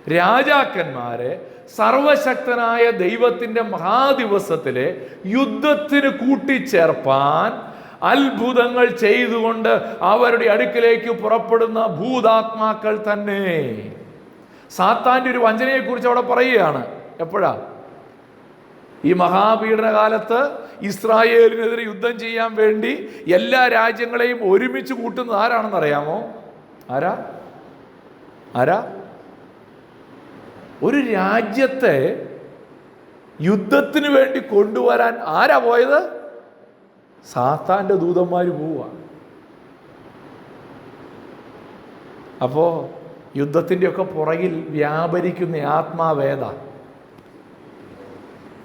രാജാക്കന്മാരെ സർവശക്തനായ ദൈവത്തിൻ്റെ മഹാദിവസത്തിലെ യുദ്ധത്തിന് കൂട്ടിച്ചേർപ്പാൻ അത്ഭുതങ്ങൾ ചെയ്തുകൊണ്ട് അവരുടെ അടുക്കിലേക്ക് പുറപ്പെടുന്ന ഭൂതാത്മാക്കൾ തന്നെ. സാത്താൻ്റെ ഒരു വഞ്ചനയെക്കുറിച്ച് അവിടെ പറയുകയാണ്. എപ്പോഴാ? ഈ മഹാപീഡനകാലത്ത് ഇസ്രായേലിനെതിരെ യുദ്ധം ചെയ്യാൻ വേണ്ടി എല്ലാ രാജ്യങ്ങളെയും ഒരുമിച്ച് കൂട്ടുന്നത് ആരാണെന്ന് അറിയാമോ? ആരാ? ഒരു രാജ്യത്തെ യുദ്ധത്തിന് വേണ്ടി കൊണ്ടുവരാൻ ആരാ പോയത്? സാത്താൻ്റെ ദൂതന്മാർ പോവുക. അപ്പോ യുദ്ധത്തിൻ്റെയൊക്കെ പുറകിൽ വ്യാപരിക്കുന്ന ആത്മാവേദ.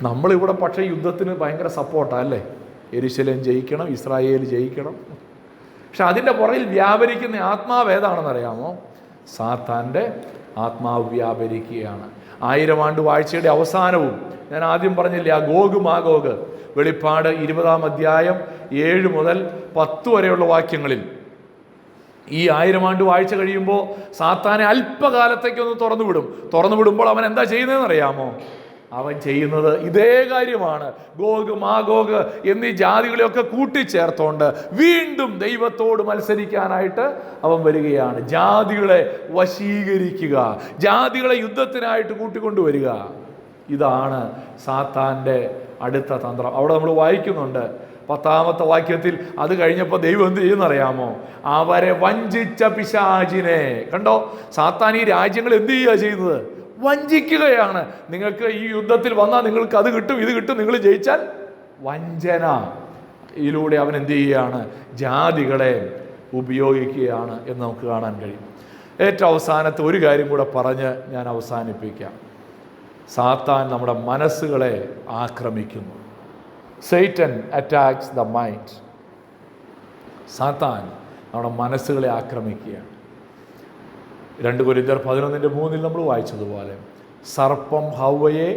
നമ്മളിവിടെ പക്ഷേ യുദ്ധത്തിന് ഭയങ്കര സപ്പോർട്ടാണ് അല്ലേ? യെരുശലേം ജയിക്കണം, ഇസ്രായേൽ ജയിക്കണം. പക്ഷെ അതിൻ്റെ പുറകിൽ വ്യാപരിക്കുന്ന ആത്മാവേതാണെന്നറിയാമോ? സാത്താൻ്റെ ആത്മാവ് വ്യാപരിക്കുകയാണ്. 1000 ആണ്ട് വാഴ്ചയുടെ അവസാനവും ഞാൻ ആദ്യം പറഞ്ഞില്ലേ, ആ ഗോഗ് മാഗോഗ്, വെളിപ്പാട് 20-ാം അധ്യായം 7 മുതൽ 10 വരെയുള്ള വാക്യങ്ങളിൽ ഈ 1000 ആണ്ട് വാഴ്ച കഴിയുമ്പോൾ സാത്താനെ അല്പകാലത്തേക്കൊന്ന് തുറന്നു വിടുമ്പോൾ അവൻ എന്താ ചെയ്യുന്നതെന്ന് അറിയാമോ? അവൻ ചെയ്യുന്നത് ഇതേ കാര്യമാണ്. ഗോഗ് മാഗോഗ് എന്നീ ജാതികളെയൊക്കെ കൂട്ടിച്ചേർത്തോണ്ട് വീണ്ടും ദൈവത്തോട് മത്സരിക്കാനായിട്ട് അവൻ വരികയാണ്. ജാതികളെ വശീകരിക്കുക, ജാതികളെ യുദ്ധത്തിനായിട്ട് കൂട്ടിക്കൊണ്ടുവരിക. ഇതാണ് സാത്താൻ്റെ അടുത്ത തന്ത്രം. അവിടെ നമ്മൾ വായിക്കുന്നുണ്ട് 10-ാമത്തെ വാക്യത്തിൽ. അത് കഴിഞ്ഞപ്പോൾ ദൈവം എന്ത് ചെയ്യുന്നറിയാമോ? അവരെ വഞ്ചിച്ച പിശാചിനെ കണ്ടോ. സാത്താൻ ഈ രാജ്യങ്ങൾ എന്ത് ചെയ്യുക ചെയ്യുന്നത്? വഞ്ചിക്കുകയാണ്. നിങ്ങൾക്ക് ഈ യുദ്ധത്തിൽ വന്നാൽ നിങ്ങൾക്ക് അത് കിട്ടും, ഇത് കിട്ടും, നിങ്ങൾ ജയിച്ചാൽ. വഞ്ചന ഇതിലൂടെ അവൻ എന്ത് ചെയ്യുകയാണ്? ജാതികളെ ഉപയോഗിക്കുകയാണ് എന്ന് നമുക്ക് കാണാൻ കഴിയും. ഏറ്റവും അവസാനത്തെ ഒരു കാര്യം കൂടെ പറഞ്ഞ് ഞാൻ അവസാനിപ്പിക്കാം. സാത്താൻ നമ്മുടെ മനസ്സുകളെ ആക്രമിക്കുന്നു. Satan attacks the mind. സാത്താൻ നമ്മുടെ മനസ്സുകളെ ആക്രമിക്കുകയാണ്. 2 കൊരിന്ത്യർ 11:3 നമ്മൾ വായിച്ചതുപോലെ, സർപ്പം ഹവ്വയെ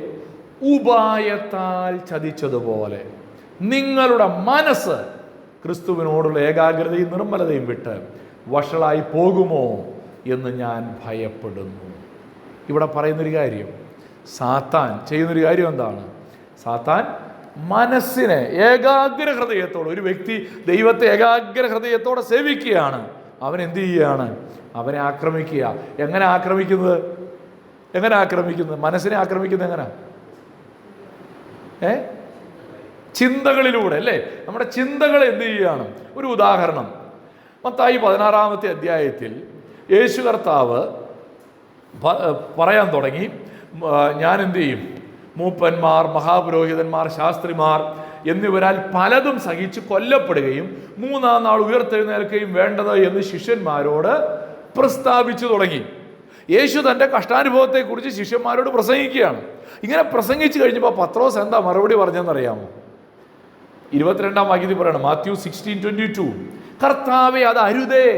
ഉപായത്താൽ ചതിച്ചതുപോലെ നിങ്ങളുടെ മനസ്സ് ക്രിസ്തുവിനോടുള്ള ഏകാഗ്രതയും നിർമ്മലതയും വിട്ട് വഷളായി പോകുമോ എന്ന് ഞാൻ ഭയപ്പെടുന്നു. ഇവിടെ പറയുന്നൊരു കാര്യം, സാത്താൻ ചെയ്യുന്നൊരു കാര്യം എന്താണ്? സാത്താൻ മനസ്സിനെ ഏകാഗ്ര ഹൃദയത്തോടെ, ഒരു വ്യക്തി ദൈവത്തെ ഏകാഗ്ര ഹൃദയത്തോടെ സേവിക്കുകയാണ്, അവൻ എന്ത് ചെയ്യുകയാണ്? അവനെ ആക്രമിക്കുക. എങ്ങനെ ആക്രമിക്കുന്നത്? മനസ്സിനെ ആക്രമിക്കുന്നത് എങ്ങനെ? ചിന്തകളിലൂടെ അല്ലേ? നമ്മുടെ ചിന്തകൾ എന്ത് ചെയ്യുകയാണ്? ഒരു ഉദാഹരണം, മത്തായി 16-ാമത്തെ അധ്യായത്തിൽ യേശു കർത്താവ് പറയാൻ തുടങ്ങി, ഞാൻ എന്ത് ചെയ്യും? മൂപ്പന്മാർ, മഹാപുരോഹിതന്മാർ, ശാസ്ത്രിമാർ എന്നിവരാൽ പലതും സഹിച്ച് കൊല്ലപ്പെടുകയും 3-ാം നാൾ ഉയർത്തെഴുന്നേൽക്കുകയും വേണ്ടത് എന്ന് ശിഷ്യന്മാരോട് പ്രസ്താവിച്ചു തുടങ്ങി. യേശു തൻ്റെ കഷ്ടാനുഭവത്തെക്കുറിച്ച് ശിഷ്യന്മാരോട് പ്രസംഗിക്കുകയാണ്. ഇങ്ങനെ പ്രസംഗിച്ചു കഴിഞ്ഞപ്പോൾ പത്രോസ് എന്താ മറുപടി പറഞ്ഞെന്നറിയാമോ? 22-ാം വാക്യത്തിൽ പറയണം, മാത്യു 16:22, കർത്താവേ, അത് അരുതേ,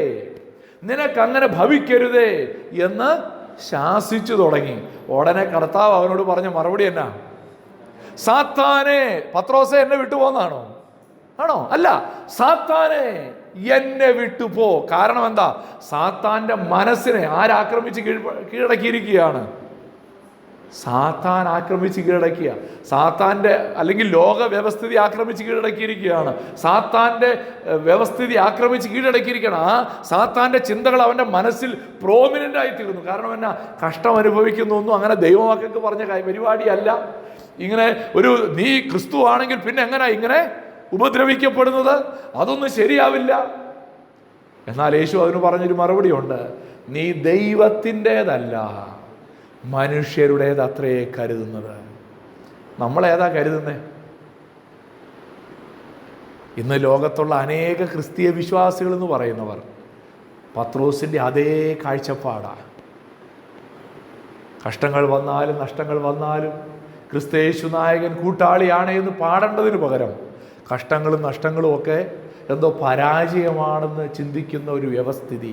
നിനക്കങ്ങനെ ഭവിക്കരുതേ എന്ന് ശാസിച്ചു തുടങ്ങി. ഉടനെ കർത്താവ് അവനോട് പറഞ്ഞ മറുപടി എന്നാ? സാത്താനെ, പത്രോസെ എന്നെ വിട്ടുപോന്നാണോ? ആണോ? അല്ല, സാത്താനെ എന്നെ വിട്ടുപോ. കാരണം എന്താ? സാത്താന്റെ മനസ്സിനെ ആരാക്രമിച്ച് കീഴടക്കിയിരിക്കുകയാണ്? സാത്താൻ ആക്രമിച്ച് കീഴടക്കിയ, സാത്താന്റെ അല്ലെങ്കിൽ ലോക വ്യവസ്ഥിതി ആക്രമിച്ച് കീഴടക്കിയിരിക്കുകയാണ്. സാത്താന്റെ വ്യവസ്ഥിതി ആക്രമിച്ച് കീഴടക്കിയിരിക്കുകയാണ്. ആ സാത്താന്റെ ചിന്തകൾ അവന്റെ മനസ്സിൽ പ്രോമിനന്റ് ആയിത്തീർന്നു. കാരണം എന്നാ? കഷ്ടം അനുഭവിക്കുന്നു ഒന്നും അങ്ങനെ ദൈവമക്കൾക്ക് പറഞ്ഞ പരിപാടിയല്ല. ഇങ്ങനെ നീ ക്രിസ്തു ആണെങ്കിൽ പിന്നെ എങ്ങനെ ഇങ്ങനെ ഉപദ്രവിക്കപ്പെടുന്നത്? അതൊന്നും ശരിയാവില്ല. എന്നാൽ യേശു അതിന് പറഞ്ഞൊരു മറുപടി ഉണ്ട്, നീ ദൈവത്തിൻ്റെതല്ല, മനുഷ്യരുടേത് അത്രേ കരുതുന്നത്. നമ്മളേതാ കരുതുന്നേ? ഇന്ന് ലോകത്തുള്ള അനേക ക്രിസ്തീയ വിശ്വാസികൾ എന്ന് പറയുന്നവർ പത്രോസിൻ്റെ അതേ കാഴ്ചപ്പാടാണ്. കഷ്ടങ്ങൾ വന്നാലും നഷ്ടങ്ങൾ വന്നാലും ക്രിസ്തയേശു നായകൻ കൂട്ടാളിയാണ് എന്ന് പാടേണ്ടതിന് പകരം കഷ്ടങ്ങളും നഷ്ടങ്ങളും ഒക്കെ എന്തോ പരാജയമാണെന്ന് ചിന്തിക്കുന്ന ഒരു വ്യവസ്ഥിതി,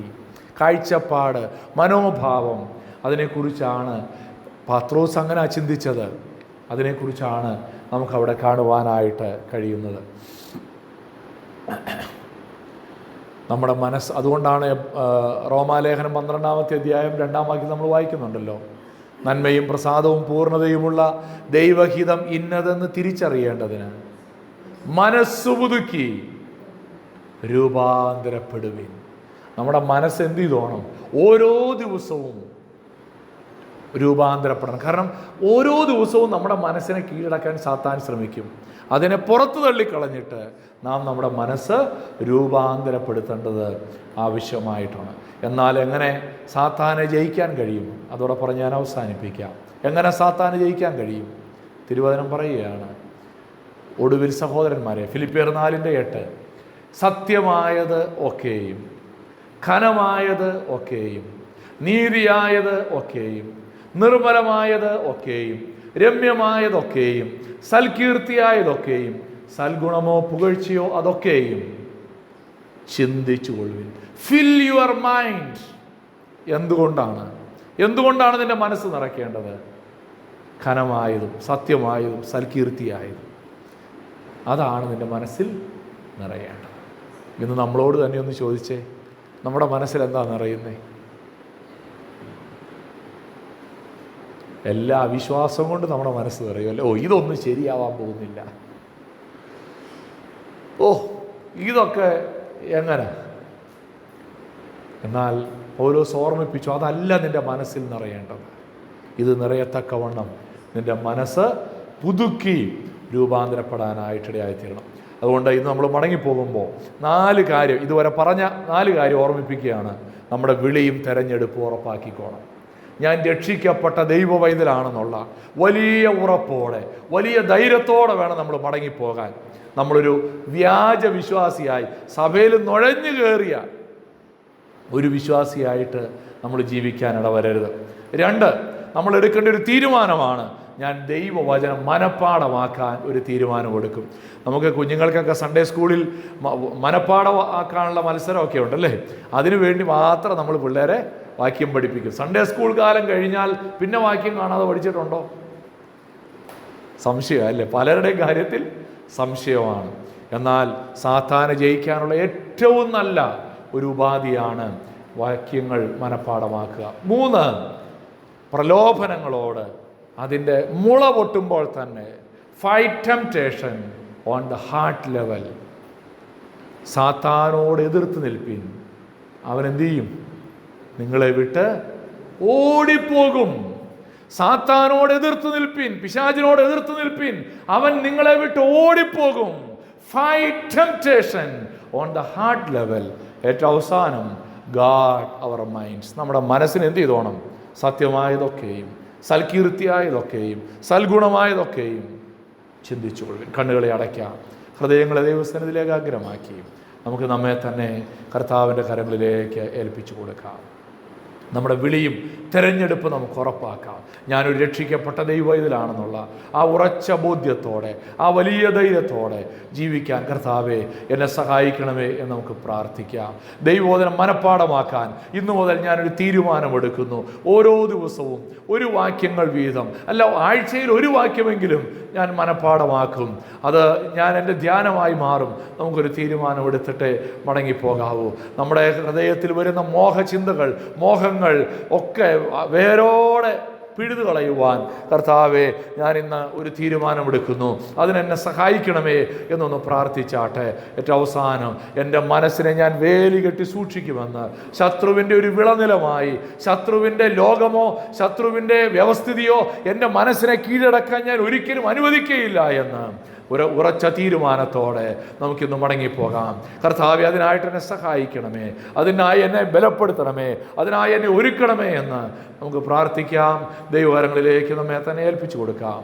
കാഴ്ചപ്പാട്, മനോഭാവം, അതിനെക്കുറിച്ചാണ് പത്രോസ് അങ്ങനെ ചിന്തിച്ചത്. അതിനെക്കുറിച്ചാണ് നമുക്കവിടെ കാണുവാനായിട്ട് കഴിയുന്നത്. നമ്മുടെ മനസ്സ്, അതുകൊണ്ടാണ് റോമാലേഖനം 12-ാമത്തെ അധ്യായം 2-ാം വാക്യം നമ്മൾ വായിക്കുന്നുണ്ടല്ലോ, നന്മയും പ്രസാദവും പൂർണ്ണതയുമുള്ള ദൈവഹിതം ഇന്നതെന്ന് തിരിച്ചറിയേണ്ടതിന് മനസ്സു പുതുക്കി രൂപാന്തരപ്പെടുവിൻ. നമ്മുടെ മനസ്സ് എന്ത് ചെയ്തോണം? ഓരോ ദിവസവും രൂപാന്തരപ്പെടണം. കാരണം ഓരോ ദിവസവും നമ്മുടെ മനസ്സിനെ കീഴടക്കാൻ സാത്താൻ ശ്രമിക്കും. അതിനെ പുറത്തു തള്ളിക്കളഞ്ഞിട്ട് നാം നമ്മുടെ മനസ്സ് രൂപാന്തരപ്പെടുത്തേണ്ടത് ആവശ്യമായിട്ടാണ്. എന്നാൽ എങ്ങനെ സാത്താനെ ജയിക്കാൻ കഴിയും? അതോടെ പറഞ്ഞ് ഞാൻ അവസാനിപ്പിക്കാം. എങ്ങനെ സാത്താനെ ജയിക്കാൻ കഴിയും? തിരുവചനം പറയുകയാണ്, ഒടുവിൽ സഹോദരന്മാരെ, ഫിലിപ്പിയർ 4:8, സത്യമായത് ഒക്കെയും ഘനമായത് ഒക്കെയും നീതിയായത് ഒക്കെയും നിർമ്മലമായത് ഒക്കെയും രമ്യമായതൊക്കെയും സൽകീർത്തിയായതൊക്കെയും സൽഗുണമോ പുകഴ്ചയോ അതൊക്കെയും ചിന്തിച്ചു കൊള്ളുവിൻ. Fill your mind. എന്തുകൊണ്ടാണ് നിന്റെ മനസ്സ് നിറയ്ക്കേണ്ടത്? ഘനമായതും സത്യമായതും സൽകീർത്തിയായതും, അതാണ് നിന്റെ മനസ്സിൽ നിറയേണ്ടത്. ഇന്ന് നമ്മളോട് തന്നെ ഒന്ന് ചോദിച്ചേ, നമ്മുടെ മനസ്സിൽ എന്താ നിറയുന്നേ? എല്ലാ അവിശ്വാസം കൊണ്ട് നമ്മുടെ മനസ്സ് നിറയുമല്ലോ. ഇതൊന്നും ശരിയാവാൻ പോകുന്നില്ല, ഇതൊക്കെ എങ്ങനെ? എന്നാൽ പൗലോസ് ഓർമ്മിപ്പിച്ചു, അതല്ല നിന്റെ മനസ്സിൽ നിറയേണ്ടത്. ഇത് നിറയത്തക്കവണ്ണം നിന്റെ മനസ്സ് പുതുക്കി രൂപാന്തരപ്പെടാനായിട്ടിടയായിത്തീരണം. അതുകൊണ്ട് ഇന്ന് നമ്മൾ മടങ്ങിപ്പോകുമ്പോൾ 4 കാര്യം, ഇതുവരെ പറഞ്ഞ 4 കാര്യം ഓർമ്മിപ്പിക്കുകയാണ്. നമ്മുടെ വിളിയും തെരഞ്ഞെടുപ്പും ഉറപ്പാക്കിക്കോണം. ഞാൻ രക്ഷിക്കപ്പെട്ട ദൈവവൈതലാണെന്നുള്ള വലിയ ഉറപ്പോടെ, വലിയ ധൈര്യത്തോടെ വേണം നമ്മൾ മടങ്ങിപ്പോകാൻ. നമ്മളൊരു വ്യാജ വിശ്വാസിയായി, സഭയിൽ നുഴഞ്ഞു കയറിയ ഒരു വിശ്വാസിയായിട്ട് നമ്മൾ ജീവിക്കാൻ ഇടവരരുത്. 2, നമ്മൾ എടുക്കേണ്ട ഒരു തീരുമാനമാണ്, ഞാൻ ദൈവവചനം മനഃപ്പാഠമാക്കാൻ ഒരു തീരുമാനമെടുക്കും. നമുക്ക് കുഞ്ഞുങ്ങൾക്കൊക്കെ സൺഡേ സ്കൂളിൽ മനഃപ്പാഠമാക്കാനുള്ള മത്സരമൊക്കെ ഉണ്ടല്ലേ, അതിനുവേണ്ടി മാത്രം നമ്മൾ പിള്ളേരെ വാക്യം പഠിപ്പിക്കും. സൺഡേ സ്കൂൾ കാലം കഴിഞ്ഞാൽ പിന്നെ വാക്യം കാണാതെ പഠിച്ചിട്ടുണ്ടോ? സംശയമല്ലേ? പലരുടെയും കാര്യത്തിൽ സംശയമാണ്. എന്നാൽ സാത്താനെ ജയിക്കാനുള്ള ഏറ്റവും നല്ല ഒരു ഉപാധിയാണ് വാക്യങ്ങൾ മനഃപ്പാഠമാക്കുക. 3, പ്രലോഭനങ്ങളോട് അതിൻ്റെ മുള പൊട്ടുമ്പോൾ തന്നെ fight temptation on the heart level. സാത്താനോട് എതിർത്ത് നിൽപ്പിൻ, അവൻ എന്തു ചെയ്യും? നിങ്ങളെ വിട്ട് ഓടിപ്പോകും. സാത്താനോട് എതിർത്ത് നിൽപ്പിൻ, പിശാചിനോട് എതിർത്ത് നിൽപ്പിൻ, അവൻ നിങ്ങളെ വിട്ട് ഓടിപ്പോകും. Fight temptation on the heart level. ഏറ്റവും അവസാനം, ഗാഡ് അവർ മൈൻഡ്സ്. നമ്മുടെ മനസ്സിന് എന്ത് ചെയ്തോണം? സത്യമായതൊക്കെയും സൽകീർത്തിയായതൊക്കെയും സൽഗുണമായതൊക്കെയും ചിന്തിച്ചുകൊള്ളുവിൻ. കണ്ണുകളെ അടയ്ക്കാം, ഹൃദയങ്ങളെ ദൈവസന്നിധിയിലേക്ക് ഏകാഗ്രമാക്കി നമുക്ക് നമ്മെ തന്നെ കർത്താവിൻ്റെ കരങ്ങളിലേക്ക് ഏൽപ്പിച്ചു കൊടുക്കാം. നമ്മുടെ വിളിയും തിരഞ്ഞെടുപ്പ് നമുക്ക് ഉറപ്പാക്കാം. ഞാനൊരു രക്ഷിക്കപ്പെട്ട ദൈവത്തിലാണെന്നുള്ള ആ ഉറച്ച ബോധ്യത്തോടെ, ആ വലിയ ധൈര്യത്തോടെ ജീവിക്കാൻ കർത്താവേ എന്നെ സഹായിക്കണമേ എന്ന് നമുക്ക് പ്രാർത്ഥിക്കാം. ദൈവവചനം മനഃപ്പാഠമാക്കാൻ ഇന്നു മുതൽ ഞാനൊരു തീരുമാനമെടുക്കുന്നു. ഓരോ ദിവസവും ഒരു വാക്യങ്ങൾ വീതം, അല്ല ആഴ്ചയിൽ ഒരു വാക്യമെങ്കിലും ഞാൻ മനഃപ്പാഠമാക്കും. അത് ഞാൻ എൻ്റെ ധ്യാനമായി മാറും. നമുക്കൊരു തീരുമാനമെടുത്തിട്ട് മടങ്ങിപ്പോകാവൂ. നമ്മുടെ ഹൃദയത്തിൽ വരുന്ന മോഹചിന്തകൾ, മോഹങ്ങൾ ഒക്കെ വേരോടെ പിഴുതു കളയുവാൻ കർത്താവേ ഞാൻ ഇന്ന് ഒരു തീരുമാനമെടുക്കുന്നു. അതിനെന്നെ സഹായിക്കണമേ എന്നൊന്ന് പ്രാർത്ഥിച്ചാട്ടെ. ഏറ്റവും അവസാനം എൻ്റെ മനസ്സിനെ ഞാൻ വേലി കെട്ടി സൂക്ഷിക്കുമെന്ന്, ശത്രുവിൻ്റെ ഒരു വിളനിലമായി, ശത്രുവിൻ്റെ ലോകമോ ശത്രുവിൻ്റെ വ്യവസ്ഥിതിയോ എൻ്റെ മനസ്സിനെ കീഴടക്കാൻ ഞാൻ ഒരിക്കലും അനുവദിക്കുകയില്ല എന്ന് ഉറച്ച തീരുമാനത്തോടെ നമുക്കിന്ന് മടങ്ങിപ്പോകാം. കർത്താവേ അതിനായിട്ട് എന്നെ സഹായിക്കണമേ, അതിനായി എന്നെ ബലപ്പെടുത്തണമേ, അതിനായി എന്നെ ഒരുക്കണമേ എന്ന് നമുക്ക് പ്രാർത്ഥിക്കാം. ദൈവകരങ്ങളിലേക്ക് നമ്മെ തന്നെ ഏൽപ്പിച്ചു കൊടുക്കാം.